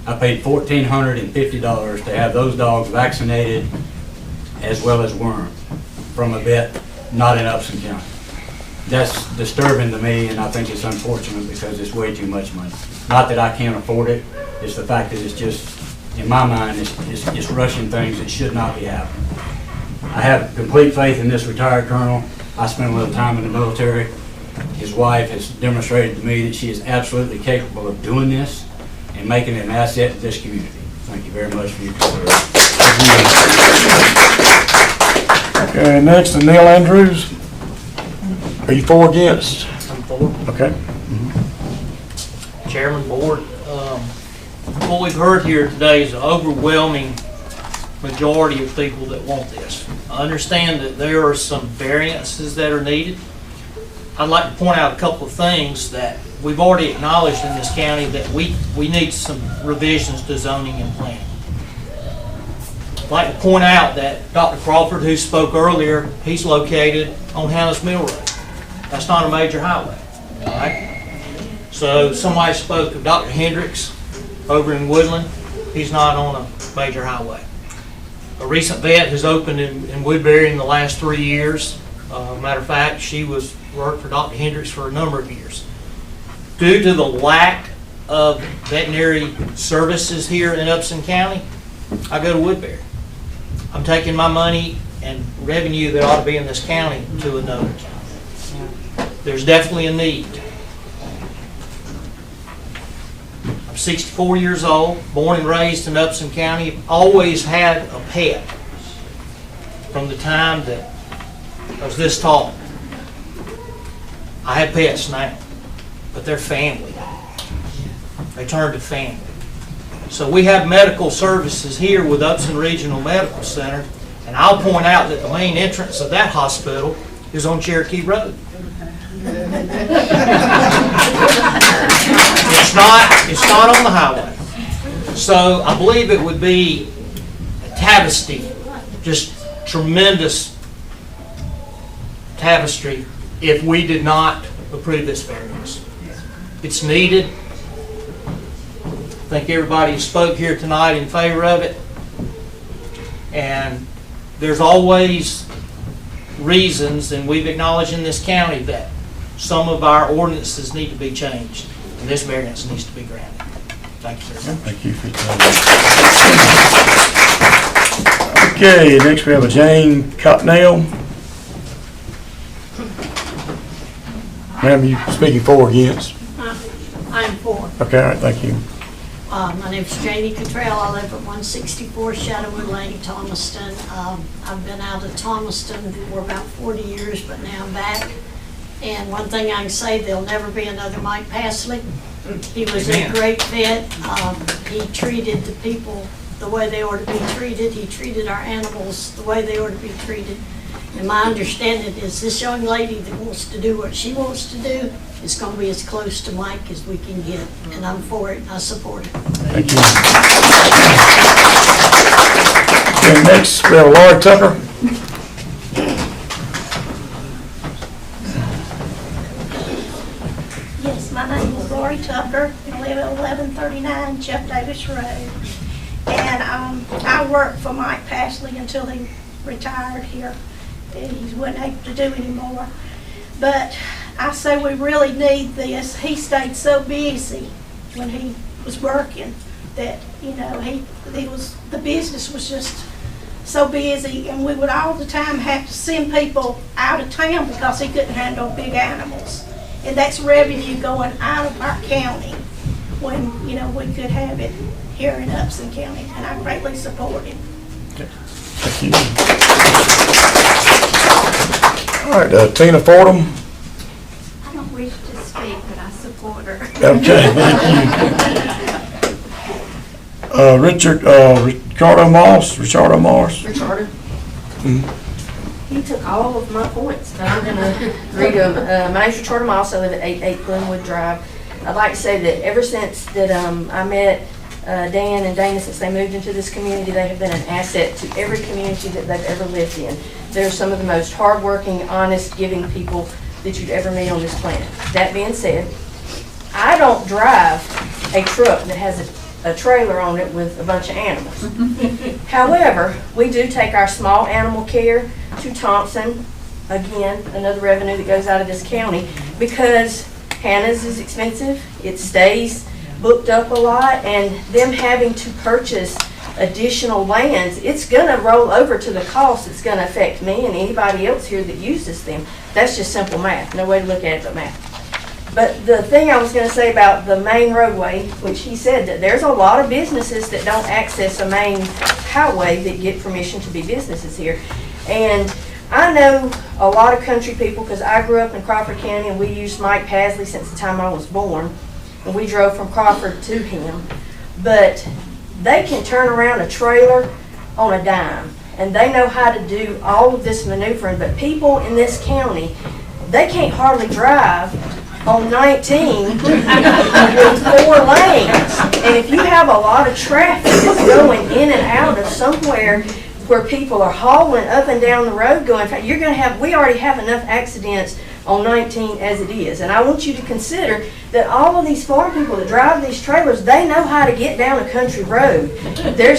I paid $1,450 to have those dogs vaccinated as well as wormed from a vet not in Upson County. That's disturbing to me, and I think it's unfortunate because it's way too much money. Not that I can't afford it, it's the fact that it's just, in my mind, it's rushing things that should not be happening. I have complete faith in this retired colonel. I spent a little time in the military. His wife has demonstrated to me that she is absolutely capable of doing this and making it an asset to this community. Thank you very much for your consideration. Okay, next is Neil Andrews. Are you for or against? I'm for. Okay. Chairman, Board, what we've heard here today is an overwhelming majority of people that want this. I understand that there are some variances that are needed. I'd like to point out a couple of things that we've already acknowledged in this county that we need some revisions to zoning and planning. I'd like to point out that Dr. Crawford, who spoke earlier, he's located on Hannah's Mill Road. That's not a major highway, all right? So somebody spoke of Dr. Hendricks over in Woodland. He's not on a major highway. A recent vet has opened in Woodbury in the last 3 years. Matter of fact, she worked for Dr. Hendricks for a number of years. Due to the lack of veterinary services here in Upson County, I go to Woodbury. I'm taking my money and revenue that ought to be in this county to another county. There's definitely a need. I'm 64 years old, born and raised in Upson County. Always had a pet from the time that I was this tall. I have pets now, but they're family. They turn to family. So we have medical services here with Upson Regional Medical Center, and I'll point out that the main entrance of that hospital is on Cherokee Road. It's not on the highway. So I believe it would be a travesty, just tremendous tapestry, if we did not approve this variance. It's needed. I think everybody spoke here tonight in favor of it. And there's always reasons, and we've acknowledged in this county that some of our ordinances need to be changed, and this variance needs to be granted. Thank you very much. Thank you for your time. Okay, next we have a Jane Cotnell. Ma'am, you speaking for or against? I'm for. Okay, all right, thank you. My name's Janie Cottrell. I live at 164 Shadowwood Lane, Thomaston. I've been out of Thomaston for about 40 years, but now I'm back. And one thing I can say, there'll never be another Mike Passley. He was a great vet. He treated the people the way they ought to be treated. He treated our animals the way they ought to be treated. And my understanding is this young lady that wants to do what she wants to do is going to be as close to Mike as we can get. And I'm for it. I support it. Thank you. Okay, next we have Laura Tucker. Yes, my name is Lori Tucker. I live at 1139 Jeff Davis Road. And I worked for Mike Passley until he retired here. He wasn't able to do anymore. But I say we really need this. He stayed so busy when he was working that, you know, the business was just so busy, and we would all the time have to send people out of town because he couldn't handle big animals. And that's revenue going out of our county when, you know, we could have it here in Upson County, and I greatly support him. Thank you. All right, Tina Fordham. I don't wish to speak, but I support her. Okay, thank you. Ricardo Moss. Richardo. Mhm. He took all of my points, but I'm going to read them. My name's Richardo Moss. I live at 88 Glenwood Drive. I'd like to say that ever since that I met Dan and Dana, since they moved into this community, they have been an asset to every community that they've ever lived in. They're some of the most hardworking, honest, giving people that you'd ever meet on this planet. That being said, I don't drive a truck that has a trailer on it with a bunch of animals. However, we do take our small animal care to Thompson. Again, another revenue that goes out of this county, because Hannah's is expensive. It stays booked up a lot, and them having to purchase additional lands, it's going to roll over to the cost. It's going to affect me and anybody else here that uses them. That's just simple math. No way to look at it but math. But the thing I was going to say about the main roadway, which he said that there's a lot of businesses that don't access a main highway that get permission to be businesses here. And I know a lot of country people because I grew up in Crawford County and we used Mike Pasley since the time I was born. And we drove from Crawford to him. But they can turn around a trailer on a dime. And they know how to do all of this maneuvering. But people in this county, they can't hardly drive on 19 with 4 lanes. And if you have a lot of traffic that's going in and out of somewhere where people are hauling up and down the road going, you're going to have, we already have enough accidents on 19 as it is. And I want you to consider that all of these farm people that drive these trailers, they know how to get down a country road.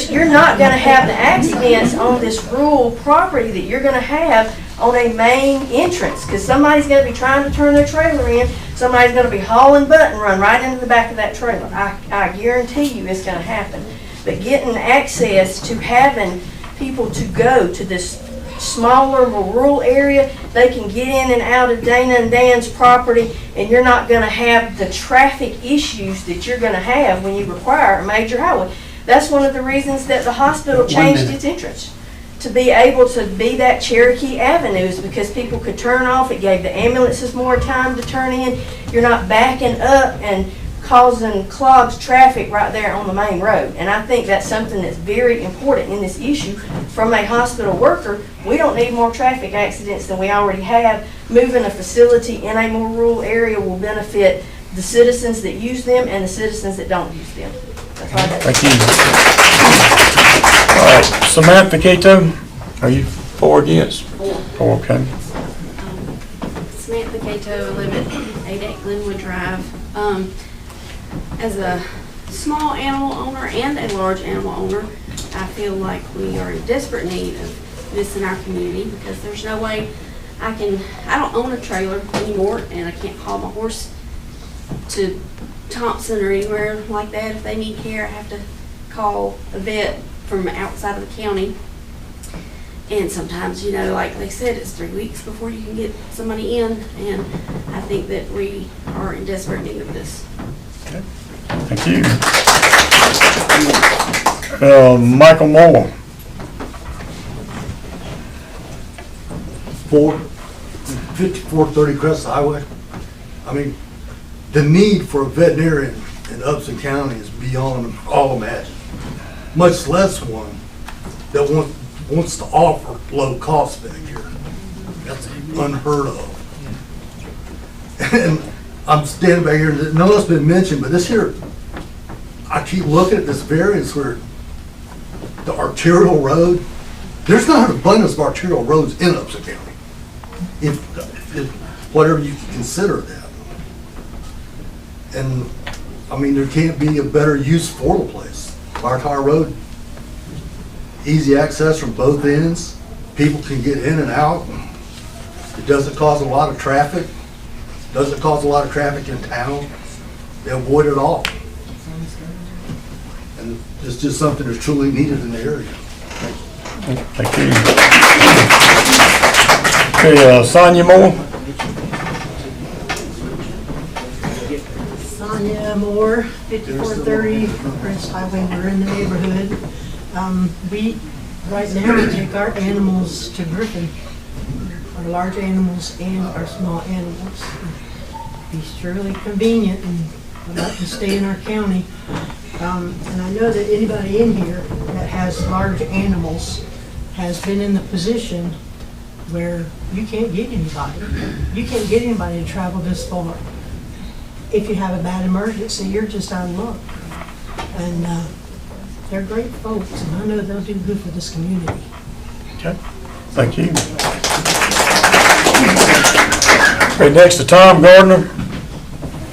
You're not going to have the accidents on this rural property that you're going to have on a main entrance, because somebody's going to be trying to turn their trailer in, somebody's going to be hauling butt and run right into the back of that trailer. I guarantee you it's going to happen. But getting access to having people to go to this smaller, more rural area, they can get in and out of Dana and Dan's property, and you're not going to have the traffic issues that you're going to have when you require a major highway. That's one of the reasons that the hospital changed its entrance to be able to be that Cherokee Avenue, is because people could turn off. It gave the ambulances more time to turn in. You're not backing up and causing clogged traffic right there on the main road. And I think that's something that's very important in this issue. From a hospital worker, we don't need more traffic accidents than we already have. Moving a facility in a more rural area will benefit the citizens that use them and the citizens that don't use them. That's all I got. Thank you. All right, Samantha Cato, are you for or against? For, okay. Samantha Cato, I live at 88 Glenwood Drive. As a small animal owner and a large animal owner, I feel like we are in desperate need of this in our community, because there's no way I don't own a trailer anymore, and I can't haul my horse to Thompson or anywhere like that. If they need care, I have to call a vet from outside of the county. And sometimes, you know, like they said, it's 3 weeks before you can get somebody in, and I think that we are in desperate need of this. Okay. Thank you. Michael Moore. 5430 Crest Highway. I mean, the need for a veterinarian in Upson County is beyond all imagined, much less one that wants to offer low cost Medicare. That's unheard of. And I'm standing back here, and none of it's been mentioned, but this here, I keep looking at this variance where the arterial road, there's not an abundance of arterial roads in Upson County. If whatever you can consider that. And I mean, there can't be a better use for the place. Fire Tower Road, easy access from both ends. People can get in and out. It doesn't cause a lot of traffic. Doesn't cause a lot of traffic in town. They avoid it all. And it's just something that's truly needed in the area. Thank you. Okay, Sonia Moore. Sonia Moore, 5430 Crest Highway. We're in the neighborhood. We right now take our animals to Griffin, our large animals and our small animals. It's really convenient, and I'd like to stay in our county. And I know that anybody in here that has large animals has been in the position where you can't get anybody. You can't get anybody to travel this far. If you have a bad emergency, you're just out of luck. And they're great folks, and I know they'll do good for this community. Okay, thank you. Okay, next to Tom Gardner.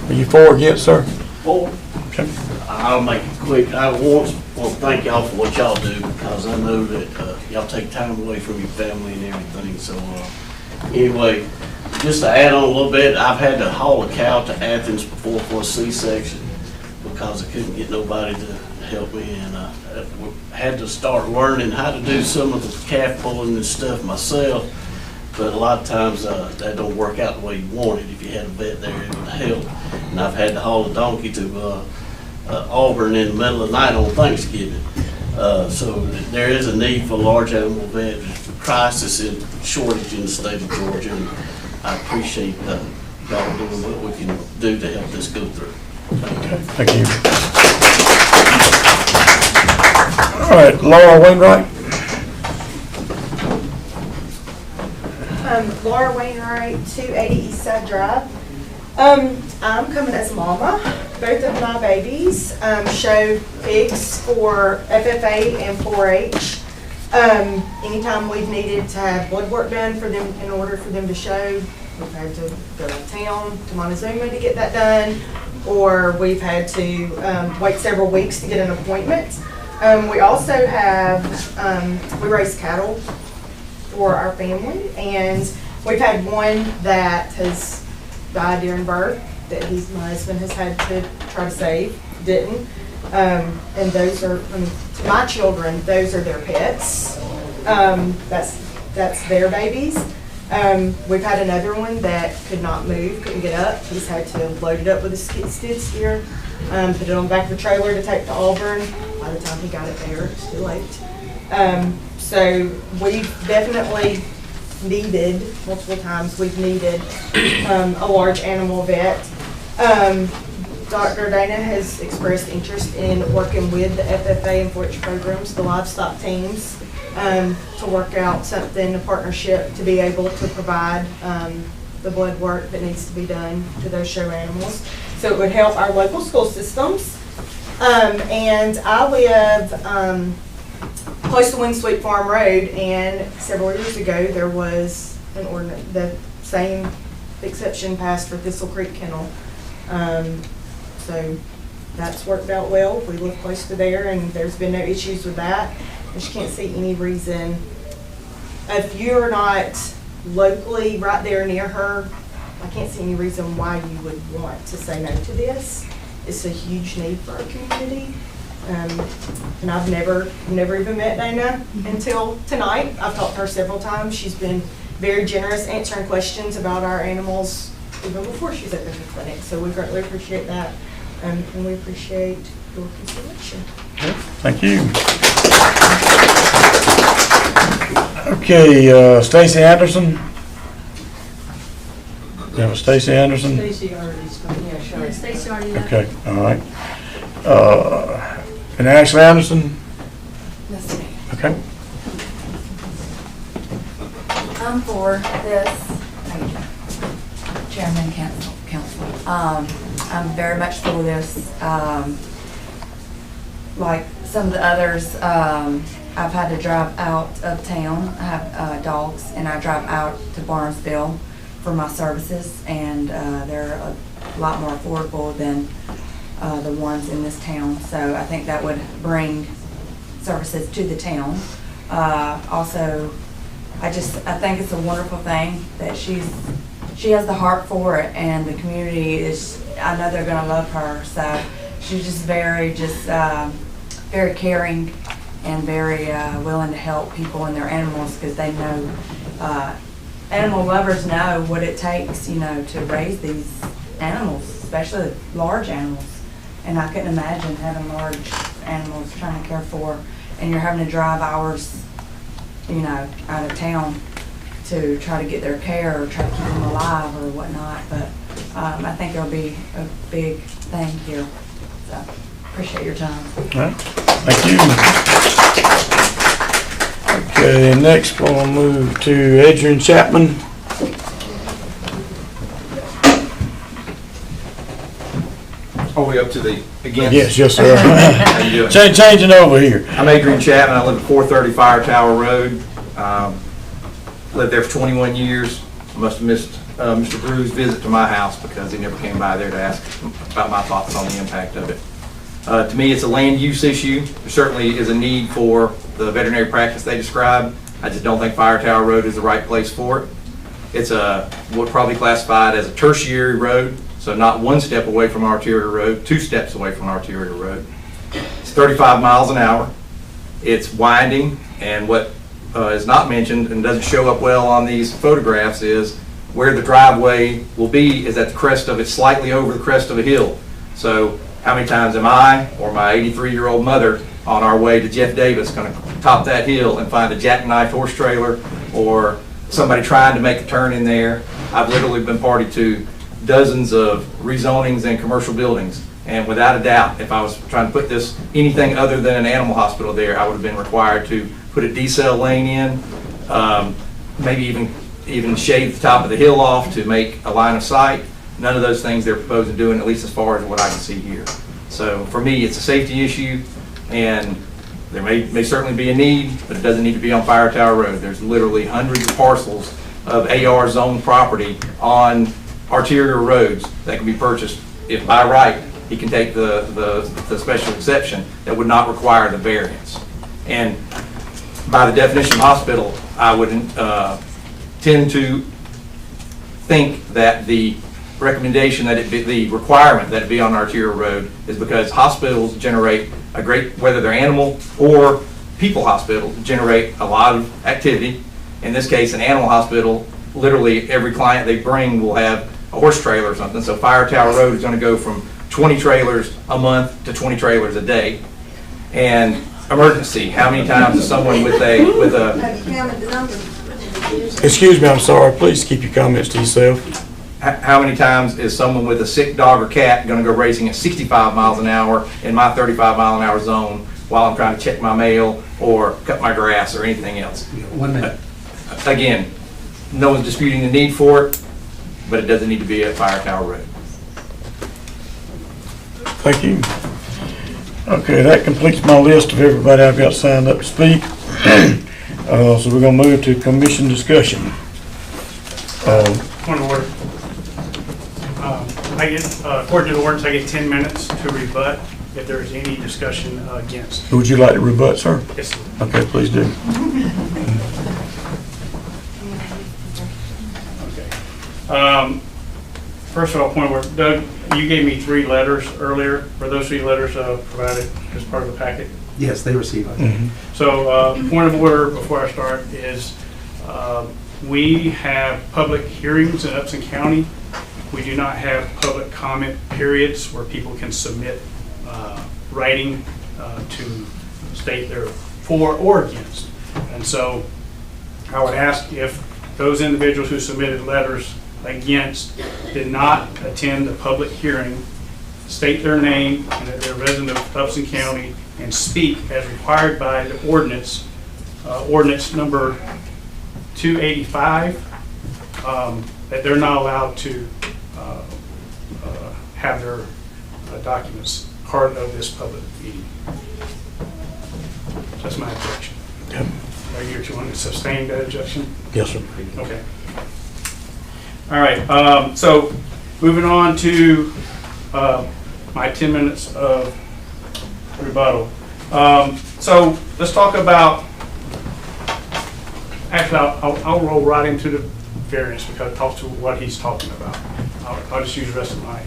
Are you for or against, sir? For. Okay. I'll make it quick. I want to thank y'all for what y'all do, because I know that y'all take time away from your family and everything. So anyway, just to add on a little bit, I've had to haul a cow to Athens before for a C-section because I couldn't get nobody to help me, and I had to start learning how to do some of the calf pulling and stuff myself. But a lot of times that don't work out the way you want it. If you had a vet there, it would help. And I've had to haul a donkey to Auburn in the middle of the night on Thanksgiving. So there is a need for large animal vet crisis in shortage in the state of Georgia, and I appreciate y'all doing what we can do to help this go through. Thank you. All right, Laura Wainwright. Laura Wainwright, 280 East Side Drive. I'm coming as mama. Both of my babies show pigs for FFA and 4-H. Anytime we've needed to have blood work done for them in order for them to show, we've had to go to town to Montezuma to get that done, or we've had to wait several weeks to get an appointment. We also have, we raise cattle for our family, and we've had one that has died during birth that my husband has had to try to save, didn't. And those are, I mean, to my children, those are their pets. That's their babies. We've had another one that could not move, couldn't get up. He's had to load it up with a skid steer, put it on the back of the trailer to take to Auburn. By the time he got it there, it's too late. So we've definitely needed, multiple times, we've needed a large animal vet. Dr. Dana has expressed interest in working with the FFA and 4-H programs, the livestock teams, to work out something, a partnership to be able to provide the blood work that needs to be done to those show animals. So it would help our local school systems. And I live close to Windsweep Farm Road, and several years ago there was an ordinance, the same exception passed for Thistle Creek Kennel. So that's worked out well. We live close to there, and there's been no issues with that. I just can't see any reason, if you're not locally right there near her, I can't see any reason why you would want to say no to this. It's a huge need for our community. And I've never even met Dana until tonight. I've talked to her several times. She's been very generous answering questions about our animals even before she's at the clinic. So we greatly appreciate that, and we appreciate your consideration. Thank you. Okay, Stacy Anderson. You have a Stacy Anderson? Stacy already spoke. Yeah, sure. Yeah, Stacy already left. Okay, all right. And Ashley Anderson? That's me. Okay. I'm for this. Chairman, council. I'm very much for this. Like some of the others, I've had to drive out of town. I have dogs, and I drive out to Barnesville for my services, and they're a lot more affordable than the ones in this town. So I think that would bring services to the town. Also, I think it's a wonderful thing that she has the heart for it, and the community is, I know they're gonna love her. So she's just very caring and very willing to help people and their animals, because they know, animal lovers know what it takes, you know, to raise these animals, especially large animals. And I couldn't imagine having large animals trying to care for, and you're having to drive hours, you know, out of town to try to get their care or try to keep them alive or whatnot. But I think there'll be a big thing here. So appreciate your time. All right. Thank you. Okay, next we'll move to Adrian Chapman. Are we up to the against? Yes, sir. How you doing? Changing over here. I'm Adrian Chapman. I live at 430 Fire Tower Road. Lived there for 21 years. I must have missed Mr. Brew's visit to my house because he never came by there to ask about my thoughts on the impact of it. To me, it's a land use issue. There certainly is a need for the veterinary practice they describe. I just don't think Fire Tower Road is the right place for it. It's what probably classified as a tertiary road, so not one step away from arterial road, 2 steps away from arterial road. It's 35 miles an hour. It's winding, and what is not mentioned and doesn't show up well on these photographs is where the driveway will be is at the crest of it, slightly over the crest of a hill. So how many times am I or my 83-year-old mother on our way to Jeff Davis going to top that hill and find a jackknife horse trailer or somebody trying to make a turn in there. I've literally been party to dozens of rezonings and commercial buildings. And without a doubt, if I was trying to put this, anything other than an animal hospital there, I would have been required to put a decel lane in, maybe even shave the top of the hill off to make a line of sight. None of those things they're proposing doing, at least as far as what I can see here. So for me, it's a safety issue, and there may certainly be a need, but it doesn't need to be on Fire Tower Road. There's literally hundreds of parcels of AR zone property on arterial roads that can be purchased. If by right, he can take the special exception that would not require the variance. And by the definition of hospital, I would tend to think that the recommendation that it be, the requirement that it be on arterial road is because hospitals generate a great, whether they're animal or people hospitals, generate a lot of activity. In this case, an animal hospital, literally every client they bring will have a horse trailer or something. So Fire Tower Road is going to go from 20 trailers a month to 20 trailers a day. And emergency, how many times is someone with a Have you counted the numbers? Excuse me, I'm sorry. Please keep your comments to yourself. how many times is someone with a sick dog or cat going to go racing at 65 miles an hour in my 35 mile an hour zone while I'm trying to check my mail or cut my grass or anything else? 1 minute. Again, no one's disputing the need for it, but it doesn't need to be at Fire Tower Road. Thank you. Okay, that completes my list of everybody I've got signed up to speak. So we're gonna move to commission discussion. Point of order. I get, according to the ordinance, I get 10 minutes to rebut if there is any discussion against. Who would you like to rebut, sir? Yes, sir. Okay, please do. Okay. First of all, point of order. Doug, you gave me 3 letters earlier. Were those 3 letters provided as part of the packet? Yes, they receive it. So, point of order before I start is, we have public hearings in Upson County. We do not have public comment periods where people can submit writing to state they're for or against. And so I would ask if those individuals who submitted letters against did not attend the public hearing, state their name and that they're resident of Upson County, and speak as required by the ordinance, ordinance number 285, that they're not allowed to have their documents part of this public meeting. That's my objection. Yep. Are you want to sustain that objection? Yes, sir. Okay. All right. So moving on to my 10 minutes of rebuttal. So let's talk about. Actually, I'll roll right into the variance because it talks to what he's talking about. I'll just use the rest of my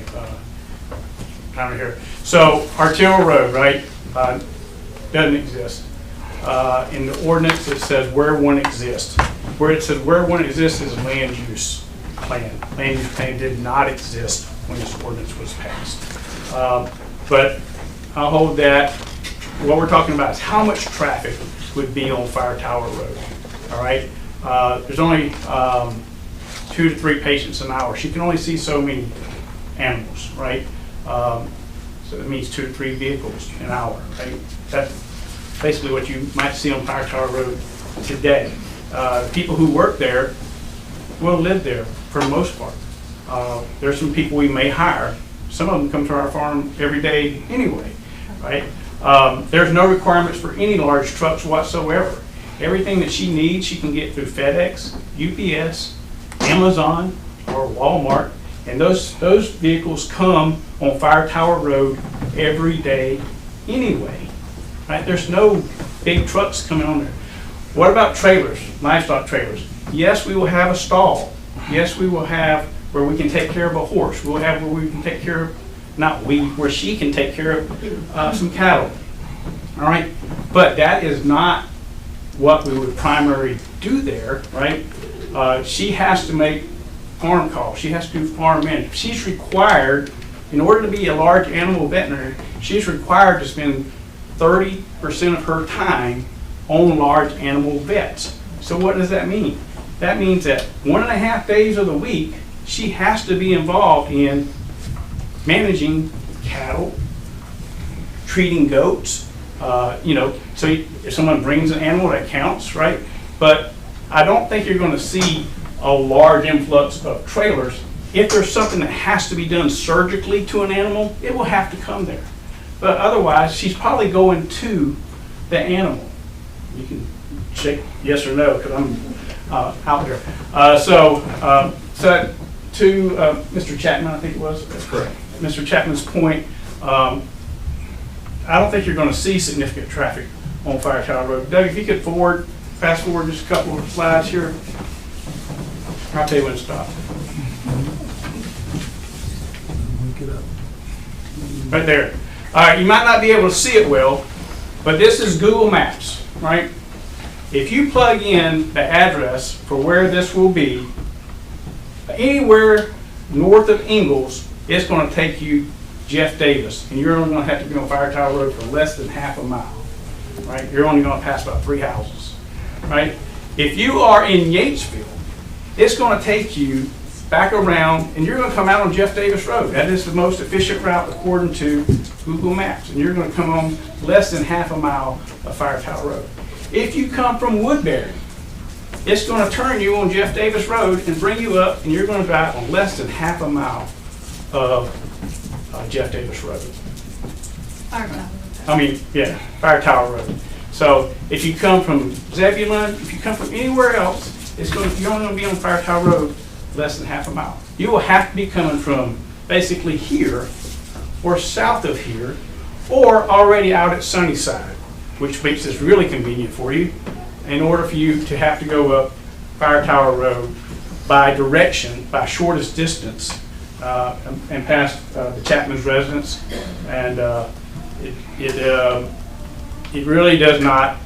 time here. So arterial road, right, doesn't exist. In the ordinance, it says where one exists. Where it says where one exists is a land use plan. Land use plan did not exist when this ordinance was passed. But I'll hold that. What we're talking about is how much traffic would be on Fire Tower Road. All right. There's only 2 to 3 patients an hour. She can only see so many animals, right? So that means 2 to 3 vehicles an hour, right? That's basically what you might see on Fire Tower Road today. People who work there will live there for the most part. There's some people we may hire. Some of them come to our farm every day anyway, right? There's no requirements for any large trucks whatsoever. Everything that she needs, she can get through FedEx, UPS, Amazon, or Walmart, and those vehicles come on Fire Tower Road every day anyway. Right? There's no big trucks coming on there. What about trailers, livestock trailers? Yes, we will have a stall. Yes, we will have where we can take care of a horse. We'll have where we can take care of, where she can take care of some cattle. All right, but that is not what we would primarily do there, right? She has to make farm calls. She has to do farm management. She's required, in order to be a large animal veterinarian, she's required to spend 30% of her time own large animal vets. So what does that mean? That means that 1.5 days of the week, she has to be involved in managing cattle, treating goats, so if someone brings an animal, that counts, right? But I don't think you're gonna see a large influx of trailers. If there's something that has to be done surgically to an animal, it will have to come there. But otherwise, she's probably going to the animal. You can shake yes or no, because I'm out there. So to Mr. Chapman, I think it was. That's correct. Mr. Chapman's point, I don't think you're going to see significant traffic on Fire Tower Road. Doug, if you could fast forward just a couple of slides here. I'll tell you when to stop. Right there. All right, you might not be able to see it well, but this is Google Maps, right? If you plug in the address for where this will be, anywhere north of Ingalls, it's going to take you Jeff Davis, and you're only going to have to be on Fire Tower Road for less than half a mile, right? You're only going to pass about 3 houses, right? If you are in Yatesville, it's going to take you back around, and you're going to come out on Jeff Davis Road. That is the most efficient route according to Google Maps, and you're going to come on less than half a mile of Fire Tower Road. If you come from Woodbury, it's going to turn you on Jeff Davis Road and bring you up, and you're going to drive on less than half a mile of Jeff Davis Road. Fire Tower Road. So if you come from Zebulon, if you come from anywhere else, you're only going to be on Fire Tower Road less than half a mile. You will have to be coming from basically here or south of here or already out at Sunnyside, which makes this really convenient for you in order for you to have to go up Fire Tower Road by direction, by shortest distance, and past the Chapman's residence. And it really does not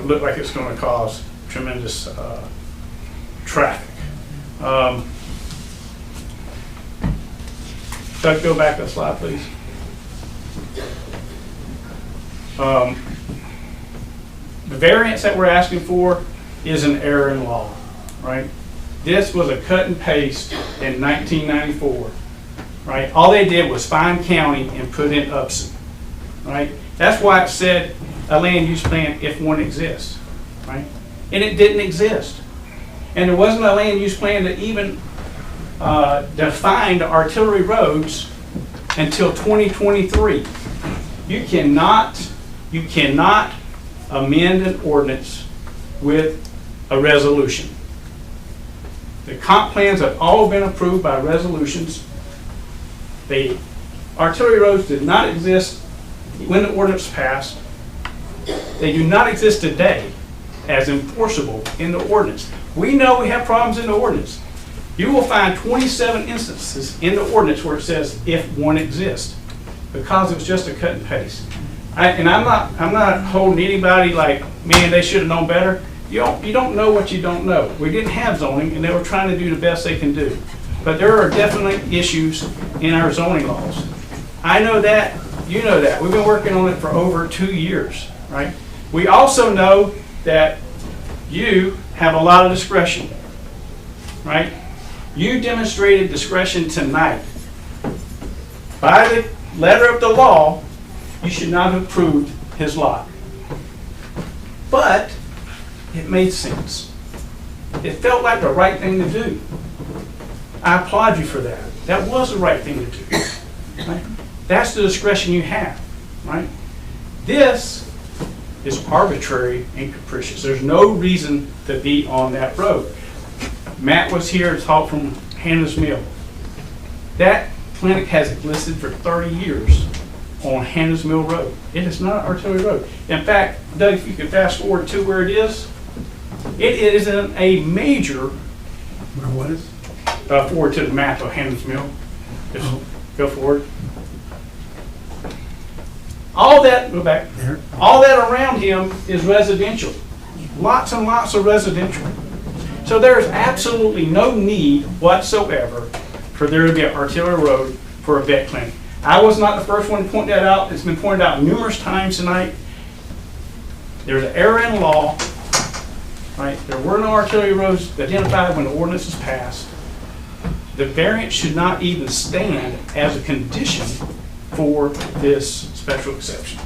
look like it's going to cause tremendous traffic. Doug, go back to the slide, please. The variance that we're asking for is an error in law, right? This was a cut and paste in 1994, right? All they did was find county and put in Upson, right? That's why it said a land use plan if one exists, right? And it didn't exist. And there wasn't a land use plan that even defined artillery roads until 2023. You cannot amend an ordinance with a resolution. The comp plans have all been approved by resolutions. The artillery roads did not exist when the ordinance passed. They do not exist today as enforceable in the ordinance. We know we have problems in the ordinance. You will find 27 instances in the ordinance where it says if one exists, because it was just a cut and paste. I'm not holding anybody like, man, they should have known better. You don't know what you don't know. We didn't have zoning, and they were trying to do the best they can do. But there are definitely issues in our zoning laws. I know that. You know that. We've been working on it for over 2 years, right? We also know that you have a lot of discretion, right? You demonstrated discretion tonight. By the letter of the law, you should not have approved his lot. But it made sense. It felt like the right thing to do. I applaud you for that. That was the right thing to do. Right? That's the discretion you have, right? This is arbitrary and capricious. There's no reason to be on that road. Matt was here to talk from Hannah's Mill. That clinic has existed for 30 years on Hannah's Mill Road. It is not an artillery road. In fact, Doug, if you could fast forward to where it is in a major, where what is? Forward to the map of Hannah's Mill. Just go forward. All that, go back. All that around him is residential. Lots and lots of residential. So there is absolutely no need whatsoever for there to be an artillery road for a vet clinic. I was not the first one to point that out. It's been pointed out numerous times tonight. there's an error in law, right? There were no arterial roads identified when the ordinance was passed. The variance should not even stand as a condition for this special exception,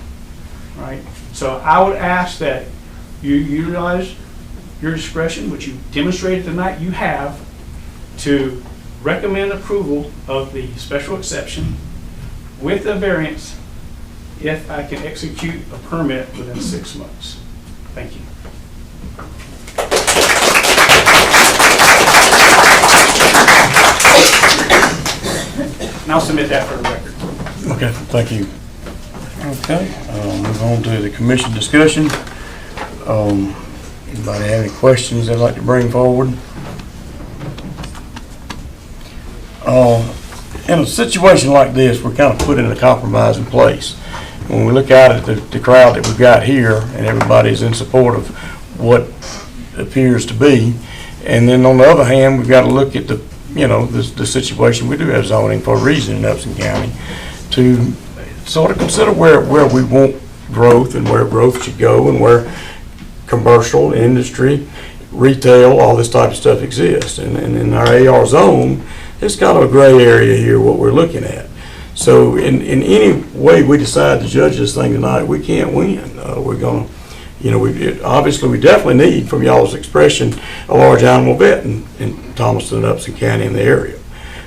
right? So I would ask that you utilize your discretion, which you demonstrated tonight you have, to recommend approval of the special exception with a variance if I can execute a permit within 6 months. Thank you. And I'll submit that for the record. Okay, thank you. Okay, move on to the commission discussion. Anybody have any questions they'd like to bring forward? In a situation like this, we're kind of put in a compromising place. When we look out at the crowd that we've got here, and everybody's in support of what appears to be, and then on the other hand, we've got to look at the situation. We do have zoning for a reason in Upson County to sort of consider where we want growth and where growth should go and where commercial, industry, retail, all this type of stuff exists. And in our AR zone, it's kind of a gray area here, what we're looking at. So in any way we decide to judge this thing tonight, we can't win. We're going to, obviously we definitely need, from y'all's expression, a large animal vet in Thomaston and Upson County in the area.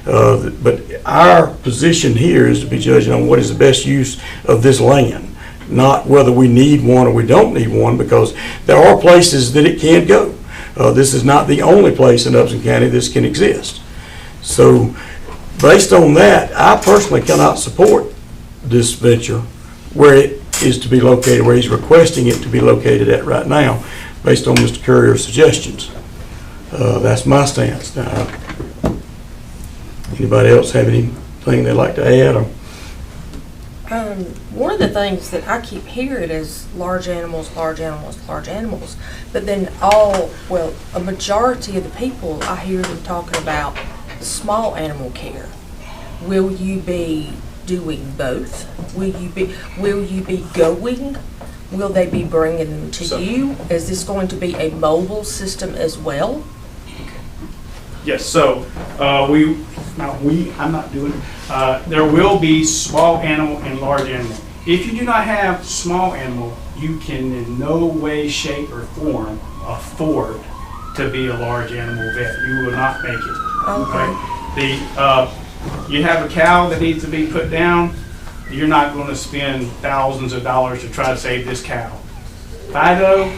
But our position here is to be judging on what is the best use of this land, not whether we need one or we don't need one, because there are places that it can go. This is not the only place in Upson County this can exist. So based on that, I personally cannot support this venture where it is to be located, where he's requesting it to be located at right now, based on Mr. Courier's suggestions. That's my stance. Now, anybody else have anything they'd like to add? Or? One of the things that I keep hearing is large animals, large animals, large animals. But then a majority of the people, I hear them talking about small animal care. Will you be doing both? Will you be going? Will they be bringing them to you? Is this going to be a mobile system as well? Yes, so I'm not doing it. There will be small animal and large animal. If you do not have small animal, you can in no way, shape, or form afford to be a large animal vet. You will not make it. Okay. Right? You have a cow that needs to be put down, you're not going to spend thousands of dollars to try to save this cow. Fido,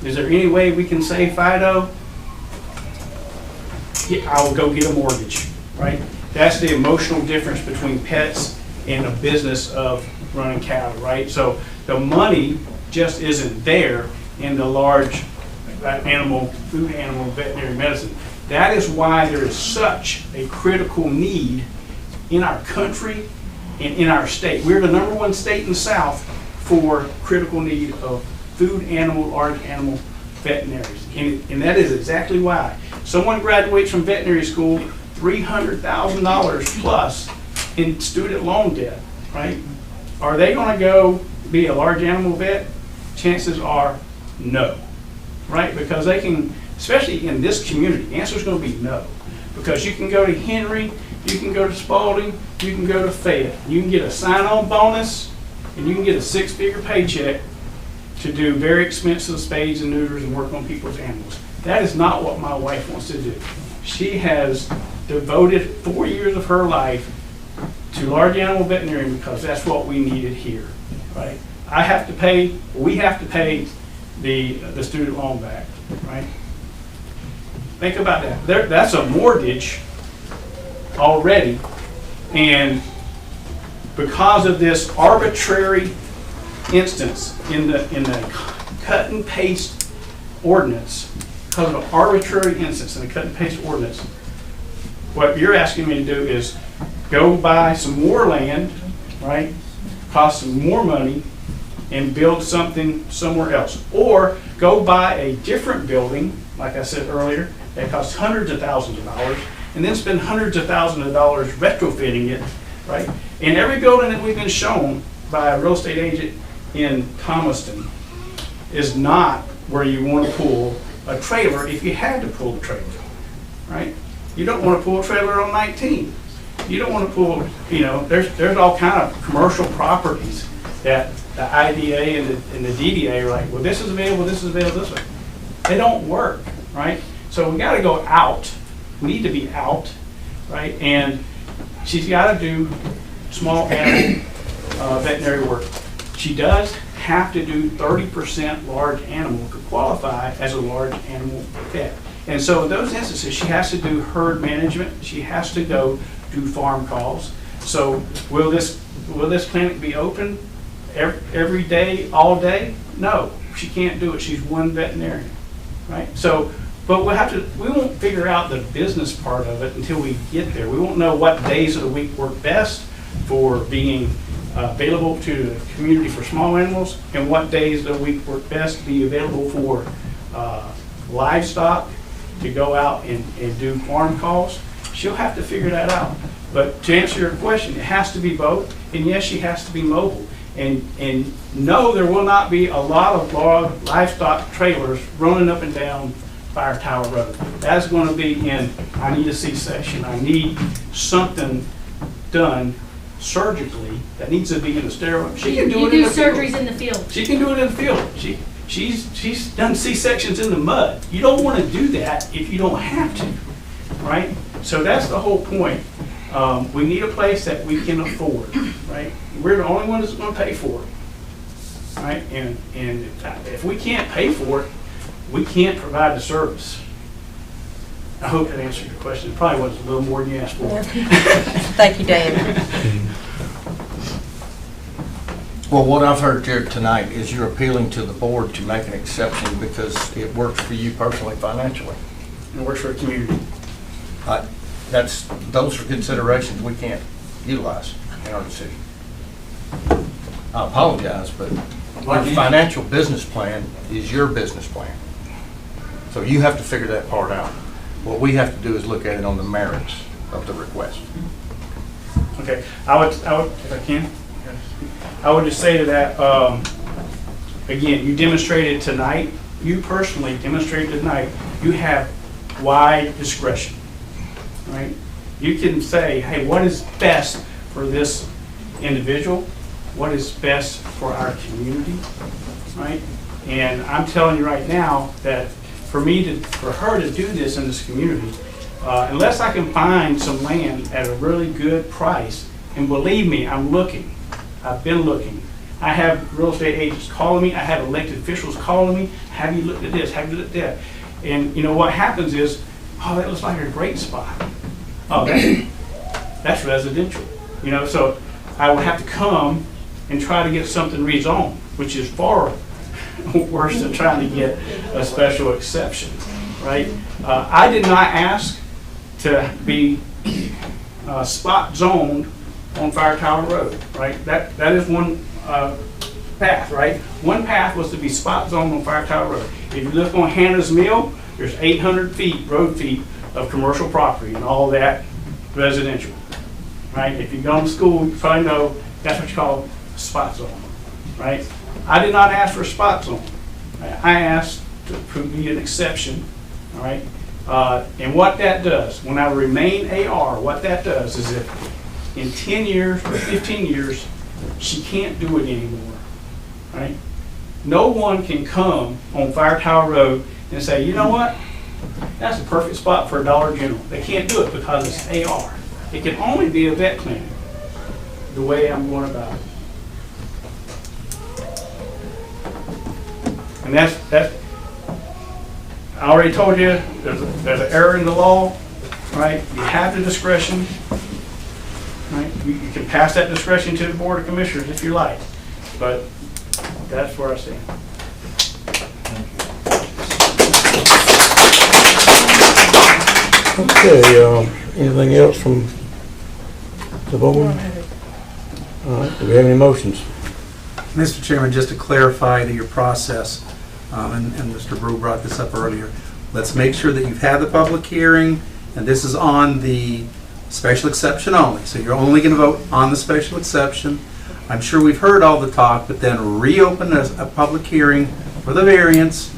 is there any way we can save Fido? Yeah, I will go get a mortgage, right? That's the emotional difference between pets and a business of running cattle, right? So the money just isn't there in the large food animal veterinary medicine. That is why there is such a critical need in our country and in our state. We're the #1 state in the South for critical need of food animal, large animal veterinaries. And that is exactly why. Someone graduates from veterinary school, $300,000 plus in student loan debt, right? Are they going to go be a large animal vet? Chances are no, right? Because they can, especially in this community, the answer is going to be no. Because you can go to Henry, you can go to Spalding, you can go to Fayette. You can get a sign-on bonus, and you can get a 6-figure paycheck to do very expensive spades and neuters and work on people's animals. That is not what my wife wants to do. She has devoted 4 years of her life to large animal veterinarian because that's what we needed here, right? We have to pay the student loan back, right? Think about that. That's a mortgage already, and because of this arbitrary instance in the cut and paste ordinance, because of an arbitrary instance in the cut and paste ordinance, what you're asking me to do is go buy some more land, right? Cost some more money and build something somewhere else, or go buy a different building, like I said earlier, that costs hundreds of thousands of dollars, and then spend hundreds of thousands of dollars retrofitting it, right? And every building that we've been shown by a real estate agent in Thomaston is not where you want to pull a trailer if you had to pull a trailer, right? You don't want to pull a trailer on 19. You don't want to pull, there's all kind of commercial properties that the IDA and the DDA are like, well, this is available, this way. They don't work, right? So we got to go out. We need to be out, right? And she's got to do small animal veterinary work. She does have to do 30% large animal to qualify as a large animal vet. And so in those instances, she has to do herd management. She has to go do farm calls. So will this clinic be open every day, all day? No, she can't do it. She's one veterinarian, right? So, but we won't figure out the business part of it until we get there. We won't know what days of the week work best for being available to the community for small animals, and what days of the week work best to be available for livestock to go out and do farm calls. She'll have to figure that out. But to answer your question, it has to be both, and yes, she has to be mobile. And no, there will not be a lot of livestock trailers running up and down Fire Tower Road. That's going to be I need a C-section. I need something done surgically that needs to be in the sterile. She can do it in the field. You do surgeries in the field. She can do it in the field. She's done C-sections in the mud. You don't want to do that if you don't have to, right? So that's the whole point. We need a place that we can afford, right? We're the only ones that's going to pay for it, right? And if we can't pay for it, we can't provide the service. I hope that answered your question. It probably was a little more than you asked for. Thank you, Dan. Well, what I've heard here tonight is you're appealing to the board to make an exception because it works for you personally financially. It works for the community. Those are considerations we can't utilize in our decision. I apologize, but your financial business plan is your business plan. So you have to figure that part out. What we have to do is look at it on the merits of the request. Okay, I would, if I can, I would just say to that, again, you demonstrated tonight, you personally demonstrated tonight, you have wide discretion, right? You can say, hey, what is best for this individual? What is best for our community, right? And I'm telling you right now that for her to do this in this community, unless I can find some land at a really good price, and believe me, I'm looking. I've been looking. I have real estate agents calling me. I have elected officials calling me. Have you looked at this? Have you looked at that? And you know what happens is, oh, that looks like a great spot. Oh, that's residential. So I would have to come and try to get something rezoned, which is far worse than trying to get a special exception, right? I did not ask to be spot zoned on Fire Tower Road, right? That is one path, right? One path was to be spot zoned on Fire Tower Road. If you look on Hannah's Mill, there's 800 feet, road feet of commercial property and all that residential, right? If you've gone to school, you probably know that's what you call spot zone, right? I did not ask for a spot zone. I asked to be an exception, all right? And what that does, when I remain AR, what that does is if in 10 years or 15 years, she can't do it anymore, right? No one can come on Fire Tower Road and say, you know what? That's a perfect spot for a Dollar General. They can't do it because it's AR. It can only be a vet clinic, the way I'm going about it. And that's I already told you, there's an error in the law, right? You have the discretion, right? You can pass that discretion to the Board of Commissioners if you like, but that's where I stand. Okay, anything else from the board? All right, do we have any motions? Mr. Chairman, just to clarify your process, and Mr. Brew brought this up earlier, let's make sure that you've had the public hearing, and this is on the special exception only. So you're only going to vote on the special exception. I'm sure we've heard all the talk, but then reopen a public hearing for the variance.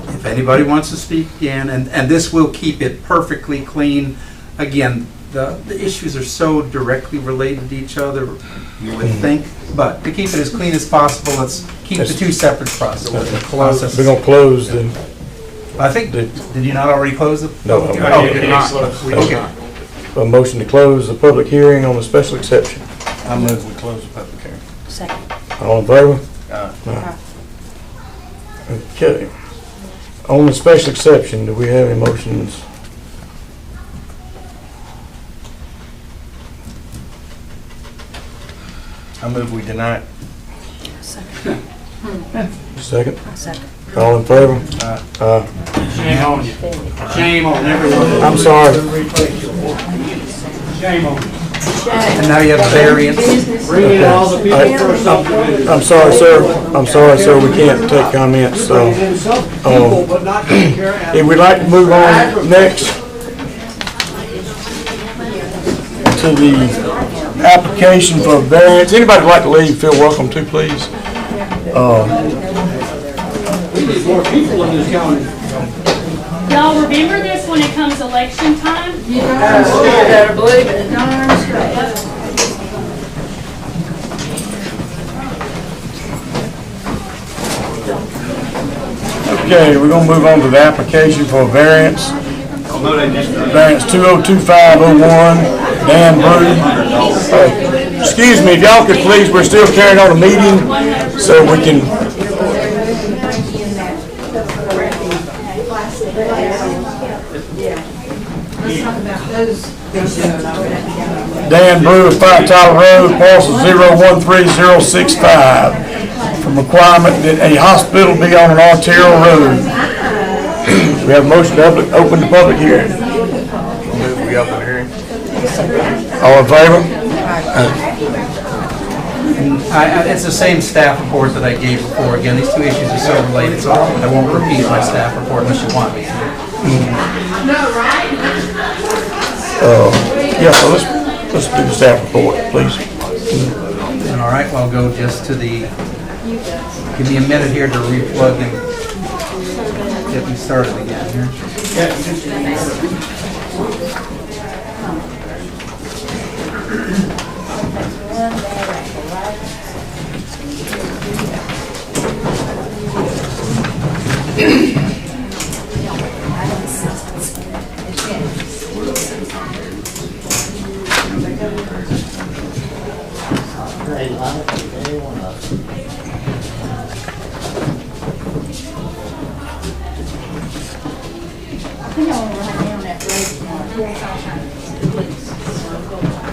If anybody wants to speak again, and this will keep it perfectly clean. Again, the issues are so directly related to each other, you would think, but to keep it as clean as possible, let's keep the two separate processes. We're gonna close the, I think, did you not already close it? No. Oh, you did not. Okay. a motion to close the public hearing on the special exception. I move we close the public hearing. Second. All in favor? Aye. Okay. On the special exception, do we have any motions? I move we deny it. Second. Second? Second. All in favor? Aye. Shame on you. Shame on everyone. I'm sorry. Shame on you. And now you have a variance. Bring in all the people for a subdivision. I'm sorry, sir. I'm sorry, sir. We can't take comments, so. If we'd like to move on next to the application for variance. Anybody would like to leave, feel welcome to, please. We need more people in this county. Y'all remember this when it comes election time? You better believe it, darn straight. Okay, we're gonna move on to the application for a variance. Variance 202501, Dan Brew. Excuse me, if y'all could please, we're still carrying on a meeting, so we can. Dan Brew of 5 Tyler Road, parcel 013065. From requirement that a hospital be on an arterial road. We have a motion to open the public hearing. Move we open the hearing. All in favor? It's the same staff report that I gave before. Again, these two issues are so related, so I won't repeat my staff report unless you want me to. Yeah, so let's do the staff report, please. All right, well, I'll go just to the, give me a minute here to replug and get me started again here.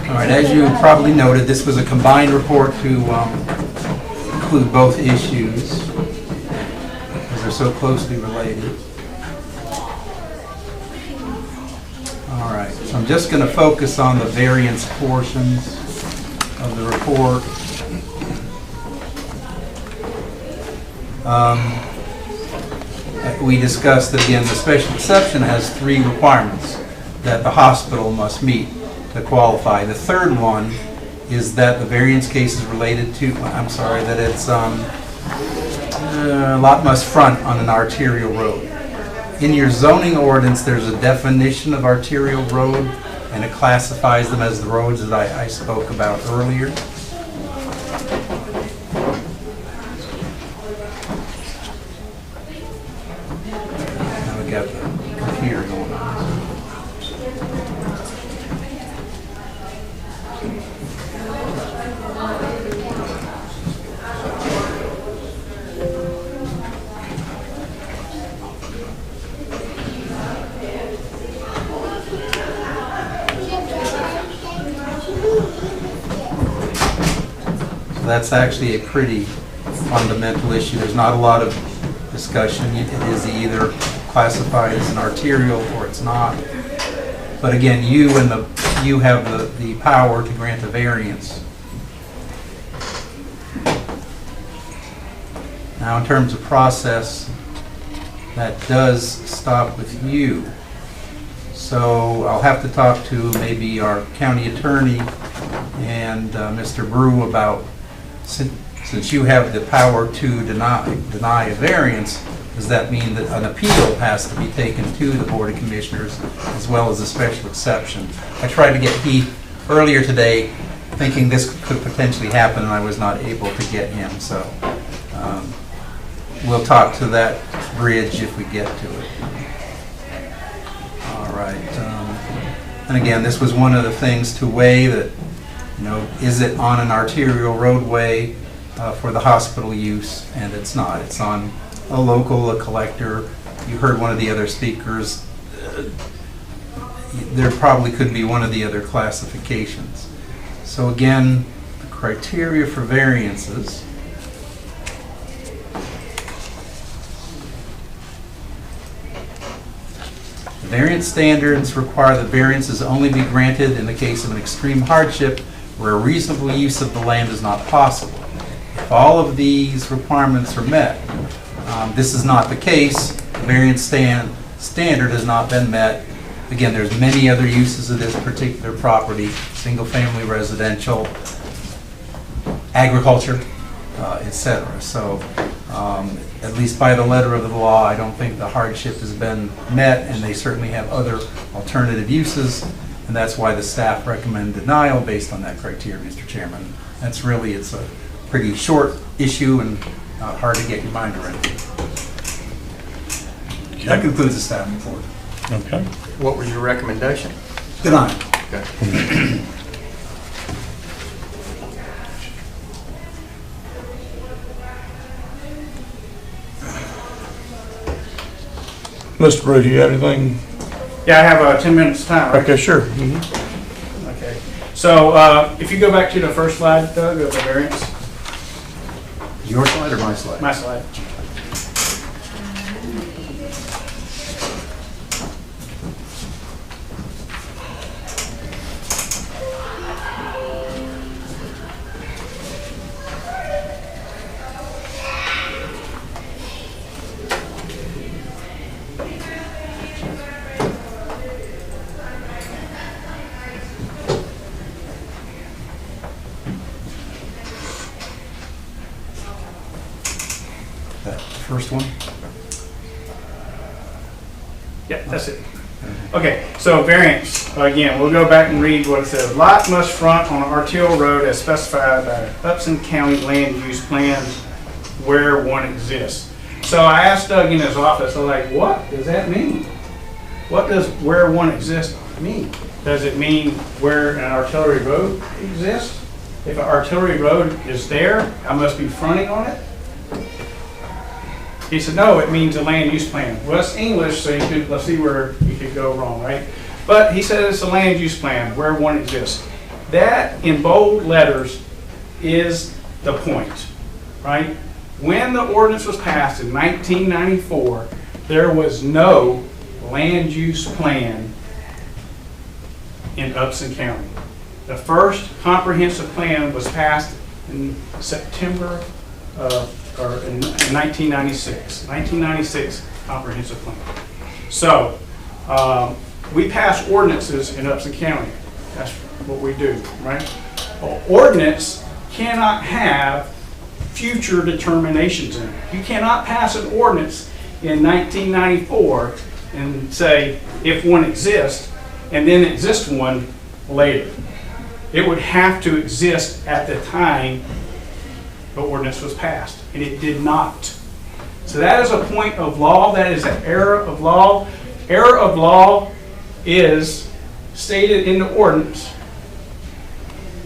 All right, as you probably noted, this was a combined report to include both issues, because they're so closely related. All right, so I'm just going to focus on the variance portions of the report. We discussed that, again, the special exception has 3 requirements that the hospital must meet to qualify. The third one is that the variance case is related to, that it's lot must front on an arterial road. In your zoning ordinance, there's a definition of arterial road, and it classifies them as the roads that I spoke about earlier. Now we got the computer going on. That's actually a pretty fundamental issue. There's not a lot of discussion. It is either classified as an arterial or it's not. But again, you have the power to grant a variance. Now, in terms of process, that does stop with you. So I'll have to talk to maybe our county attorney and Mr. Brew about since you have the power to deny a variance, does that mean that an appeal has to be taken to the Board of Commissioners as well as a special exception? I tried to get Heath earlier today, thinking this could potentially happen, and I was not able to get him, so we'll talk to that bridge if we get to it. All right. And again, this was one of the things to weigh that, is it on an arterial roadway for the hospital use? And it's not. It's on a local, a collector. You heard one of the other speakers. There probably could be one of the other classifications. So again, the criteria for variances. The variance standards require that variances only be granted in the case of an extreme hardship where a reasonable use of the land is not possible. If all of these requirements are met, this is not the case. The variance standard has not been met. Again, there's many other uses of this particular property, single-family residential, agriculture, etc. So, at least by the letter of the law, I don't think the hardship has been met, and they certainly have other alternative uses, and that's why the staff recommend denial based on that criteria, Mr. Chairman. It's a pretty short issue and hard to get your mind around. That concludes the staff report. Okay. What was your recommendation? Deny. Okay. Mr. Brew, do you have anything? Yeah, I have 10 minutes time, right? Okay, sure. Okay. So if you go back to the first slide, Doug, of the variance. Your slide or my slide? My slide. First one? Yeah, that's it. Okay, so variance, again, we'll go back and read what it says. Lot must front on an arterial road as specified by Upson County Land Use Plan where one exists. So I asked Doug in his office, I'm like, what does that mean? What does where one exists mean? Does it mean where an arterial road exists? If an arterial road is there, I must be fronting on it? He said, no, it means a land use plan. Well, it's English, so let's see where you could go wrong, right? But he said it's a land use plan where one exists. That, in bold letters, is the point, right? When the ordinance was passed in 1994, there was no land use plan in Upson County. The first comprehensive plan was passed in September in 1996. 1996 comprehensive plan. So we pass ordinances in Upson County. That's what we do, right? Well, ordinance cannot have future determinations in it. You cannot pass an ordinance in 1994 and say if one exists and then exist one later. It would have to exist at the time the ordinance was passed, and it did not. So that is a point of law. That is an error of law. Error of law is stated in the ordinance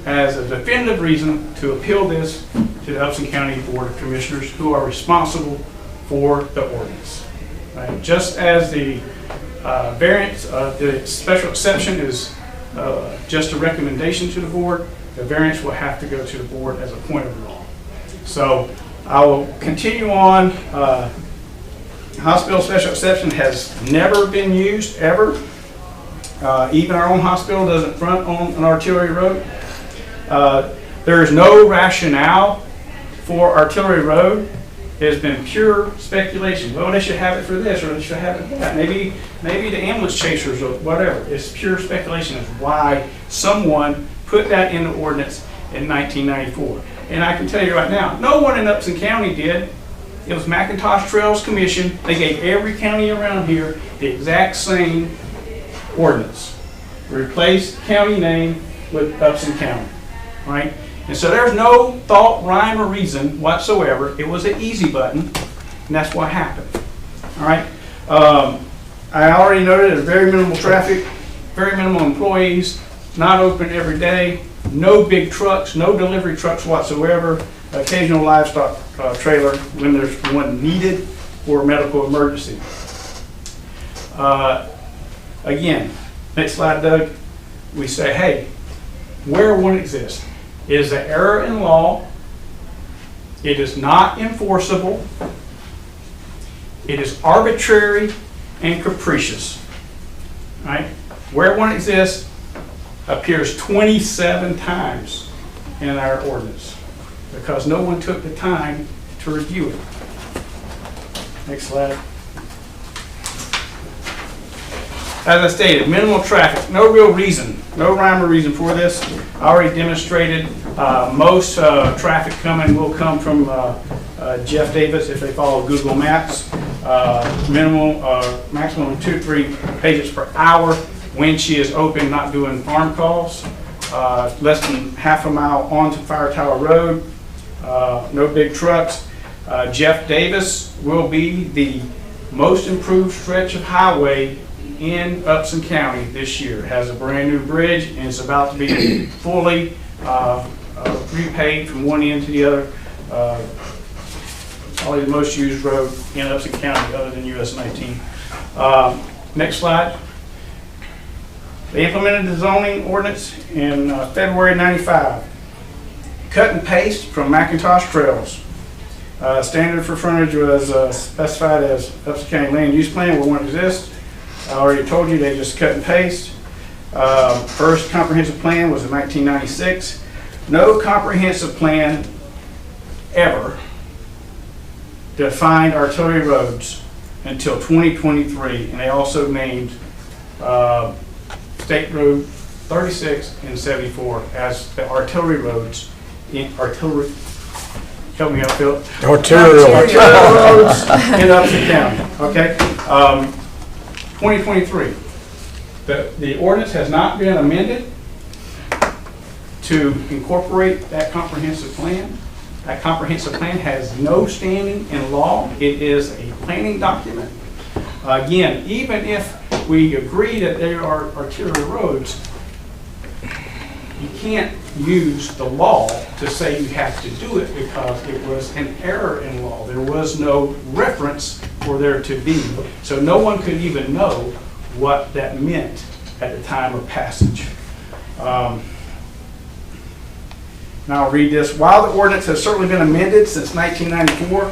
as a definitive reason to appeal this to the Upson County Board of Commissioners, who are responsible for the ordinance. Right? Just as the variance, the special exception is just a recommendation to the board, the variance will have to go to the board as a point of law. So I will continue on. Hospital special exception has never been used, ever. Even our own hospital doesn't front on an arterial road. There is no rationale for arterial road. It has been pure speculation. Well, they should have it for this, or they should have it for that. Maybe the ambulance chasers or whatever. It's pure speculation as why someone put that in the ordinance in 1994. And I can tell you right now, no one in Upson County did. It was McIntosh Trails Commission. They gave every county around here the exact same ordinance. Replace county name with Upson County, right? And so there's no thought, rhyme, or reason whatsoever. It was an easy button, and that's what happened, all right? I already noted there's very minimal traffic, very minimal employees, not open every day, no big trucks, no delivery trucks whatsoever, occasional livestock trailer when there's one needed for a medical emergency. Again, next slide, Doug. We say, hey, where one exists is an error in law. It is not enforceable. It is arbitrary and capricious. Right? Where one exists appears 27 times in our ordinance because no one took the time to review it. Next slide. As I stated, minimal traffic, no real reason, no rhyme or reason for this. I already demonstrated most traffic coming will come from Jeff Davis if they follow Google Maps. Maximum 2-3 pages per hour when she is open, not doing farm calls. Less than half a mile onto Fire Tower Road. No big trucks. Jeff Davis will be the most improved stretch of highway in Upson County this year. It has a brand new bridge and it's about to be fully repaid from one end to the other. Probably the most used road in Upson County other than US 19. Next slide. They implemented the zoning ordinance in February '95. Cut and paste from McIntosh Trails. Standard for frontage was specified as Upson County Land Use Plan where one exists. I already told you they just cut and paste. First comprehensive plan was in 1996. No comprehensive plan ever defined artillery roads until 2023, and they also named State Road 36 and 74 as the artillery roads in artillery. Help me out, Phil. Arterial roads in Upson County. Okay. 2023. The ordinance has not been amended to incorporate that comprehensive plan. That comprehensive plan has no standing in law. It is a planning document. Again, even if we agree that there are arterial roads, you can't use the law to say you have to do it because it was an error in law. There was no reference for there to be. So no one could even know what that meant at the time of passage. Now I'll read this. While the ordinance has certainly been amended since 1994,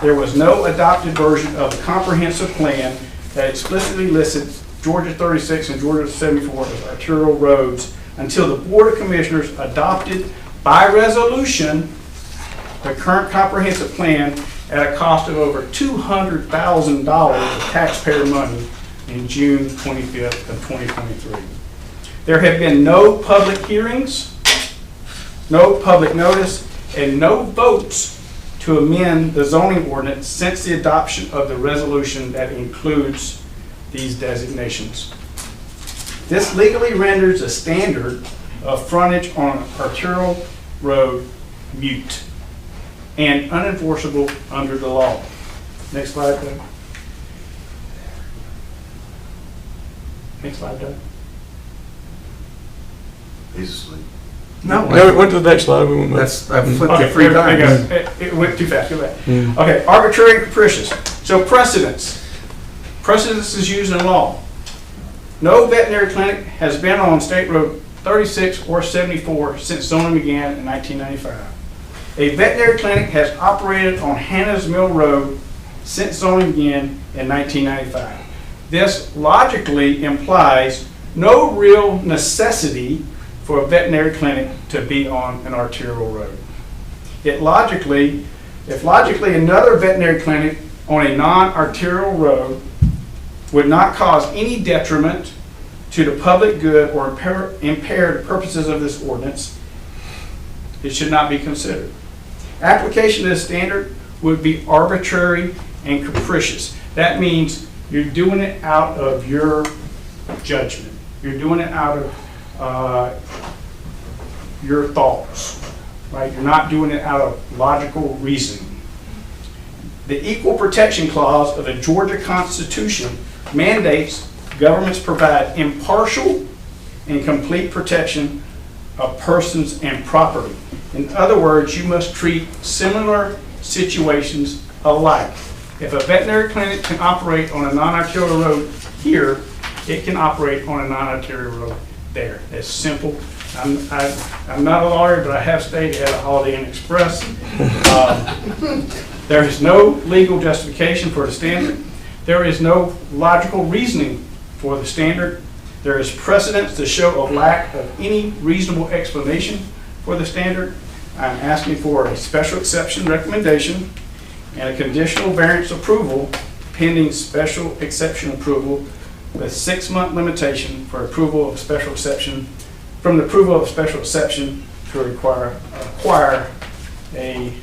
there was no adopted version of the comprehensive plan that explicitly listed Georgia 36 and Georgia 74 as arterial roads until the Board of Commissioners adopted by resolution the current comprehensive plan at a cost of over $200,000 of taxpayer money in June 25th of 2023. There have been no public hearings, no public notice, and no votes to amend the zoning ordinance since the adoption of the resolution that includes these designations. This legally renders a standard of frontage on an arterial road mute and unenforceable under the law. Next slide, Doug. Next slide, Doug. He's asleep. No, it went to the next slide. We went back. I've flipped it 3 times. It went too fast. Go back. Okay, arbitrary and capricious. So precedence. Precedence is used in law. No veterinary clinic has been on State Road 36 or 74 since zoning began in 1995. A veterinary clinic has operated on Hannah's Mill Road since zoning began in 1995. This logically implies no real necessity for a veterinary clinic to be on an arterial road. If logically another veterinary clinic on a non-arterial road would not cause any detriment to the public good or impair the purposes of this ordinance, it should not be considered. Application of this standard would be arbitrary and capricious. That means you're doing it out of your judgment. You're doing it out of your thoughts, right? You're not doing it out of logical reasoning. The Equal Protection Clause of the Georgia Constitution mandates governments provide impartial and complete protection of persons and property. In other words, you must treat similar situations alike. If a veterinary clinic can operate on a non-arterial road here, it can operate on a non-arterial road there. It's simple. I'm not a lawyer, but I have stayed at a Holiday Inn Express. There is no legal justification for the standard. There is no logical reasoning for the standard. There is precedence to show a lack of any reasonable explanation for the standard. I'm asking for a special exception recommendation and a conditional variance approval pending special exception approval with 6-month limitation for approval of special exception, from the approval of special exception to acquire a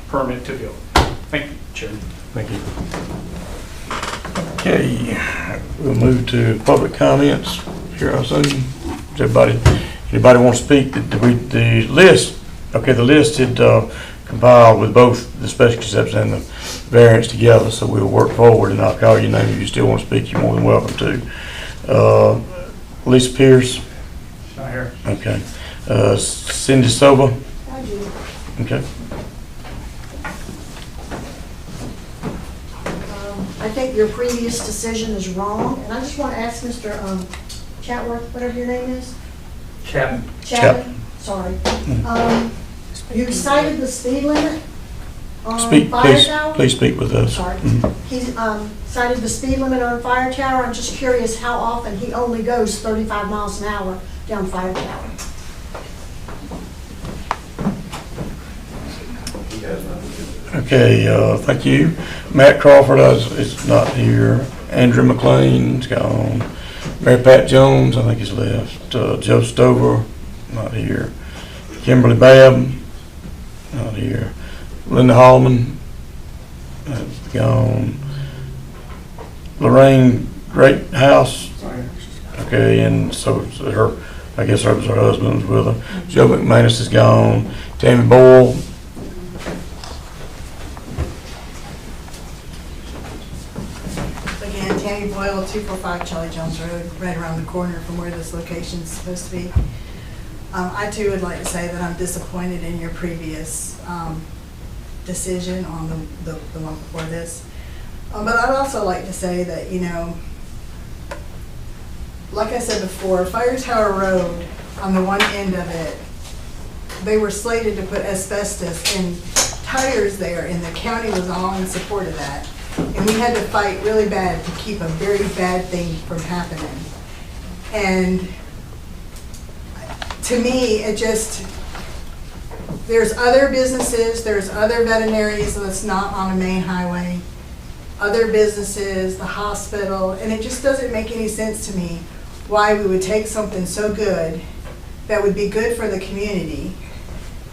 permit to build. Thank you, Chairman. Thank you. Okay, we'll move to public comments here, I assume. Does anybody want to speak? The list, okay, the list had compiled with both the special exception and the variance together, so we'll work forward, and I'll call your name. If you still want to speak, you're more than welcome to. Lisa Pierce? Not here. Okay. Cindy Silva? Okay. I think your previous decision is wrong, and I just want to ask Mr. Chatworth, whatever your name is? Chapman. Chapman, sorry. You cited the speed limit on Speak, Fire Tower? please speak with us. Sorry. He cited the speed limit on Fire Tower. I'm just curious how often he only goes 35 miles an hour down Fire Tower. Okay, thank you. Matt Crawford is not here. Andrew McLean's gone. Mary Pat Jones, I think he's left. Joe Stover, not here. Kimberly Babb, not here. Linda Hallman, gone. Lorraine Greathouse, okay, and so her, I guess her husband was with her. Joe McManus is gone. Tammy Boyle. Again, Tammy Boyle, 245 Charlie Jones Road, right around the corner from where this location is supposed to be. I too would like to say that I'm disappointed in your previous decision on the one before this. But I'd also like to say that, you know, like I said before, Fire Tower Road, on the one end of it, they were slated to put asbestos in tires there, and the county was all in support of that. And we had to fight really bad to keep a very bad thing from happening. And to me, it just, there's other businesses, there's other veterinaries that's not on a main highway, other businesses, the hospital, and it just doesn't make any sense to me why we would take something so good that would be good for the community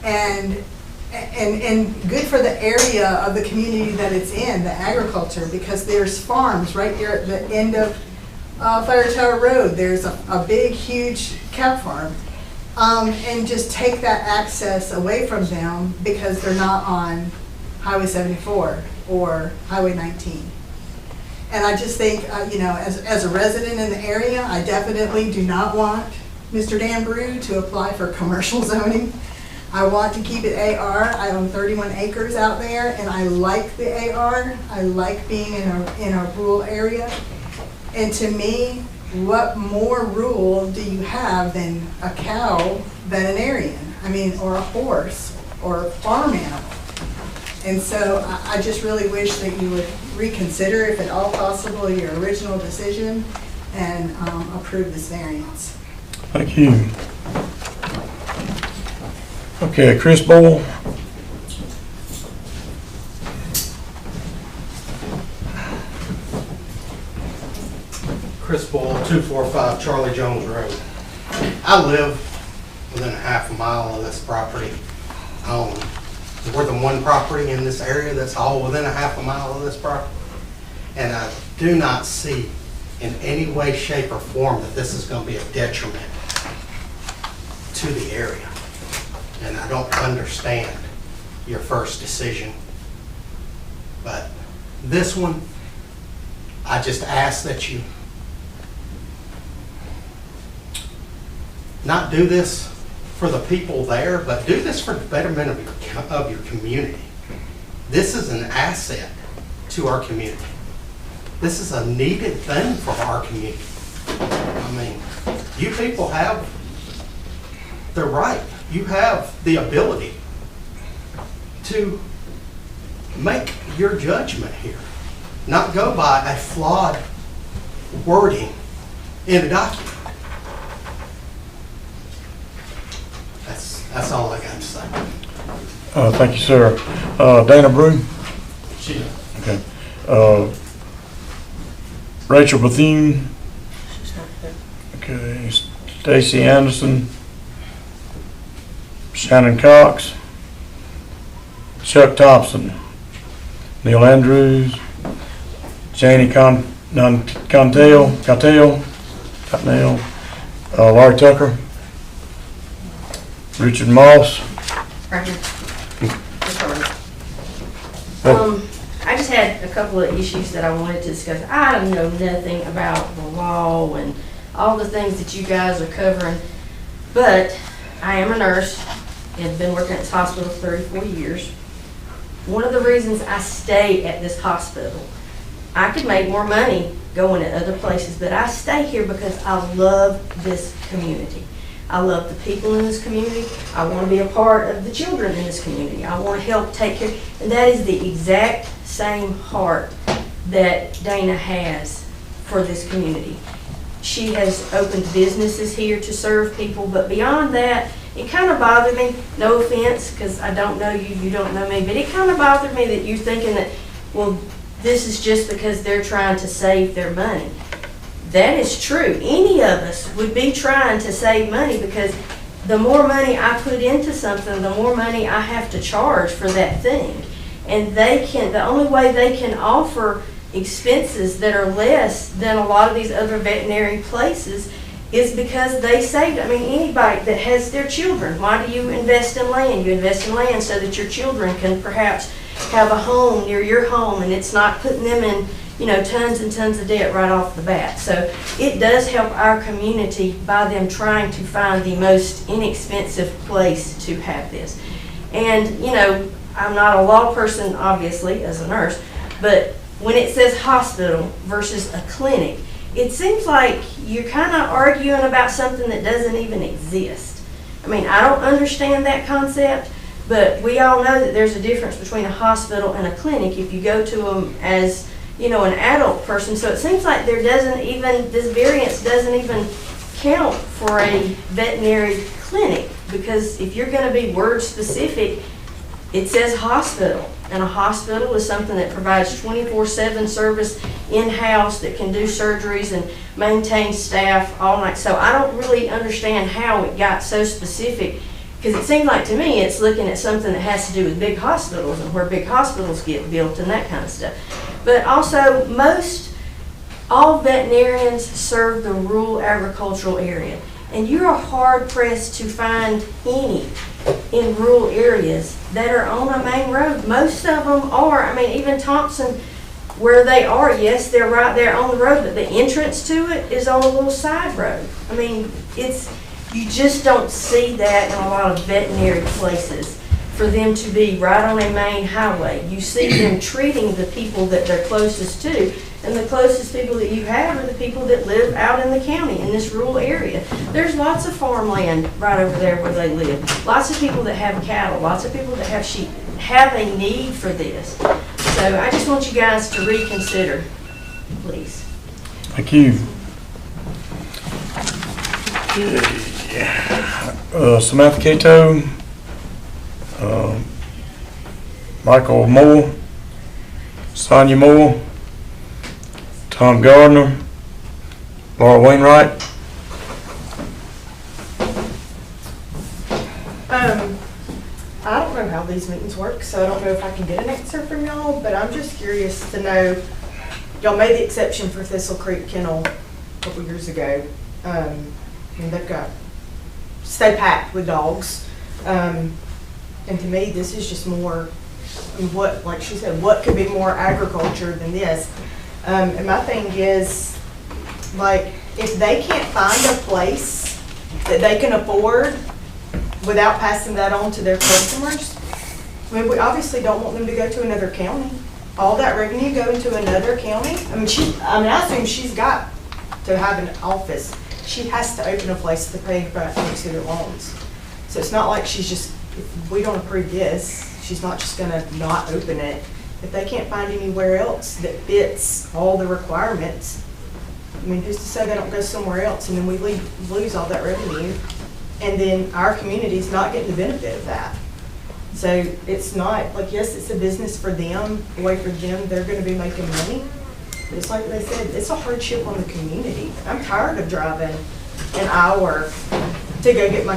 and good for the area of the community that it's in, the agriculture, because there's farms right there at the end of Fire Tower Road. There's a big, huge cow farm. And just take that access away from them because they're not on Highway 74 or Highway 19. And I just think, you know, as a resident in the area, I definitely do not want Mr. Dan Brew to apply for commercial zoning. I want to keep it AR. I own 31 acres out there, and I like the AR. I like being in a rural area. And to me, what more rural do you have than a cow veterinarian? I mean, or a horse, or a farm animal. And so I just really wish that you would reconsider, if at all possible, your original decision and approve this variance. Thank you. Okay, Chris Boyle. Chris Boyle, 245 Charlie Jones Road. I live within a half a mile of this property owned. There's more than one property in this area that's all within a half a mile of this property. And I do not see in any way, shape, or form that this is going to be a detriment to the area. And I don't understand your first decision. But this one, I just ask that you not do this for the people there, but do this for the betterment of your community. This is an asset to our community. This is a needed thing for our community. I mean, you people have the right, you have the ability to make your judgment here, not go by a flawed wording in a document. That's all I got to say. Thank you, sir. Dana Brew? Okay. Rachel Bethune? Okay. Stacy Anderson? Shannon Cox? Chuck Thompson? Neil Andrews? Janie Contell? Laurie Tucker? Richard Moss? Right here. I just had a couple of issues that I wanted to discuss. I know nothing about the law and all the things that you guys are covering, but I am a nurse and have been working at this hospital for 34 years. One of the reasons I stay at this hospital, I could make more money going to other places, but I stay here because I love this community. I love the people in this community. I want to be a part of the children in this community. I want to help take care, and that is the exact same heart that Dana has for this community. She has opened businesses here to serve people, but beyond that, it kind of bothered me, no offense, because I don't know you, you don't know me, but it kind of bothered me that you're thinking that, well, this is just because they're trying to save their money. That is true. Any of us would be trying to save money because the more money I put into something, the more money I have to charge for that thing. And the only way they can offer expenses that are less than a lot of these other veterinary places is because they saved. I mean, anybody that has their children, why do you invest in land? You invest in land so that your children can perhaps have a home near your home and it's not putting them in tons and tons of debt right off the bat. So it does help our community by them trying to find the most inexpensive place to have this. And, I'm not a law person, obviously, as a nurse, but when it says hospital versus a clinic, it seems like you're kind of arguing about something that doesn't even exist. I mean, I don't understand that concept, but we all know that there's a difference between a hospital and a clinic if you go to them as an adult person. So it seems like this variance doesn't even count for a veterinary clinic, because if you're going to be word specific, it says hospital, and a hospital is something that provides 24/7 service in-house that can do surgeries and maintain staff all night. So I don't really understand how it got so specific, because it seems like to me it's looking at something that has to do with big hospitals and where big hospitals get built and that kind of stuff. But also, all veterinarians serve the rural agricultural area. And you are hard pressed to find any in rural areas that are on a main road. Most of them are. I mean, even Thompson, where they are, yes, they're right there on the road, but the entrance to it is on a little side road. I mean, you just don't see that in a lot of veterinary places, for them to be right on a main highway. You see them treating the people that they're closest to, and the closest people that you have are the people that live out in the county, in this rural area. There's lots of farmland right over there where they live. Lots of people that have cattle, lots of people that have sheep, have a need for this. So I just want you guys to reconsider, please. Thank you. Samantha Cato, Michael Moore, Sonia Moore, Tom Gardner, Laura Wainwright, know how these meetings work, so I don't know if I can get an answer from y'all, but I'm just curious to know, y'all made the exception for Thistle Creek Kennel a couple years ago. And they've got, stay packed with dogs. And to me, this is just more, I mean, what, like she said, what could be more agriculture than this? And my thing is, like, if they can't find a place that they can afford without passing that on to their customers, I mean, we obviously don't want them to go to another county. All that revenue going to another county? I assume she's got to have an office. She has to open a place to pay back into their loans. So it's not like she's just, if we don't approve this, she's not just gonna not open it. If they can't find anywhere else that fits all the requirements, I mean, who's to say they don't go somewhere else and then we lose all that revenue? And then our community's not getting the benefit of that. So it's not, like, yes, it's a business for them, a way for them, they're gonna be making money. But it's like they said, it's a hardship on the community. I'm tired of driving an hour to go get my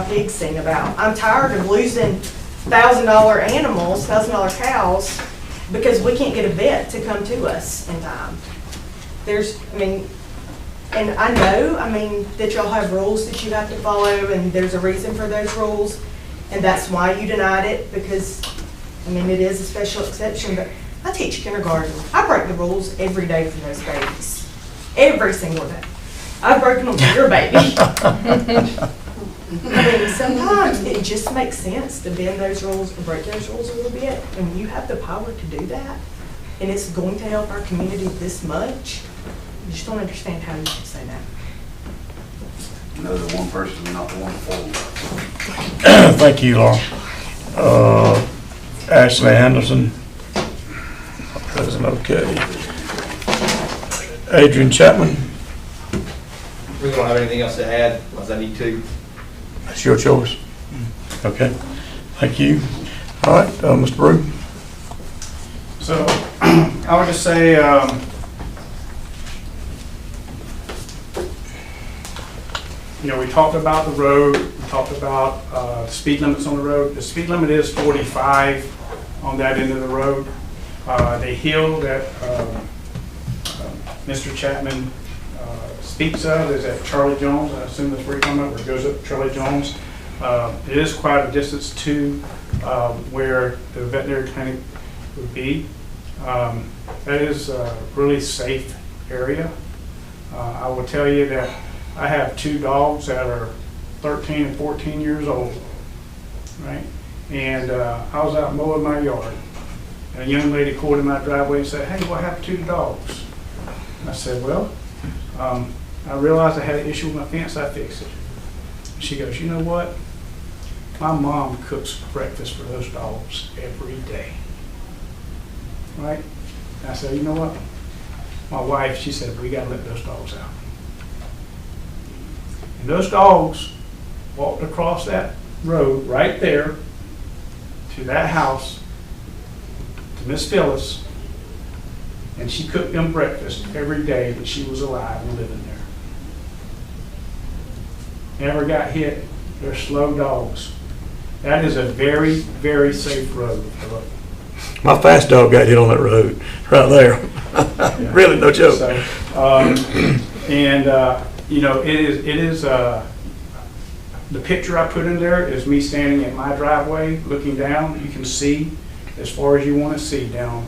pigs seen about. I'm tired of losing $1,000 animals, $1,000 cows, because we can't get a vet to come to us in time. And I know, that y'all have rules that you have to follow, and there's a reason for those rules, and that's why you denied it, because, it is a special exception, but I teach kindergarten. I break the rules every day for those babies. Every single day. I've broken them for your baby. Sometimes it just makes sense to bend those rules and break those rules a little bit, and when you have the power to do that, and it's going to help our community this much, I just don't understand how you can say that. No, the one person is not the one forward. Thank you, Laura. Ashley Anderson. Present, okay. Adrian Chapman. We don't have anything else to add, unless I need to. That's your choice. Okay, thank you. All right, Mr. Brew. So I would just say, we talked about the road, we talked about speed limits on the road. The speed limit is 45 on that end of the road. The hill that Mr. Chapman speaks of is at Charlie Jones. I assume that's where you're talking about, where it goes up to Charlie Jones. It is quite a distance to where the veterinary clinic would be. That is a really safe area. I will tell you that I have 2 dogs that are 13 and 14 years old, right? And I was out mowing my yard, and a young lady called in my driveway and said, "Hey, what happened to the dogs?" And I said, "Well, I realized I had an issue with my fence, I fixed it." She goes, "You know what? My mom cooks breakfast for those dogs every day." Right? And I said, "You know what? My wife," she said, "we gotta let those dogs out." And those dogs walked across that road right there to that house, to Miss Phyllis, and she cooked them breakfast every day that she was alive and living there. Never got hit. They're slow dogs. That is a very, very safe road. My fast dog got hit on that road, right there. Really, no joke. So, it is the picture I put in there is me standing in my driveway, looking down. You can see as far as you want to see down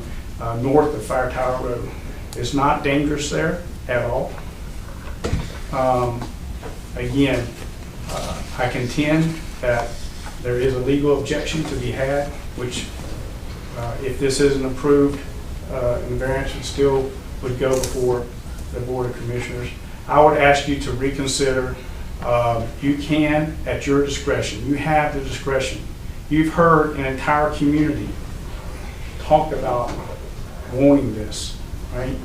north of Fire Tower Road. It's not dangerous there at all. Again, I contend that there is a legal objection to be had, which if this isn't approved, and the variance would go before the Board of Commissioners. I would ask you to reconsider. You can, at your discretion. You have the discretion. You've heard an entire community talk about wanting this, right?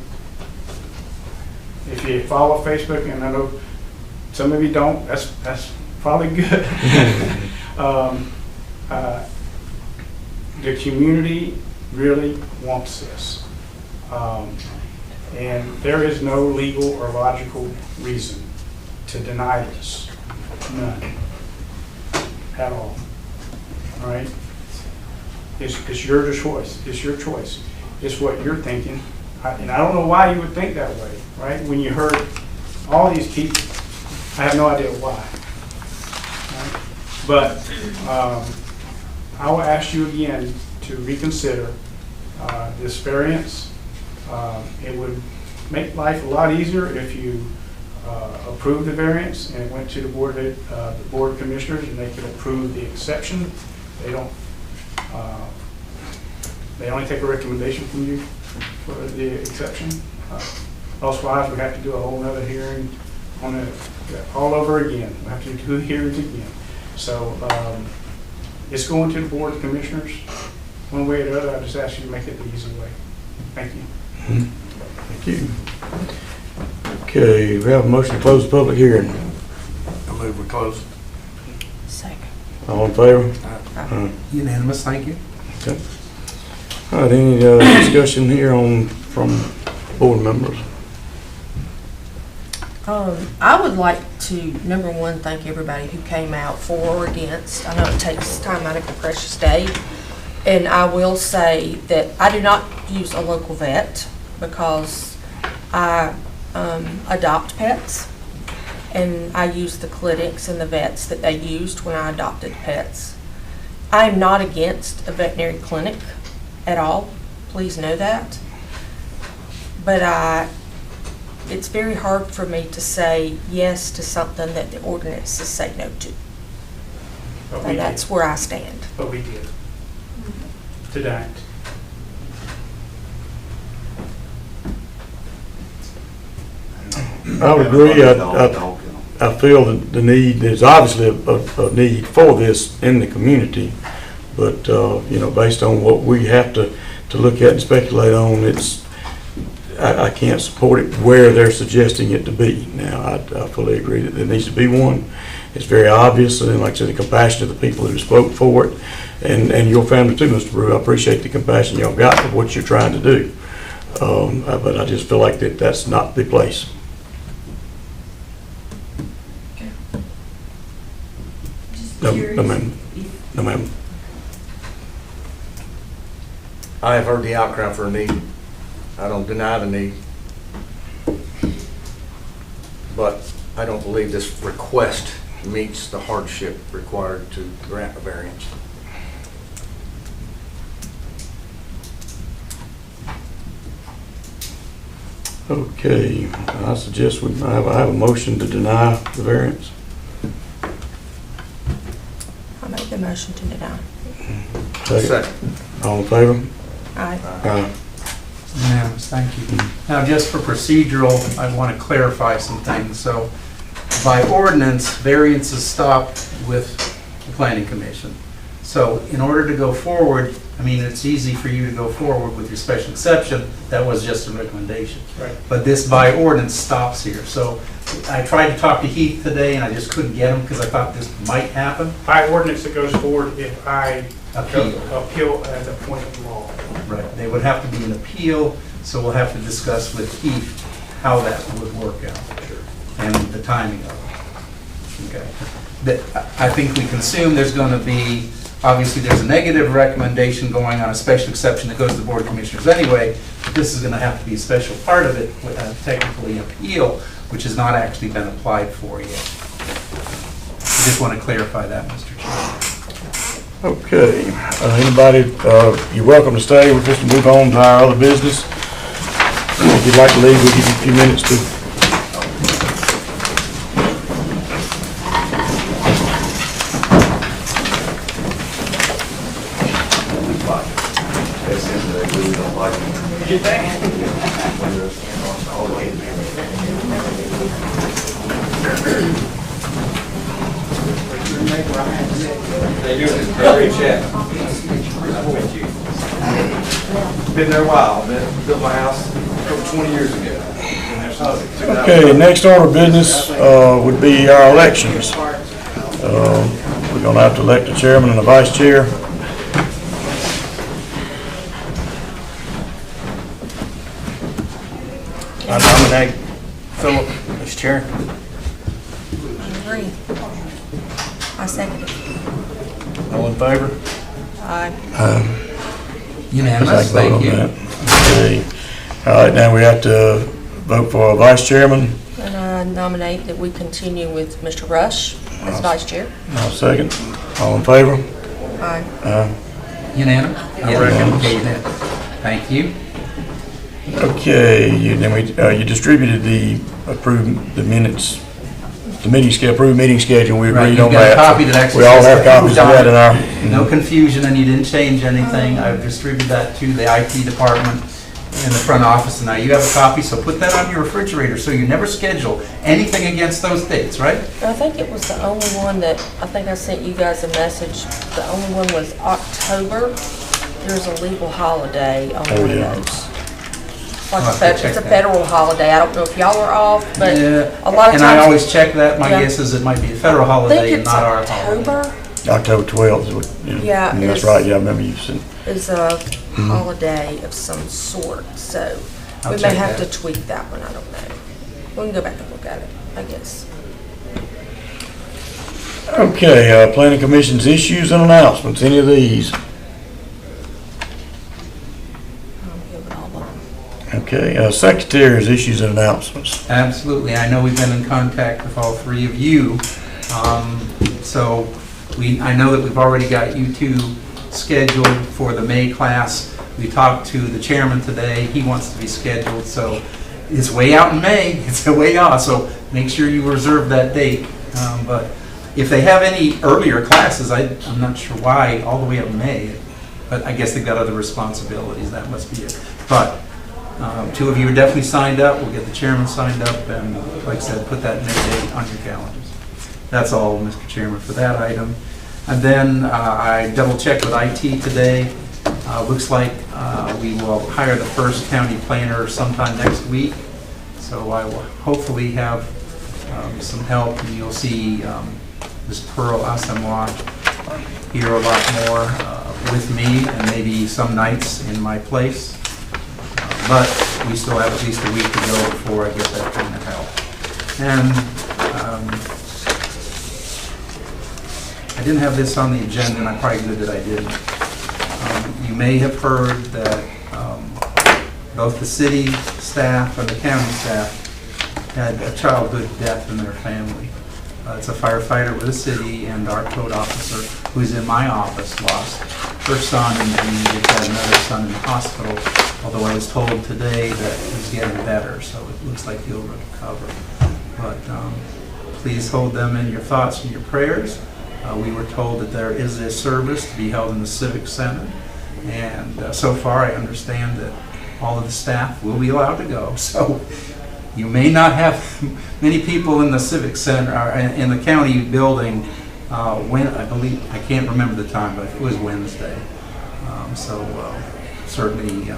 If you follow Facebook, and I know some of you don't, that's probably good. The community really wants this. And there is no legal or logical reason to deny this. None. At all. All right? It's your choice. It's your choice. It's what you're thinking. And I don't know why you would think that way, right? When you heard all these people, I have no idea why. Right? But I will ask you again to reconsider this variance. It would make life a lot easier if you approved the variance and it went to the Board of Commissioners and they could approve the exception. They don't. They only take a recommendation from you for the exception. Otherwise, we have to do a whole nother hearing on it all over again. We have to do hearings again. So it's going to the Board of Commissioners. One way or the other, I just ask you to make it the easy way. Thank you. Thank you. Okay, we have a motion to close the public hearing. I move we close. Second. All in favor? Unanimous, thank you. Okay. All right, any discussion here from board members? I would like to, number one, thank everybody who came out for or against. I know it takes time out of your precious day. And I will say that I do not use a local vet because I adopt pets. And I use the clinics and the vets that they used when I adopted pets. I am not against a veterinary clinic at all. Please know that. But it's very hard for me to say yes to something that the ordinances say no to. And that's where I stand. But we did. Tonight. I would agree. I feel that the need, there's obviously a need for this in the community, but, you know, based on what we have to look at and speculate on, I can't support it where they're suggesting it to be. Now, I fully agree that there needs to be one. It's very obvious, and like I said, the compassion of the people who spoke for it, and your family too, Mr. Brew. I appreciate the compassion y'all got for what you're trying to do. But I just feel like that's not the place. No, ma'am. No, ma'am. I have heard the outcry for a need. I don't deny the need. But I don't believe this request meets the hardship required to grant a variance. Okay, I suggest I have a motion to deny the variance. I make the motion to deny. Second. All in favor? Aye. Aye. Unanimous, thank you. Now, just for procedural, I want to clarify some things. So, by ordinance, variances stop with the planning commission. So, in order to go forward, I mean, it's easy for you to go forward with your special exception. That was just a recommendation. Right. But this by ordinance stops here. So, I tried to talk to Heath today, and I just couldn't get him because I thought this might happen. By ordinance, it goes forward if I Appeal at the point of law. Right, they would have to be an appeal, so we'll have to discuss with Heath how that would work out. And the timing of it. Okay. I think we can assume there's going to be, obviously there's a negative recommendation going on a special exception that goes to the Board of Commissioners anyway, but this is going to have to be a special part of it, technically appeal, which has not actually been applied for yet. I just want to clarify that, Mr. Chairman. Okay, anybody, you're welcome to stay. We're just to move on to our other business. If you'd like to leave, we'll give you a few minutes to. They do it. Great chat. Been there a while. Built my house over 20 years ago. Okay, next order of business would be our elections. We're going to have to elect a chairman and a vice chair. I nominate Philip as chair. I agree. I second it. All in favor? Aye. Unanimous, thank you. Okay. All right, now we have to vote for a vice chairman. And I nominate that we continue with Mr. Rush as vice chair. I'll second. All in favor? Aye. Unanimous? I reckon, okay, unanimous. Thank you. Okay, you distributed the approved, the minutes, approved meeting schedule, we Right, agreed you've on got a that. copy that actually We all says have copies of that in our. No confusion, and you didn't change anything. I've distributed that to the IT department in the front office, and now you have a copy, so put that on your refrigerator, so you never schedule anything against those dates, right? I think it was the only one that, I think I sent you guys a message, the only one was October. There's a legal holiday on one of those. It's a federal holiday. I don't know if y'all are off, but a lot of times. And I always check that. My guess is it might be a federal holiday and not our holiday. October 12th is what, Yeah, that's right, yeah, I remember you said. Is a holiday of some sort, so I'll we may check have that. to tweak that one, I don't know. We can go back and look at it, I guess. Okay, planning commission's issues and announcements, any of these? I'm good with all of them. Okay, secretary's issues and announcements. Absolutely. I know we've been in contact with all three of you. So I know that we've already got you two scheduled for the May class. We talked to the chairman today. He wants to be scheduled, so it's way out in May. It's a way off, so make sure you reserve that date. But if they have any earlier classes, I'm not sure why, all the way up in May. But I guess they've got other responsibilities. That must be it. But two of you are definitely signed up. We'll get the chairman signed up, and like I said, put that May date on your calendars. That's all, Mr. Chairman, for that item. And then I double-checked with IT today. Looks like we will hire the first county planner sometime next week. So I will hopefully have some help, and you'll see Ms. Pearl Asamoah here a lot more with me, and maybe some nights in my place. But we still have at least a week to go before I get that kind of help. And I didn't have this on the agenda, and I'm probably good that I didn't. You may have heard that both the city staff and the county staff had a childhood death in their family. It's a firefighter with the city, and our code officer, who's in my office, lost her son, and they've had another son in the hospital, although I was told today that he's getting better, so it looks like he'll recover. But please hold them in your thoughts and your prayers. We were told that there is a service to be held in the Civic Center, and so far I understand that all of the staff will be allowed to go. So you may not have many people in the Civic Center, or in the county building, when, I believe, I can't remember the time, but it was Wednesday. Certainly.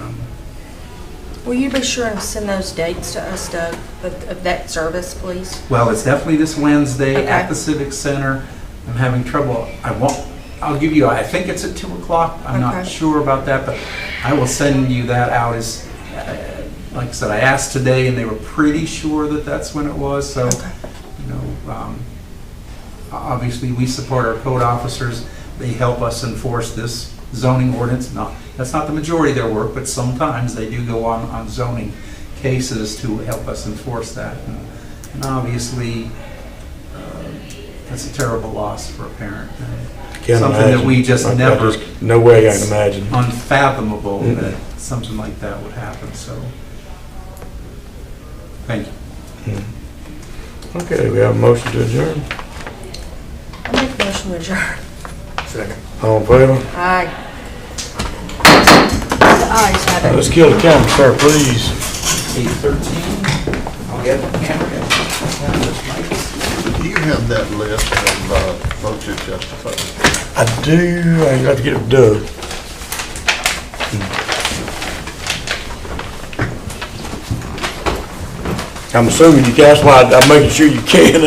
Will you be sure and send those dates to us, Doug, of that service, please? Well, it's definitely this Wednesday Okay. at the Civic Center. I'm having trouble. I'll give you, I think it's at 2 o'clock. I'm not Okay. sure about that, but I will send you that out as, like I said, I asked today and they were pretty sure that that's when it was. So, you know, obviously we support our code officers. They help us enforce this zoning ordinance. That's not the majority of their work, but sometimes they do go on zoning cases to help us enforce that. And obviously, that's a terrible loss for a parent. Can't Something imagine. that we just I never. no way I can imagine. Unfathomable that something like that would happen, so. Thank you. Okay, we have a motion to adjourn. I'll make a motion to adjourn. Second. All in favor? Aye. The ayes have it. Let's kill the camera, sir, please. 8:13. I'll get the camera. Do you have that list of folks that justified? I do. I got to get it done. I'm assuming you can. That's why I'm making sure you can.